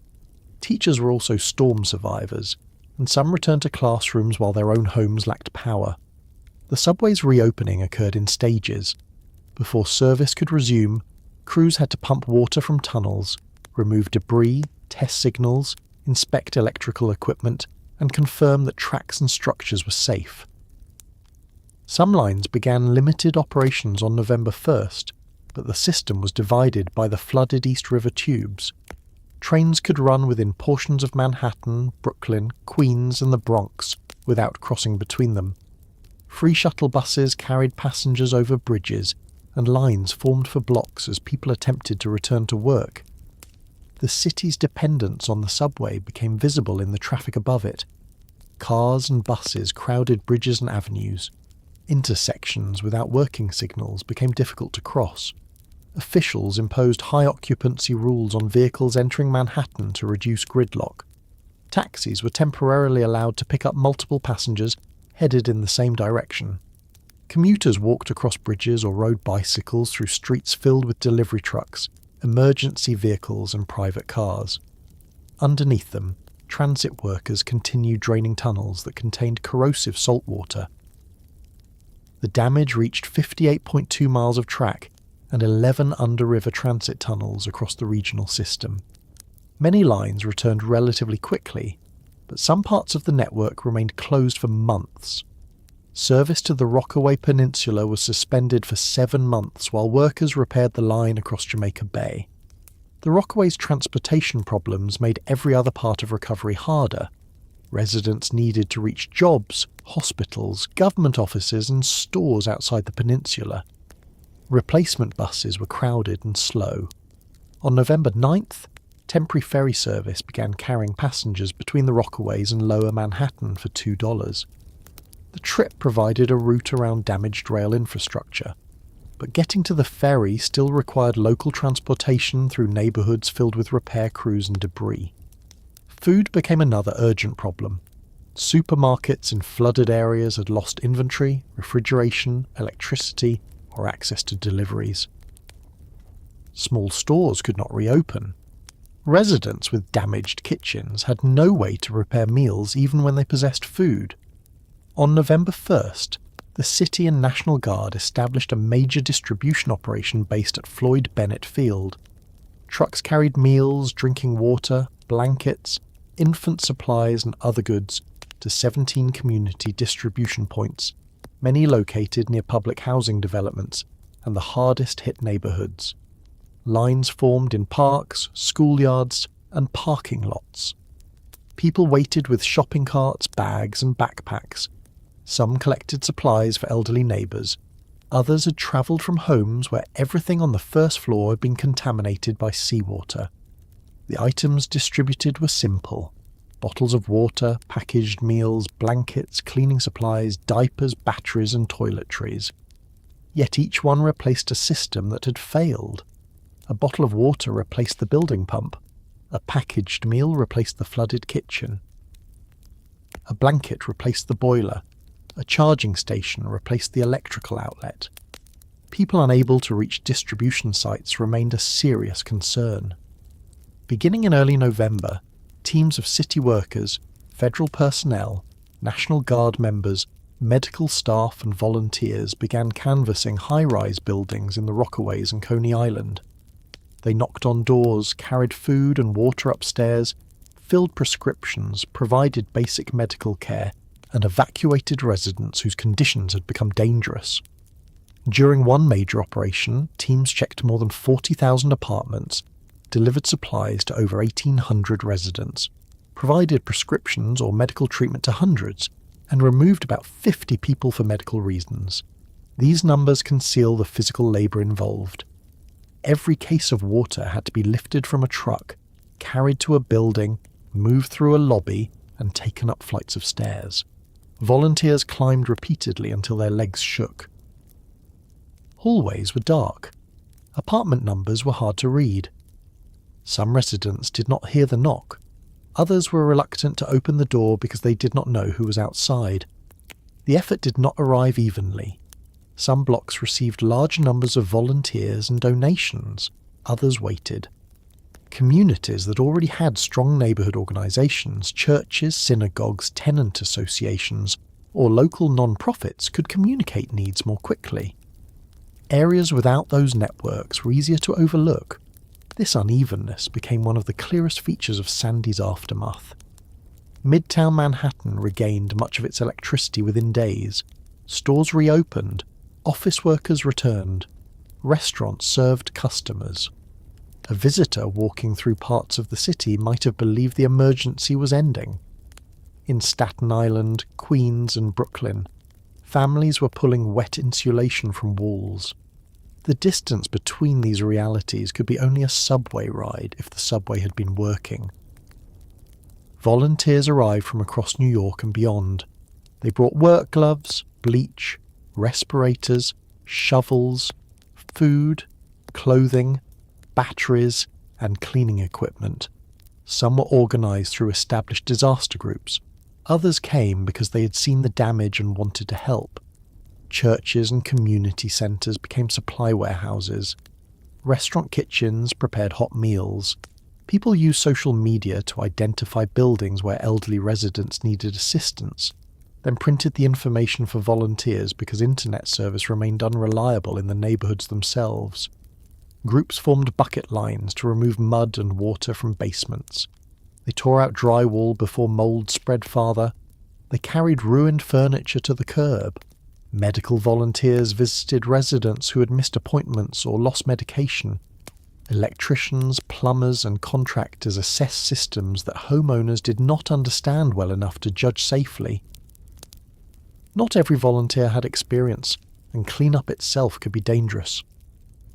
Teachers were also storm survivors, and some returned to classrooms while their own homes lacked power. The subway's reopening occurred in stages. Before service could resume, crews had to pump water from tunnels, remove debris, test signals, inspect electrical equipment, and confirm that tracks and structures were safe. Some lines began limited operations on November 1st, but the system was divided by the flooded East River tubes. Trains could run within portions of Manhattan, Brooklyn, Queens, and the Bronx without crossing between them. Free shuttle buses carried passengers over bridges, and lines formed for blocks as people attempted to return to work. The city's dependence on the subway became visible in the traffic above it. Cars and buses crowded bridges and avenues. Intersections without working signals became difficult to cross. Officials imposed high occupancy rules on vehicles entering Manhattan to reduce gridlock. Taxis were temporarily allowed to pick up multiple passengers headed in the same direction. Commuters walked across bridges or rode bicycles through streets filled with delivery trucks, emergency vehicles and private cars. Underneath them, transit workers continued draining tunnels that contained corrosive salt water. The damage reached 58.2 miles of track and 11 under-river transit tunnels across the regional system. Many lines returned relatively quickly, but some parts of the network remained closed for months. Service to the Rockaway Peninsula was suspended for 7 months while workers repaired the line across Jamaica Bay. The Rockaway's transportation problems made every other part of recovery harder. Residents needed to reach jobs, hospitals, government offices and stores outside the peninsula. Replacement buses were crowded and slow. On November 9th, temporary ferry service began carrying passengers between the Rockaways and Lower Manhattan for $2. The trip provided a route around damaged rail infrastructure, but getting to the ferry still required local transportation through neighbourhoods filled with repair crews and debris. Food became another urgent problem. Supermarkets in flooded areas had lost inventory, refrigeration, electricity, or access to deliveries. Small stores could not reopen. Residents with damaged kitchens had no way to prepare meals even when they possessed food. On November 1st, the City and National Guard established a major distribution operation based at Floyd Bennett Field. Trucks carried meals, drinking water, blankets, infant supplies and other goods to 17 community distribution points, many located near public housing developments and the hardest-hit neighbourhoods. Lines formed in parks, schoolyards and parking lots. People waited with shopping carts, bags and backpacks. Some collected supplies for elderly neighbours. Others had travelled from homes where everything on the first floor had been contaminated by seawater. The items distributed were simple: bottles of water, packaged meals, blankets, cleaning supplies, diapers, batteries and toiletries. Yet each one replaced a system that had failed. A bottle of water replaced the building pump. A packaged meal replaced the flooded kitchen. A blanket replaced the boiler. A charging station replaced the electrical outlet. People unable to reach distribution sites remained a serious concern. Beginning in early November, teams of city workers, federal personnel, National Guard members, medical staff and volunteers began canvassing high-rise buildings in the Rockaways and Coney Island. They knocked on doors, carried food and water upstairs, filled prescriptions, provided basic medical care, and evacuated residents whose conditions had become dangerous. During one major operation, teams checked more than 40,000 apartments, delivered supplies to over 1,800 residents, provided prescriptions or medical treatment to hundreds, and removed about 50 people for medical reasons. These numbers conceal the physical labour involved. Every case of water had to be lifted from a truck, carried to a building, moved through a lobby, and taken up flights of stairs. Volunteers climbed repeatedly until their legs shook. Hallways were dark. Apartment numbers were hard to read. Some residents did not hear the knock. Others were reluctant to open the door because they did not know who was outside. The effort did not arrive evenly. Some blocks received large numbers of volunteers and donations. Others waited. Communities that already had strong neighbourhood organisations, churches, synagogues, tenant associations, or local non-profits could communicate needs more quickly. Areas without those networks were easier to overlook. This unevenness became one of the clearest features of Sandy's aftermath. Midtown Manhattan regained much of its electricity within days. Stores reopened. Office workers returned. Restaurants served customers. A visitor walking through parts of the city might have believed the emergency was ending. In Staten Island, Queens and Brooklyn, families were pulling wet insulation from walls. The distance between these realities could be only a subway ride if the subway had been working. Volunteers arrived from across New York and beyond. They brought work gloves, bleach, respirators, shovels, food, clothing, batteries, and cleaning equipment. Some were organised through established disaster groups. Others came because they had seen the damage and wanted to help. churches and community centres became supply warehouses. Restaurant kitchens prepared hot meals. People used social media to identify buildings where elderly residents needed assistance, then printed the information for volunteers because internet service remained unreliable in the neighbourhoods themselves. Groups formed bucket lines to remove mud and water from basements. They tore out drywall before mould spread farther. They carried ruined furniture to the curb. Medical volunteers visited residents who had missed appointments or lost medication. Electricians, plumbers and contractors assessed systems that homeowners did not understand well enough to judge safely. Not every volunteer had experience, and cleanup itself could be dangerous.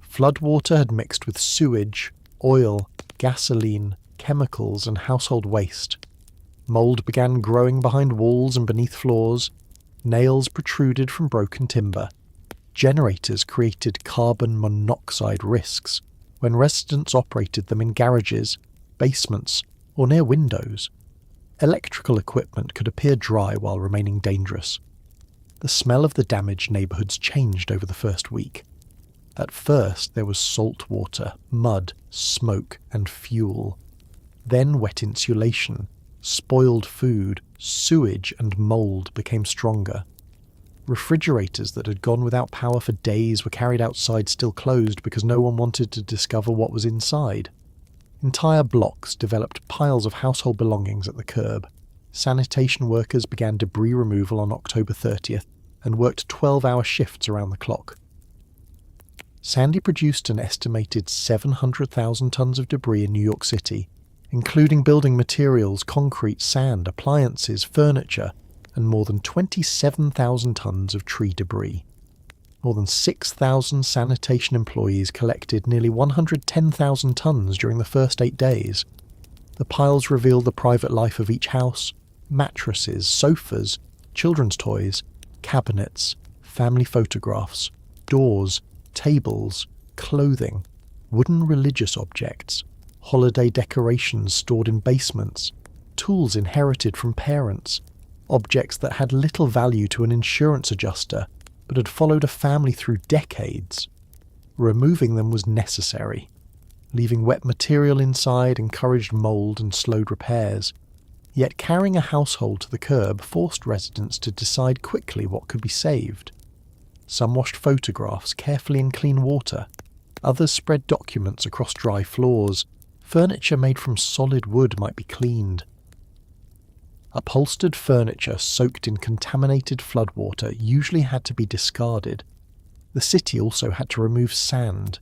Floodwater had mixed with sewage, oil, gasoline, chemicals and household waste. Mould began growing behind walls and beneath floors. Nails protruded from broken timber. Generators created carbon monoxide risks when residents operated them in garages, basements, or near windows. Electrical equipment could appear dry while remaining dangerous. The smell of the damaged neighbourhoods changed over the first week. At first there was salt water, mud, smoke and fuel. Then wet insulation, spoiled food, sewage and mould became stronger. Refrigerators that had gone without power for days were carried outside still closed because no one wanted to discover what was inside. Entire blocks developed piles of household belongings at the curb. Sanitation workers began debris removal on October 30th and worked 12-hour shifts around the clock. Sandy produced an estimated 700,000 tons of debris in New York City, including building materials, concrete, sand, appliances, furniture, and more than 27,000 tons of tree debris. More than 6,000 sanitation employees collected nearly 110,000 tons during the first 8 days. The piles revealed the private life of each house: mattresses, sofas, children's toys, cabinets, family photographs, doors, tables, clothing, wooden religious objects, holiday decorations stored in basements, tools inherited from parents, objects that had little value to an insurance adjuster but had followed a family through decades. Removing them was necessary. Leaving wet material inside encouraged mould and slowed repairs. Yet carrying a household to the curb forced residents to decide quickly what could be saved. Some washed photographs carefully in clean water. Others spread documents across dry floors. Furniture made from solid wood might be cleaned. Upholstered furniture soaked in contaminated floodwater usually had to be discarded. The city also had to remove sand.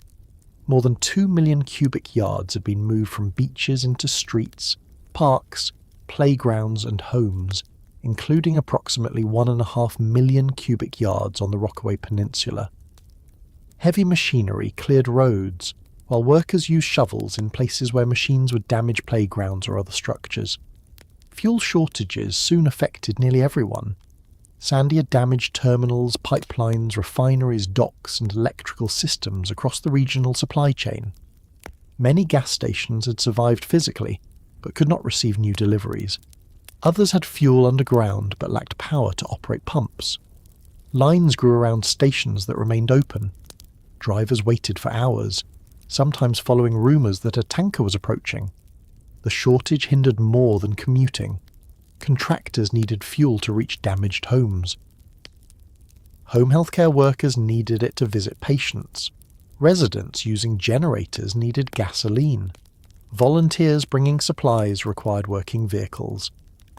More than 2 million cubic yards had been moved from beaches into streets, parks, playgrounds and homes, including approximately 1.5 million cubic yards on the Rockaway Peninsula. Heavy machinery cleared roads, while workers used shovels in places where machines would damage playgrounds or other structures. Fuel shortages soon affected nearly everyone. Sandy had damaged terminals, pipelines, refineries, docks and electrical systems across the regional supply chain. Many gas stations had survived physically, but could not receive new deliveries. Others had fuel underground but lacked power to operate pumps. Lines grew around stations that remained open. Drivers waited for hours, sometimes following rumours that a tanker was approaching. The shortage hindered more than commuting. Contractors needed fuel to reach damaged homes. Home healthcare workers needed it to visit patients. Residents using generators needed gasoline. Volunteers bringing supplies required working vehicles.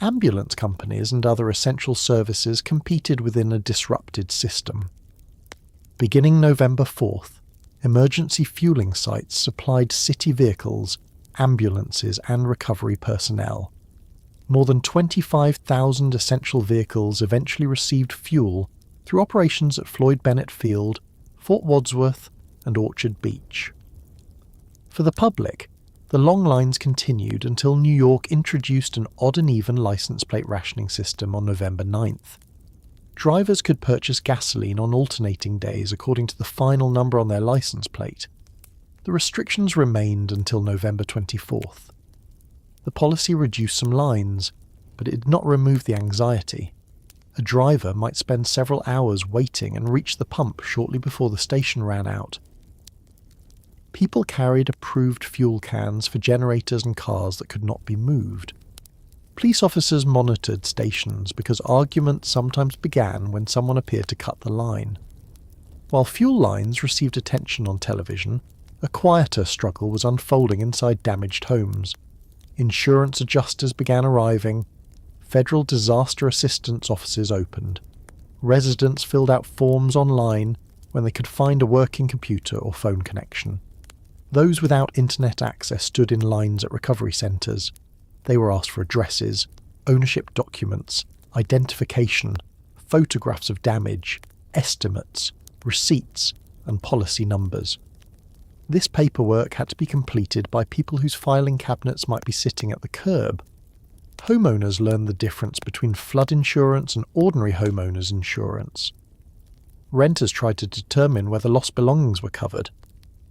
Ambulance companies and other essential services competed within a disrupted system. Beginning November 4th, emergency fueling sites supplied city vehicles, ambulances and recovery personnel. More than 25,000 essential vehicles eventually received fuel through operations at Floyd Bennett Field, Fort Wadsworth and Orchard Beach. For the public, the long lines continued until New York introduced an odd and even license plate rationing system on November 9th. Drivers could purchase gasoline on alternating days according to the final number on their license plate. The restrictions remained until November 24th. The policy reduced some lines, but it did not remove the anxiety. A driver might spend several hours waiting and reach the pump shortly before the station ran out. People carried approved fuel cans for generators and cars that could not be moved. Police officers monitored stations because arguments sometimes began when someone appeared to cut the line. While fuel lines received attention on television, a quieter struggle was unfolding inside damaged homes. Insurance adjusters began arriving. Federal disaster assistance offices opened. Residents filled out forms online when they could find a working computer or phone connection. Those without internet access stood in lines at recovery centres. They were asked for addresses, ownership documents, identification, photographs of damage, estimates, receipts, and policy numbers. This paperwork had to be completed by people whose filing cabinets might be sitting at the curb. Homeowners learned the difference between flood insurance and ordinary homeowners insurance. Renters tried to determine whether lost belongings were covered.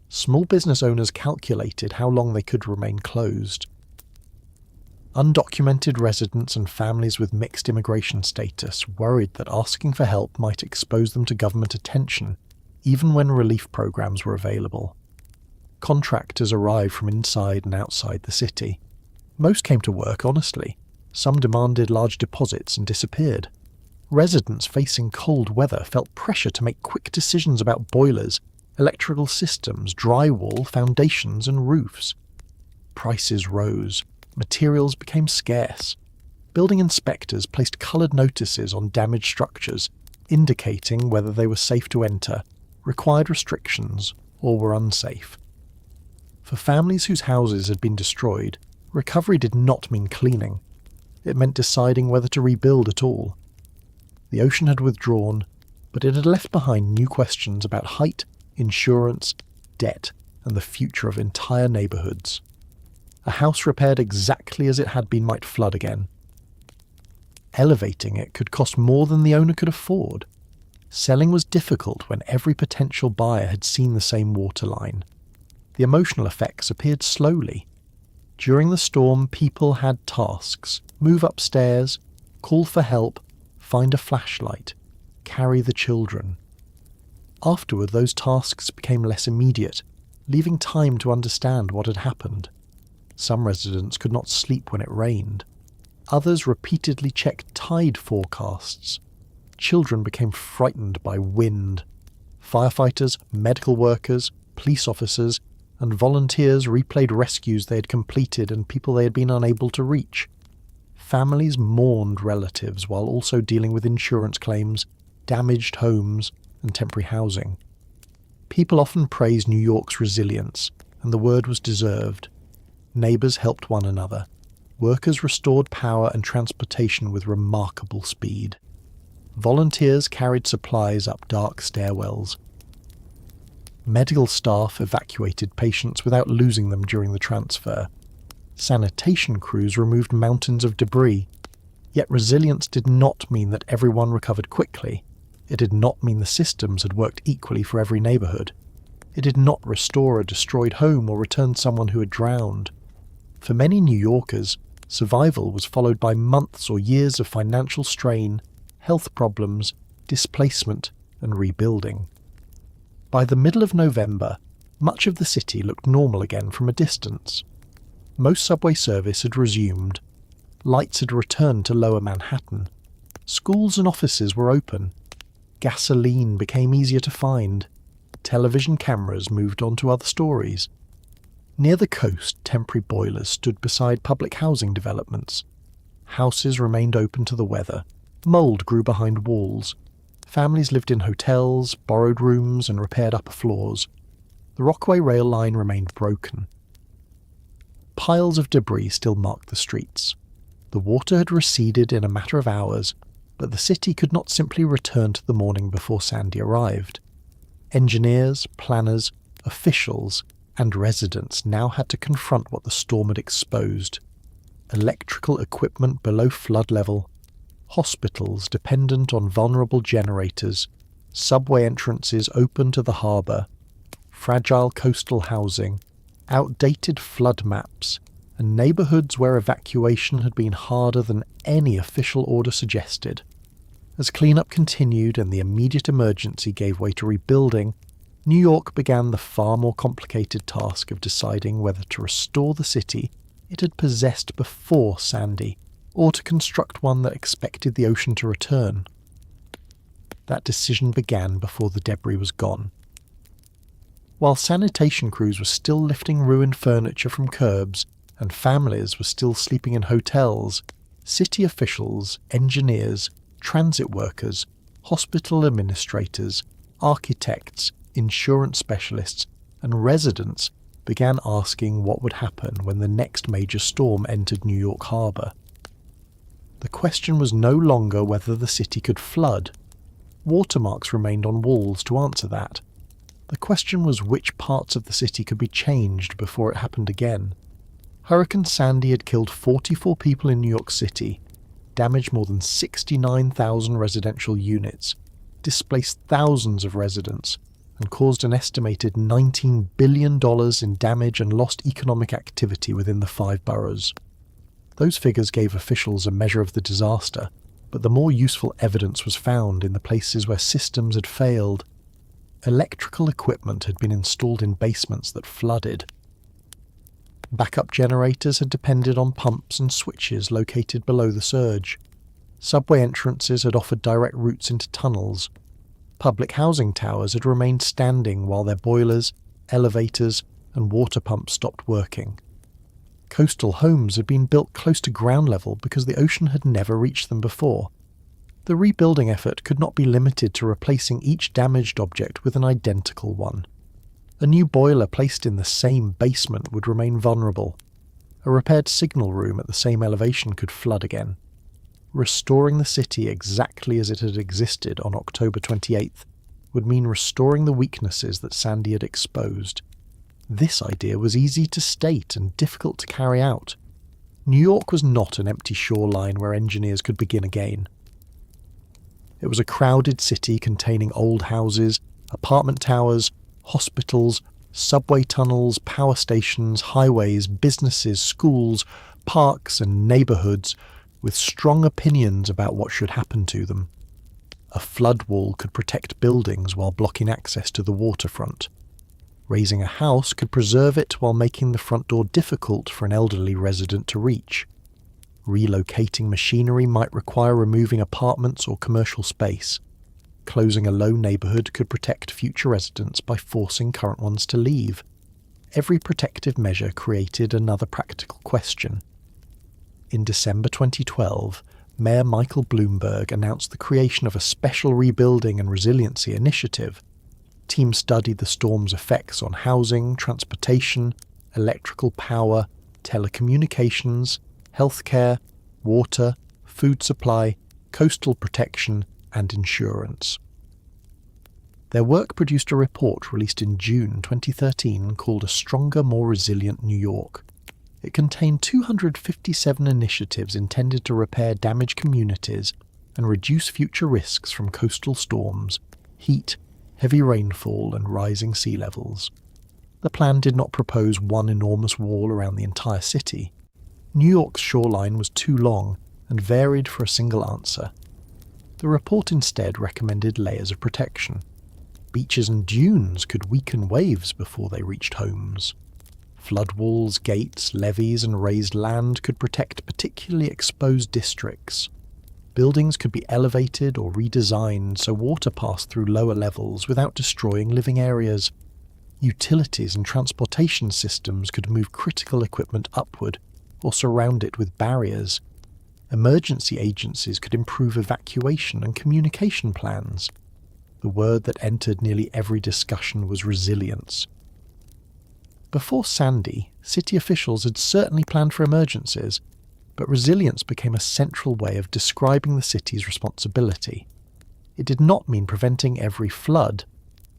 Small business owners calculated how long they could remain closed. Undocumented residents and families with mixed immigration status worried that asking for help might expose them to government attention, even when relief programs were available. Contractors arrived from inside and outside the city. Most came to work honestly. Some demanded large deposits and disappeared. Residents facing cold weather felt pressure to make quick decisions about boilers, electrical systems, drywall, foundations, and roofs. Prices rose. Materials became scarce. Building inspectors placed coloured notices on damaged structures, indicating whether they were safe to enter, required restrictions, or were unsafe. For families whose houses had been destroyed, recovery did not mean cleaning. It meant deciding whether to rebuild at all. The ocean had withdrawn, but it had left behind new questions about height, insurance, debt, and the future of entire neighbourhoods. A house repaired exactly as it had been might flood again. Elevating it could cost more than the owner could afford. Selling was difficult when every potential buyer had seen the same waterline. The emotional effects appeared slowly. During the storm, people had tasks: move upstairs, call for help, find a flashlight, carry the children. Afterward, those tasks became less immediate, leaving time to understand what had happened. Some residents could not sleep when it rained. Others repeatedly checked tide forecasts. Children became frightened by wind. Firefighters, medical workers, police officers, and volunteers replayed rescues they had completed and people they had been unable to reach. Families mourned relatives while also dealing with insurance claims, damaged homes, and temporary housing. People often praised New York's resilience, and the word was deserved. Neighbours helped one another. Workers restored power and transportation with remarkable speed. Volunteers carried supplies up dark stairwells. Medical staff evacuated patients without losing them during the transfer. Sanitation crews removed mountains of debris. Yet resilience did not mean that everyone recovered quickly. It did not mean the systems had worked equally for every neighbourhood. It did not restore a destroyed home or return someone who had drowned. For many New Yorkers, survival was followed by months or years of financial strain, health problems, displacement, and rebuilding. By the middle of November, much of the city looked normal again from a distance. Most subway service had resumed. Lights had returned to Lower Manhattan. Schools and offices were open. Gasoline became easier to find. Television cameras moved on to other stories. Near the coast, temporary boilers stood beside public housing developments. Houses remained open to the weather. Mould grew behind walls. Families lived in hotels, borrowed rooms, and repaired upper floors. The Rockaway rail line remained broken. Piles of debris still marked the streets. The water had receded in a matter of hours, but the city could not simply return to the morning before Sandy arrived. Engineers, planners, officials, and residents now had to confront what the storm had exposed. Electrical equipment below flood level, hospitals dependent on vulnerable generators, subway entrances open to the harbour, fragile coastal housing, outdated flood maps, and neighbourhoods where evacuation had been harder than any official order suggested. As cleanup continued and the immediate emergency gave way to rebuilding, New York began the far more complicated task of deciding whether to restore the city it had possessed before Sandy, or to construct one that expected the ocean to return. That decision began before the debris was gone. While sanitation crews were still lifting ruined furniture from curbs and families were still sleeping in hotels, city officials, engineers, transit workers, hospital administrators, architects, insurance specialists, and residents began asking what would happen when the next major storm entered New York Harbor. The question was no longer whether the city could flood. Watermarks remained on walls to answer that. The question was which parts of the city could be changed before it happened again. Hurricane Sandy had killed 44 people in New York City, damaged more than 69,000 residential units, displaced thousands of residents, and caused an estimated $19 billion in damage and lost economic activity within the 5 boroughs. Those figures gave officials a measure of the disaster, but the more useful evidence was found in the places where systems had failed. Electrical equipment had been installed in basements that flooded. Backup generators had depended on pumps and switches located below the surge. Subway entrances had offered direct routes into tunnels. Public housing towers had remained standing while their boilers, elevators, and water pumps stopped working. Coastal homes had been built close to ground level because the ocean had never reached them before. The rebuilding effort could not be limited to replacing each damaged object with an identical one. A new boiler placed in the same basement would remain vulnerable. A repaired signal room at the same elevation could flood again. Restoring the city exactly as it had existed on October 28th would mean restoring the weaknesses that Sandy had exposed. This idea was easy to state and difficult to carry out. New York was not an empty shoreline where engineers could begin again. It was a crowded city containing old houses, apartment towers, hospitals, subway tunnels, power stations, highways, businesses, schools, parks, and neighborhoods with strong opinions about what should happen to them. A flood wall could protect buildings while blocking access to the waterfront. Raising a house could preserve it while making the front door difficult for an elderly resident to reach. Relocating machinery might require removing apartments or commercial space. Closing a low neighborhood could protect future residents by forcing current ones to leave. Every protective measure created another practical question. In December 2012, Mayor Michael Bloomberg announced the creation of a special rebuilding and resiliency initiative. Teams studied the storm's effects on housing, transportation, electrical power, telecommunications, healthcare, water, food supply, coastal protection, and insurance. Their work produced a report released in June 2013 called A Stronger, More Resilient New York. It contained 257 initiatives intended to repair damaged communities and reduce future risks from coastal storms, heat, heavy rainfall, and rising sea levels. The plan did not propose one enormous wall around the entire city. New York's shoreline was too long and varied for a single answer. The report instead recommended layers of protection. Beaches and dunes could weaken waves before they reached homes. Flood walls, gates, levees, and raised land could protect particularly exposed districts. Buildings could be elevated or redesigned so water passed through lower levels without destroying living areas. Utilities and transportation systems could move critical equipment upward or surround it with barriers. Emergency agencies could improve evacuation and communication plans. The word that entered nearly every discussion was resilience. Before Sandy, city officials had certainly planned for emergencies, but resilience became a central way of describing the city's responsibility. It did not mean preventing every flood.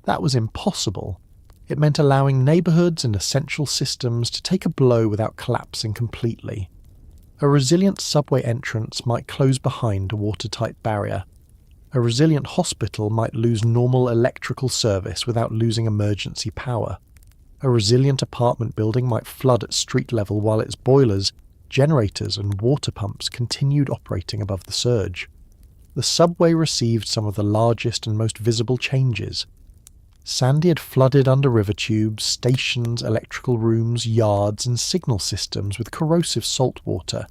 That was impossible. It meant allowing neighborhoods and essential systems to take a blow without collapsing completely. A resilient subway entrance might close behind a watertight barrier. A resilient hospital might lose normal electrical service without losing emergency power. A resilient apartment building might flood at street level while its boilers, generators, and water pumps continued operating above the surge. the subway received some of the largest and most visible changes. Sandy had flooded under river tubes, stations, electrical rooms, yards, and signal systems with corrosive salt water.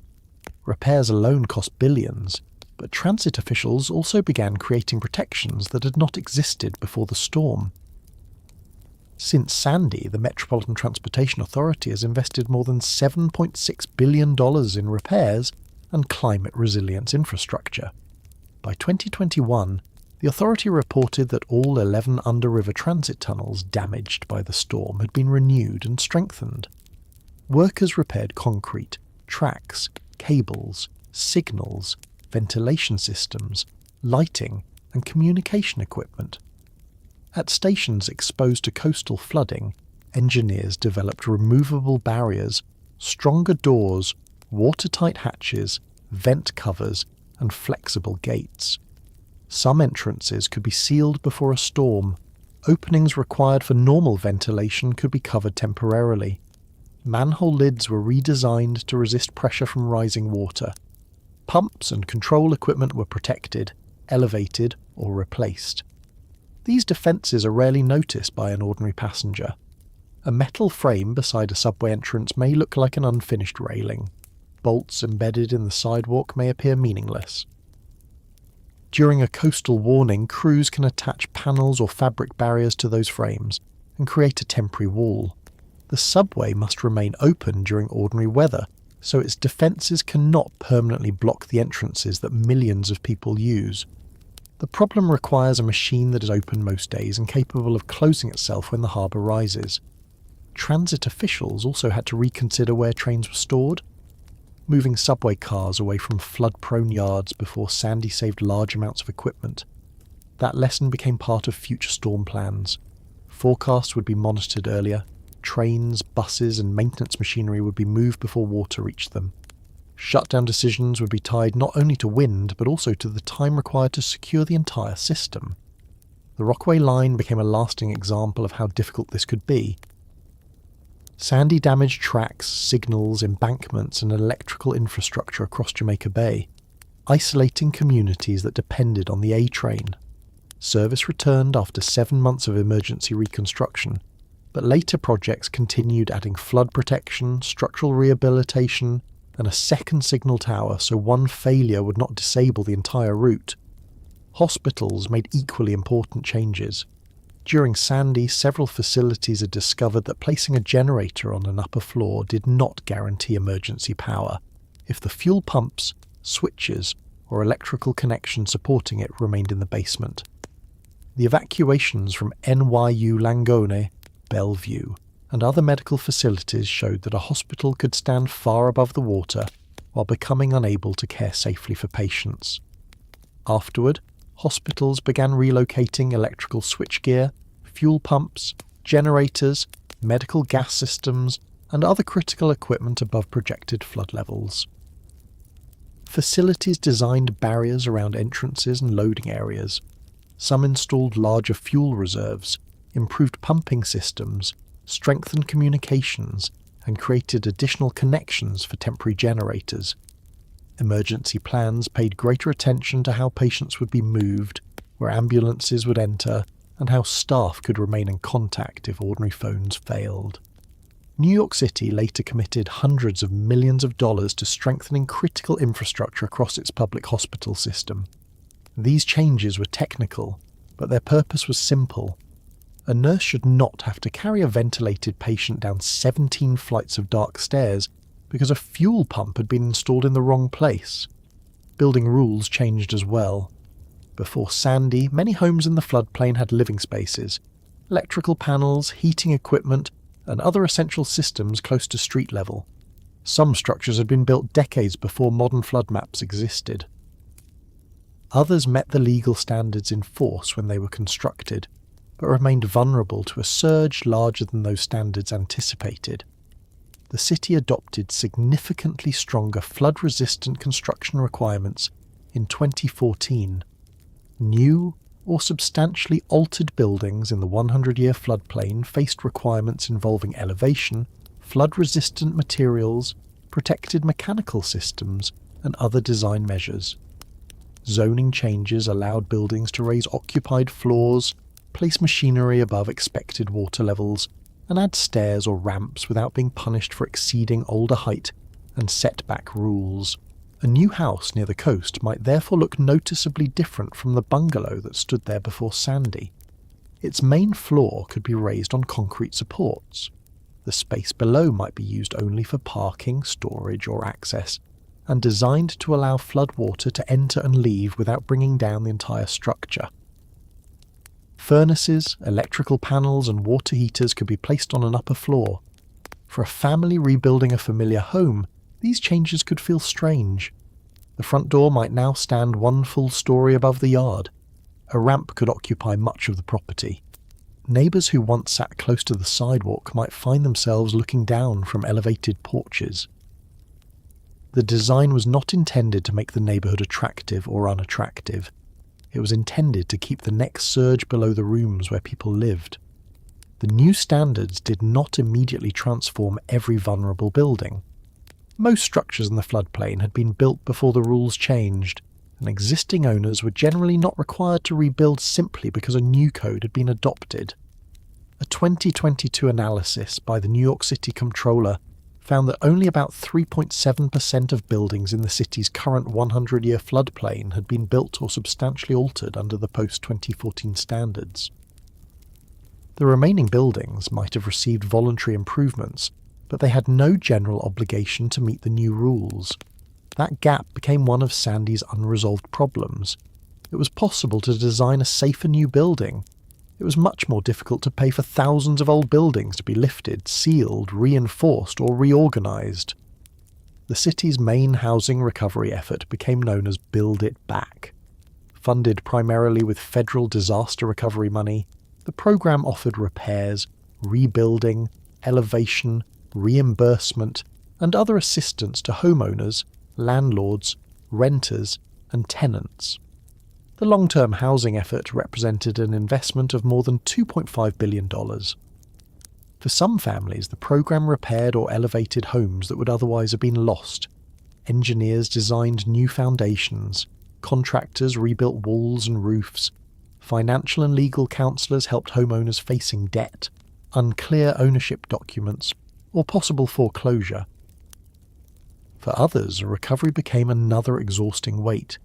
Repairs alone cost billions, but transit officials also began creating protections that had not existed before the storm. Since Sandy, the Metropolitan Transportation Authority has invested more than $7.6 billion in repairs and climate resilience infrastructure. By 2021, the authority reported that all 11 under-river transit tunnels damaged by the storm had been renewed and strengthened. Workers repaired concrete, tracks, cables, signals, ventilation systems, lighting, and communication equipment. At stations exposed to coastal flooding, engineers developed removable barriers, stronger doors, watertight hatches, vent covers, and flexible gates. Some entrances could be sealed before a storm. Openings required for normal ventilation could be covered temporarily. Manhole lids were redesigned to resist pressure from rising water. Pumps and control equipment were protected, elevated, or replaced. These defences are rarely noticed by an ordinary passenger. A metal frame beside a subway entrance may look like an unfinished railing. Bolts embedded in the sidewalk may appear meaningless. During a coastal warning, crews can attach panels or fabric barriers to those frames and create a temporary wall. The subway must remain open during ordinary weather, so its defences cannot permanently block the entrances that millions of people use. The problem requires a machine that is open most days and capable of closing itself when the harbour rises. Transit officials also had to reconsider where trains were stored. Moving subway cars away from flood-prone yards before Sandy saved large amounts of equipment. That lesson became part of future storm plans. Forecasts would be monitored earlier. Trains, buses, and maintenance machinery would be moved before water reached them. Shutdown decisions would be tied not only to wind, but also to the time required to secure the entire system. The Rockaway Line became a lasting example of how difficult this could be. Sandy damaged tracks, signals, embankments, and electrical infrastructure across Jamaica Bay, isolating communities that depended on the A train. Service returned after 7 months of emergency reconstruction, but later projects continued adding flood protection, structural rehabilitation, and a second signal tower so one failure would not disable the entire route. Hospitals made equally important changes. During Sandy, several facilities had discovered that placing a generator on an upper floor did not guarantee emergency power if the fuel pumps, switches, or electrical connection supporting it remained in the basement. The evacuations from NYU Langone, Bellevue, and other medical facilities showed that a hospital could stand far above the water while becoming unable to care safely for patients. Afterward, hospitals began relocating electrical switchgear, fuel pumps, generators, medical gas systems, and other critical equipment above projected flood levels. Facilities designed barriers around entrances and loading areas. Some installed larger fuel reserves, improved pumping systems, strengthened communications, and created additional connections for temporary generators. Emergency plans paid greater attention to how patients would be moved, where ambulances would enter, and how staff could remain in contact if ordinary phones failed. New York City later committed hundreds of millions of dollars to strengthening critical infrastructure across its public hospital system. These changes were technical, but their purpose was simple. A nurse should not have to carry a ventilated patient down 17 flights of dark stairs because a fuel pump had been installed in the wrong place. Building rules changed as well. Before Sandy, many homes in the floodplain had living spaces, electrical panels, heating equipment, and other essential systems close to street level. Some structures had been built decades before modern flood maps existed. Others met the legal standards in force when they were constructed, but remained vulnerable to a surge larger than those standards anticipated. The city adopted significantly stronger flood-resistant construction requirements in 2014. New or substantially altered buildings in the 100-year floodplain faced requirements involving elevation, flood-resistant materials, protected mechanical systems, and other design measures. Zoning changes allowed buildings to raise occupied floors, place machinery above expected water levels, and add stairs or ramps without being punished for exceeding older height and setback rules. A new house near the coast might therefore look noticeably different from the bungalow that stood there before Sandy. Its main floor could be raised on concrete supports. The space below might be used only for parking, storage, or access, and designed to allow floodwater to enter and leave without bringing down the entire structure. Furnaces, electrical panels, and water heaters could be placed on an upper floor. For a family rebuilding a familiar home, these changes could feel strange. The front door might now stand one full story above the yard. A ramp could occupy much of the property. Neighbours who once sat close to the sidewalk might find themselves looking down from elevated porches. The design was not intended to make the neighbourhood attractive or unattractive. It was intended to keep the next surge below the rooms where people lived. The new standards did not immediately transform every vulnerable building. Most structures in the floodplain had been built before the rules changed, and existing owners were generally not required to rebuild simply because a new code had been adopted. A 2022 analysis by the New York City Comptroller found that only about 3.7% of buildings in the city's current 100-year floodplain had been built or substantially altered under the post-2014 standards. The remaining buildings might have received voluntary improvements, but they had no general obligation to meet the new rules. That gap became one of Sandy's unresolved problems. It was possible to design a safer new building. It was much more difficult to pay for thousands of old buildings to be lifted, sealed, reinforced, or reorganised. The city's main housing recovery effort became known as Build It Back. Funded primarily with federal disaster recovery money, the programme offered repairs, rebuilding, elevation, reimbursement, and other assistance to homeowners, landlords, renters, and tenants. The long-term housing effort represented an investment of more than $2.5 billion. For some families, the program repaired or elevated homes that would otherwise have been lost. Engineers designed new foundations, contractors rebuilt walls and roofs, financial and legal counsellors helped homeowners facing debt, unclear ownership documents, or possible foreclosure. For others, recovery became another exhausting wait.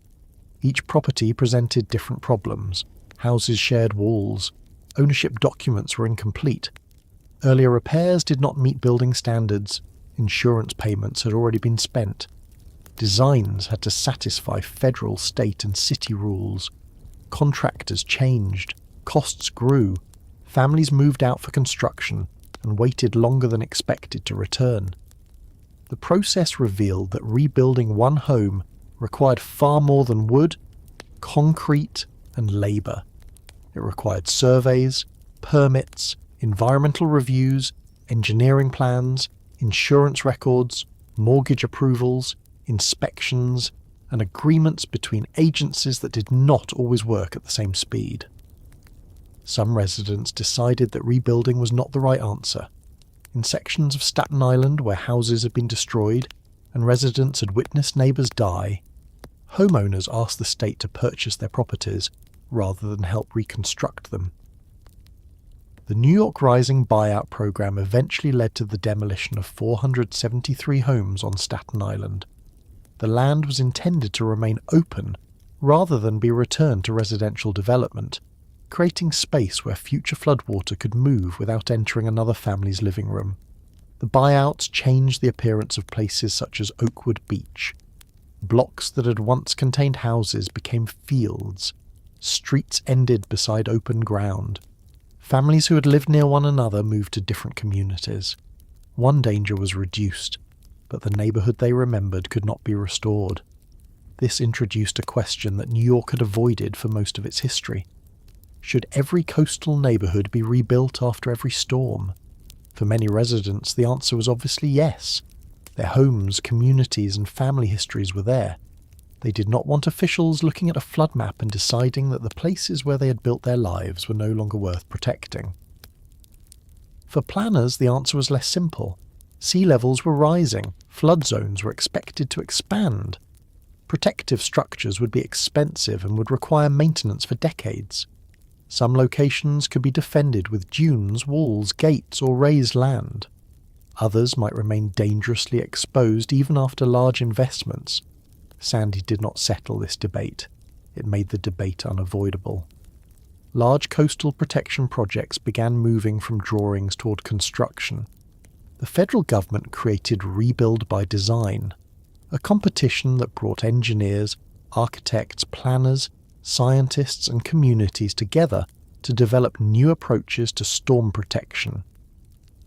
Each property presented different problems. Houses shared walls. Ownership documents were incomplete. Earlier repairs did not meet building standards. Insurance payments had already been spent. Designs had to satisfy federal, state, and city rules. Contractors changed. Costs grew. Families moved out for construction and waited longer than expected to return. The process revealed that rebuilding one home required far more than wood, concrete, and labour. It required surveys, permits, environmental reviews, engineering plans, insurance records, mortgage approvals, inspections, and agreements between agencies that did not always work at the same speed. Some residents decided that rebuilding was not the right answer. In sections of Staten Island where houses had been destroyed and residents had witnessed neighbours die, homeowners asked the state to purchase their properties rather than help reconstruct them. The New York Rising buyout program eventually led to the demolition of 473 homes on Staten Island. The land was intended to remain open rather than be returned to residential development, creating space where future floodwater could move without entering another family's living room. The buyouts changed the appearance of places such as Oakwood Beach. Blocks that had once contained houses became fields. Streets ended beside open ground. Families who had lived near one another moved to different communities. One danger was reduced, but the neighbourhood they remembered could not be restored. This introduced a question that New York had avoided for most of its history. Should every coastal neighbourhood be rebuilt after every storm? For many residents, the answer was obviously yes. Their homes, communities, and family histories were there. They did not want officials looking at a flood map and deciding that the places where they had built their lives were no longer worth protecting. For planners, the answer was less simple. Sea levels were rising. Flood zones were expected to expand. Protective structures would be expensive and would require maintenance for decades. Some locations could be defended with dunes, walls, gates, or raised land. Others might remain dangerously exposed even after large investments. Sandy did not settle this debate. It made the debate unavoidable. Large coastal protection projects began moving from drawings toward construction. The federal government created Rebuild by Design, a competition that brought engineers, architects, planners, scientists and communities together to develop new approaches to storm protection.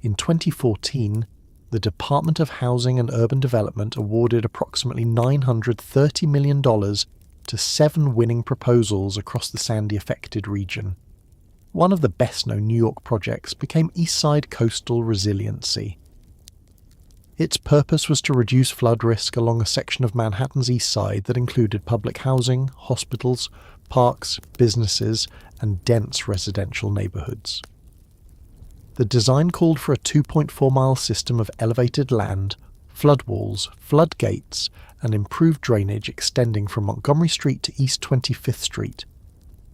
In 2014, the Department of Housing and Urban Development awarded approximately $930 million to 7 winning proposals across the Sandy-affected region. One of the best-known New York projects became Eastside Coastal Resiliency. Its purpose was to reduce flood risk along a section of Manhattan's East Side that included public housing, hospitals, parks, businesses, and dense residential neighborhoods. The design called for a 2.4-mile system of elevated land, flood walls, floodgates, and improved drainage extending from Montgomery Street to East 25th Street.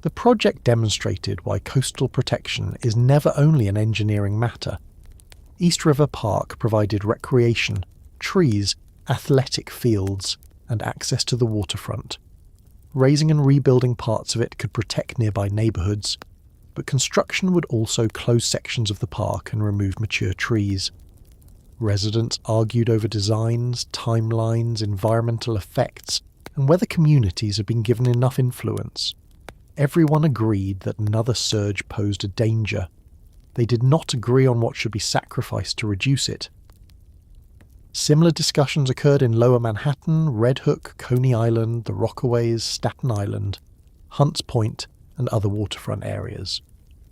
The project demonstrated why coastal protection is never only an engineering matter. East River Park provided recreation, trees, athletic fields, and access to the waterfront. Raising and rebuilding parts of it could protect nearby neighborhoods, but construction would also close sections of the park and remove mature trees. Residents argued over designs, timelines, environmental effects, and whether communities had been given enough influence. Everyone agreed that another surge posed a danger. They did not agree on what should be sacrificed to reduce it. Similar discussions occurred in Lower Manhattan, Red Hook, Coney Island, the Rockaways, Staten Island, Hunts Point, and other waterfront areas.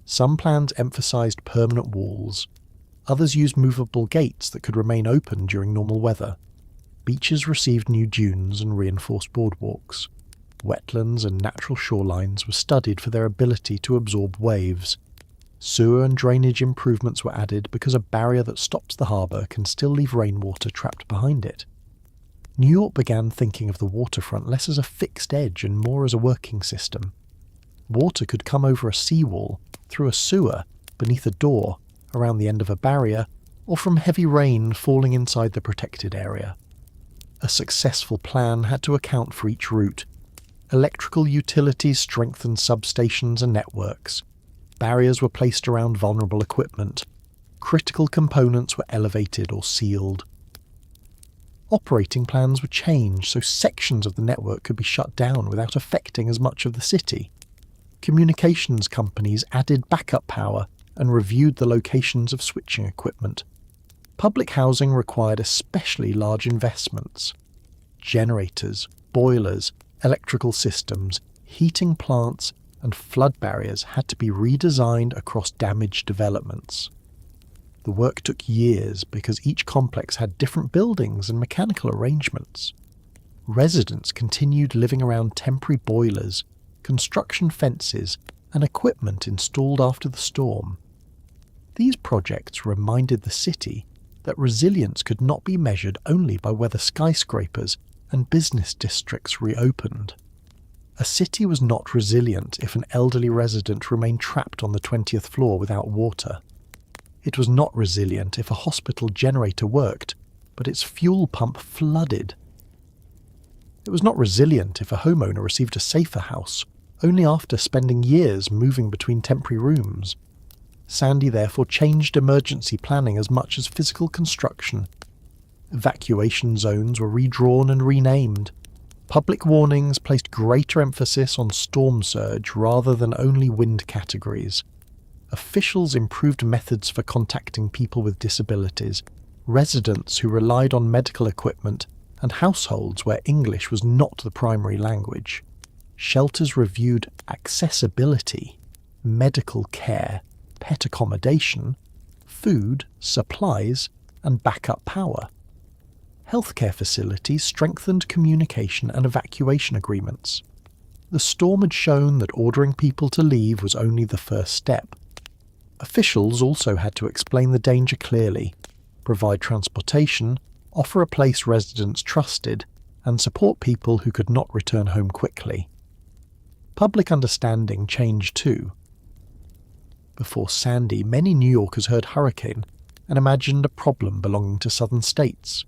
Some plans emphasized permanent walls. Others used movable gates that could remain open during normal weather. Beaches received new dunes and reinforced boardwalks. Wetlands and natural shorelines were studied for their ability to absorb waves. Sewer and drainage improvements were added because a barrier that stops the harbour can still leave rainwater trapped behind it. New York began thinking of the waterfront less as a fixed edge and more as a working system. Water could come over a seawall, through a sewer, beneath a door, around the end of a barrier, or from heavy rain falling inside the protected area. A successful plan had to account for each route. Electrical utilities strengthened substations and networks. Barriers were placed around vulnerable equipment. Critical components were elevated or sealed. Operating plans were changed so sections of the network could be shut down without affecting as much of the city. Communications companies added backup power and reviewed the locations of switching equipment. Public housing required especially large investments. Generators, boilers, electrical systems, heating plants, and flood barriers had to be redesigned across damaged developments. The work took years because each complex had different buildings and mechanical arrangements. Residents continued living around temporary boilers, construction fences, and equipment installed after the storm. These projects reminded the city that resilience could not be measured only by whether skyscrapers and business districts reopened. A city was not resilient if an elderly resident remained trapped on the 20th floor without water. It was not resilient if a hospital generator worked, but its fuel pump flooded. It was not resilient if a homeowner received a safer house, only after spending years moving between temporary rooms. Sandy therefore changed emergency planning as much as physical construction. Evacuation zones were redrawn and renamed. Public warnings placed greater emphasis on storm surge rather than only wind categories. Officials improved methods for contacting people with disabilities, residents who relied on medical equipment, and households where English was not the primary language. Shelters reviewed accessibility, medical care, pet accommodation, food, supplies, and backup power. Healthcare facilities strengthened communication and evacuation agreements. The storm had shown that ordering people to leave was only the first step. Officials also had to explain the danger clearly, provide transportation, offer a place residents trusted, and support people who could not return home quickly. Public understanding changed too. Before Sandy, many New Yorkers heard hurricane and imagined a problem belonging to southern states.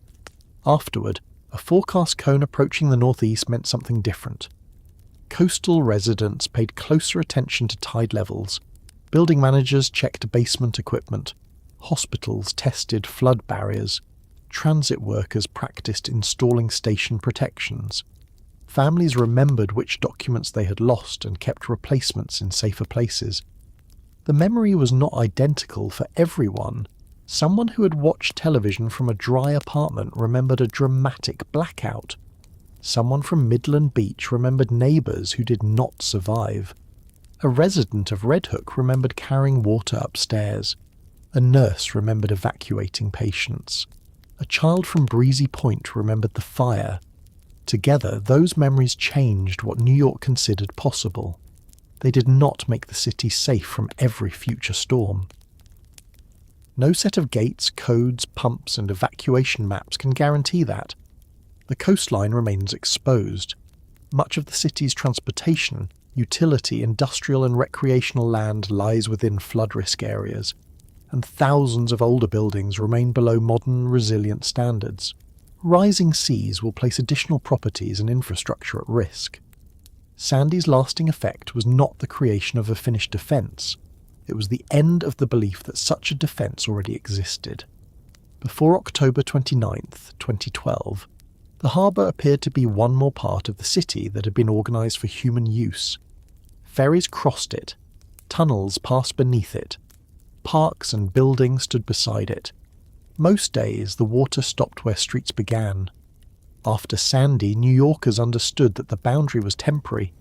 Afterward, a forecast cone approaching the northeast meant something different. Coastal residents paid closer attention to tide levels. Building managers checked basement equipment. Hospitals tested flood barriers. Transit workers practiced installing station protections. Families remembered which documents they had lost and kept replacements in safer places. The memory was not identical for everyone. Someone who had watched television from a dry apartment remembered a dramatic blackout. Someone from Midland Beach remembered neighbours who did not survive. A resident of Red Hook remembered carrying water upstairs. A nurse remembered evacuating patients. A child from Breezy Point remembered the fire. Together, those memories changed what New York considered possible. They did not make the city safe from every future storm. No set of gates, codes, pumps, and evacuation maps can guarantee that. The coastline remains exposed. Much of the city's transportation, utility, industrial, and recreational land lies within flood risk areas, and thousands of older buildings remain below modern, resilient standards. Rising seas will place additional properties and infrastructure at risk. Sandy's lasting effect was not the creation of a finished defence. It was the end of the belief that such a defence already existed. Before October 29, 2012, the harbour appeared to be one more part of the city that had been organised for human use. Ferries crossed it. Tunnels passed beneath it. Parks and buildings stood beside it. Most days, the water stopped where streets began. After Sandy, New Yorkers understood that the boundary was temporary.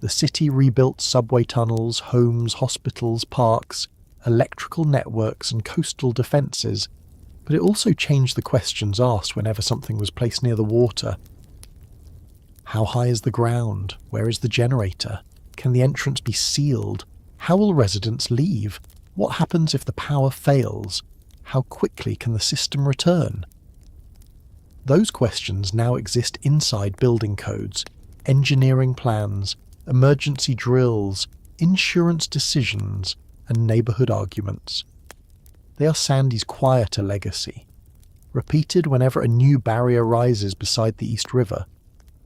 The city rebuilt subway tunnels, homes, hospitals, parks, electrical networks, and coastal defences, but it also changed the questions asked whenever something was placed near the water. How high is the ground? Where is the generator? Can the entrance be sealed? How will residents leave? What happens if the power fails? How quickly can the system return? Those questions now exist inside building codes, engineering plans, emergency drills, insurance decisions, and neighbourhood arguments. They are Sandy's quieter legacy, repeated whenever a new barrier rises beside the East River,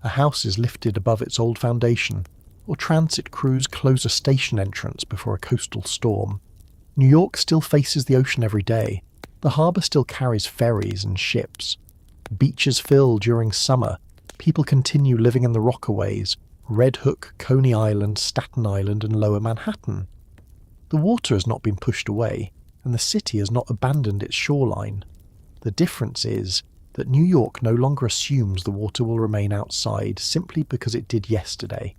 a house is lifted above its old foundation, or transit crews close a station entrance before a coastal storm. New York still faces the ocean every day. The harbour still carries ferries and ships. Beaches fill during summer. People continue living in the Rockaways, Red Hook, Coney Island, Staten Island, and Lower Manhattan. The water has not been pushed away, and the city has not abandoned its shoreline. The difference is that New York no longer assumes the water will remain outside simply because it did yesterday.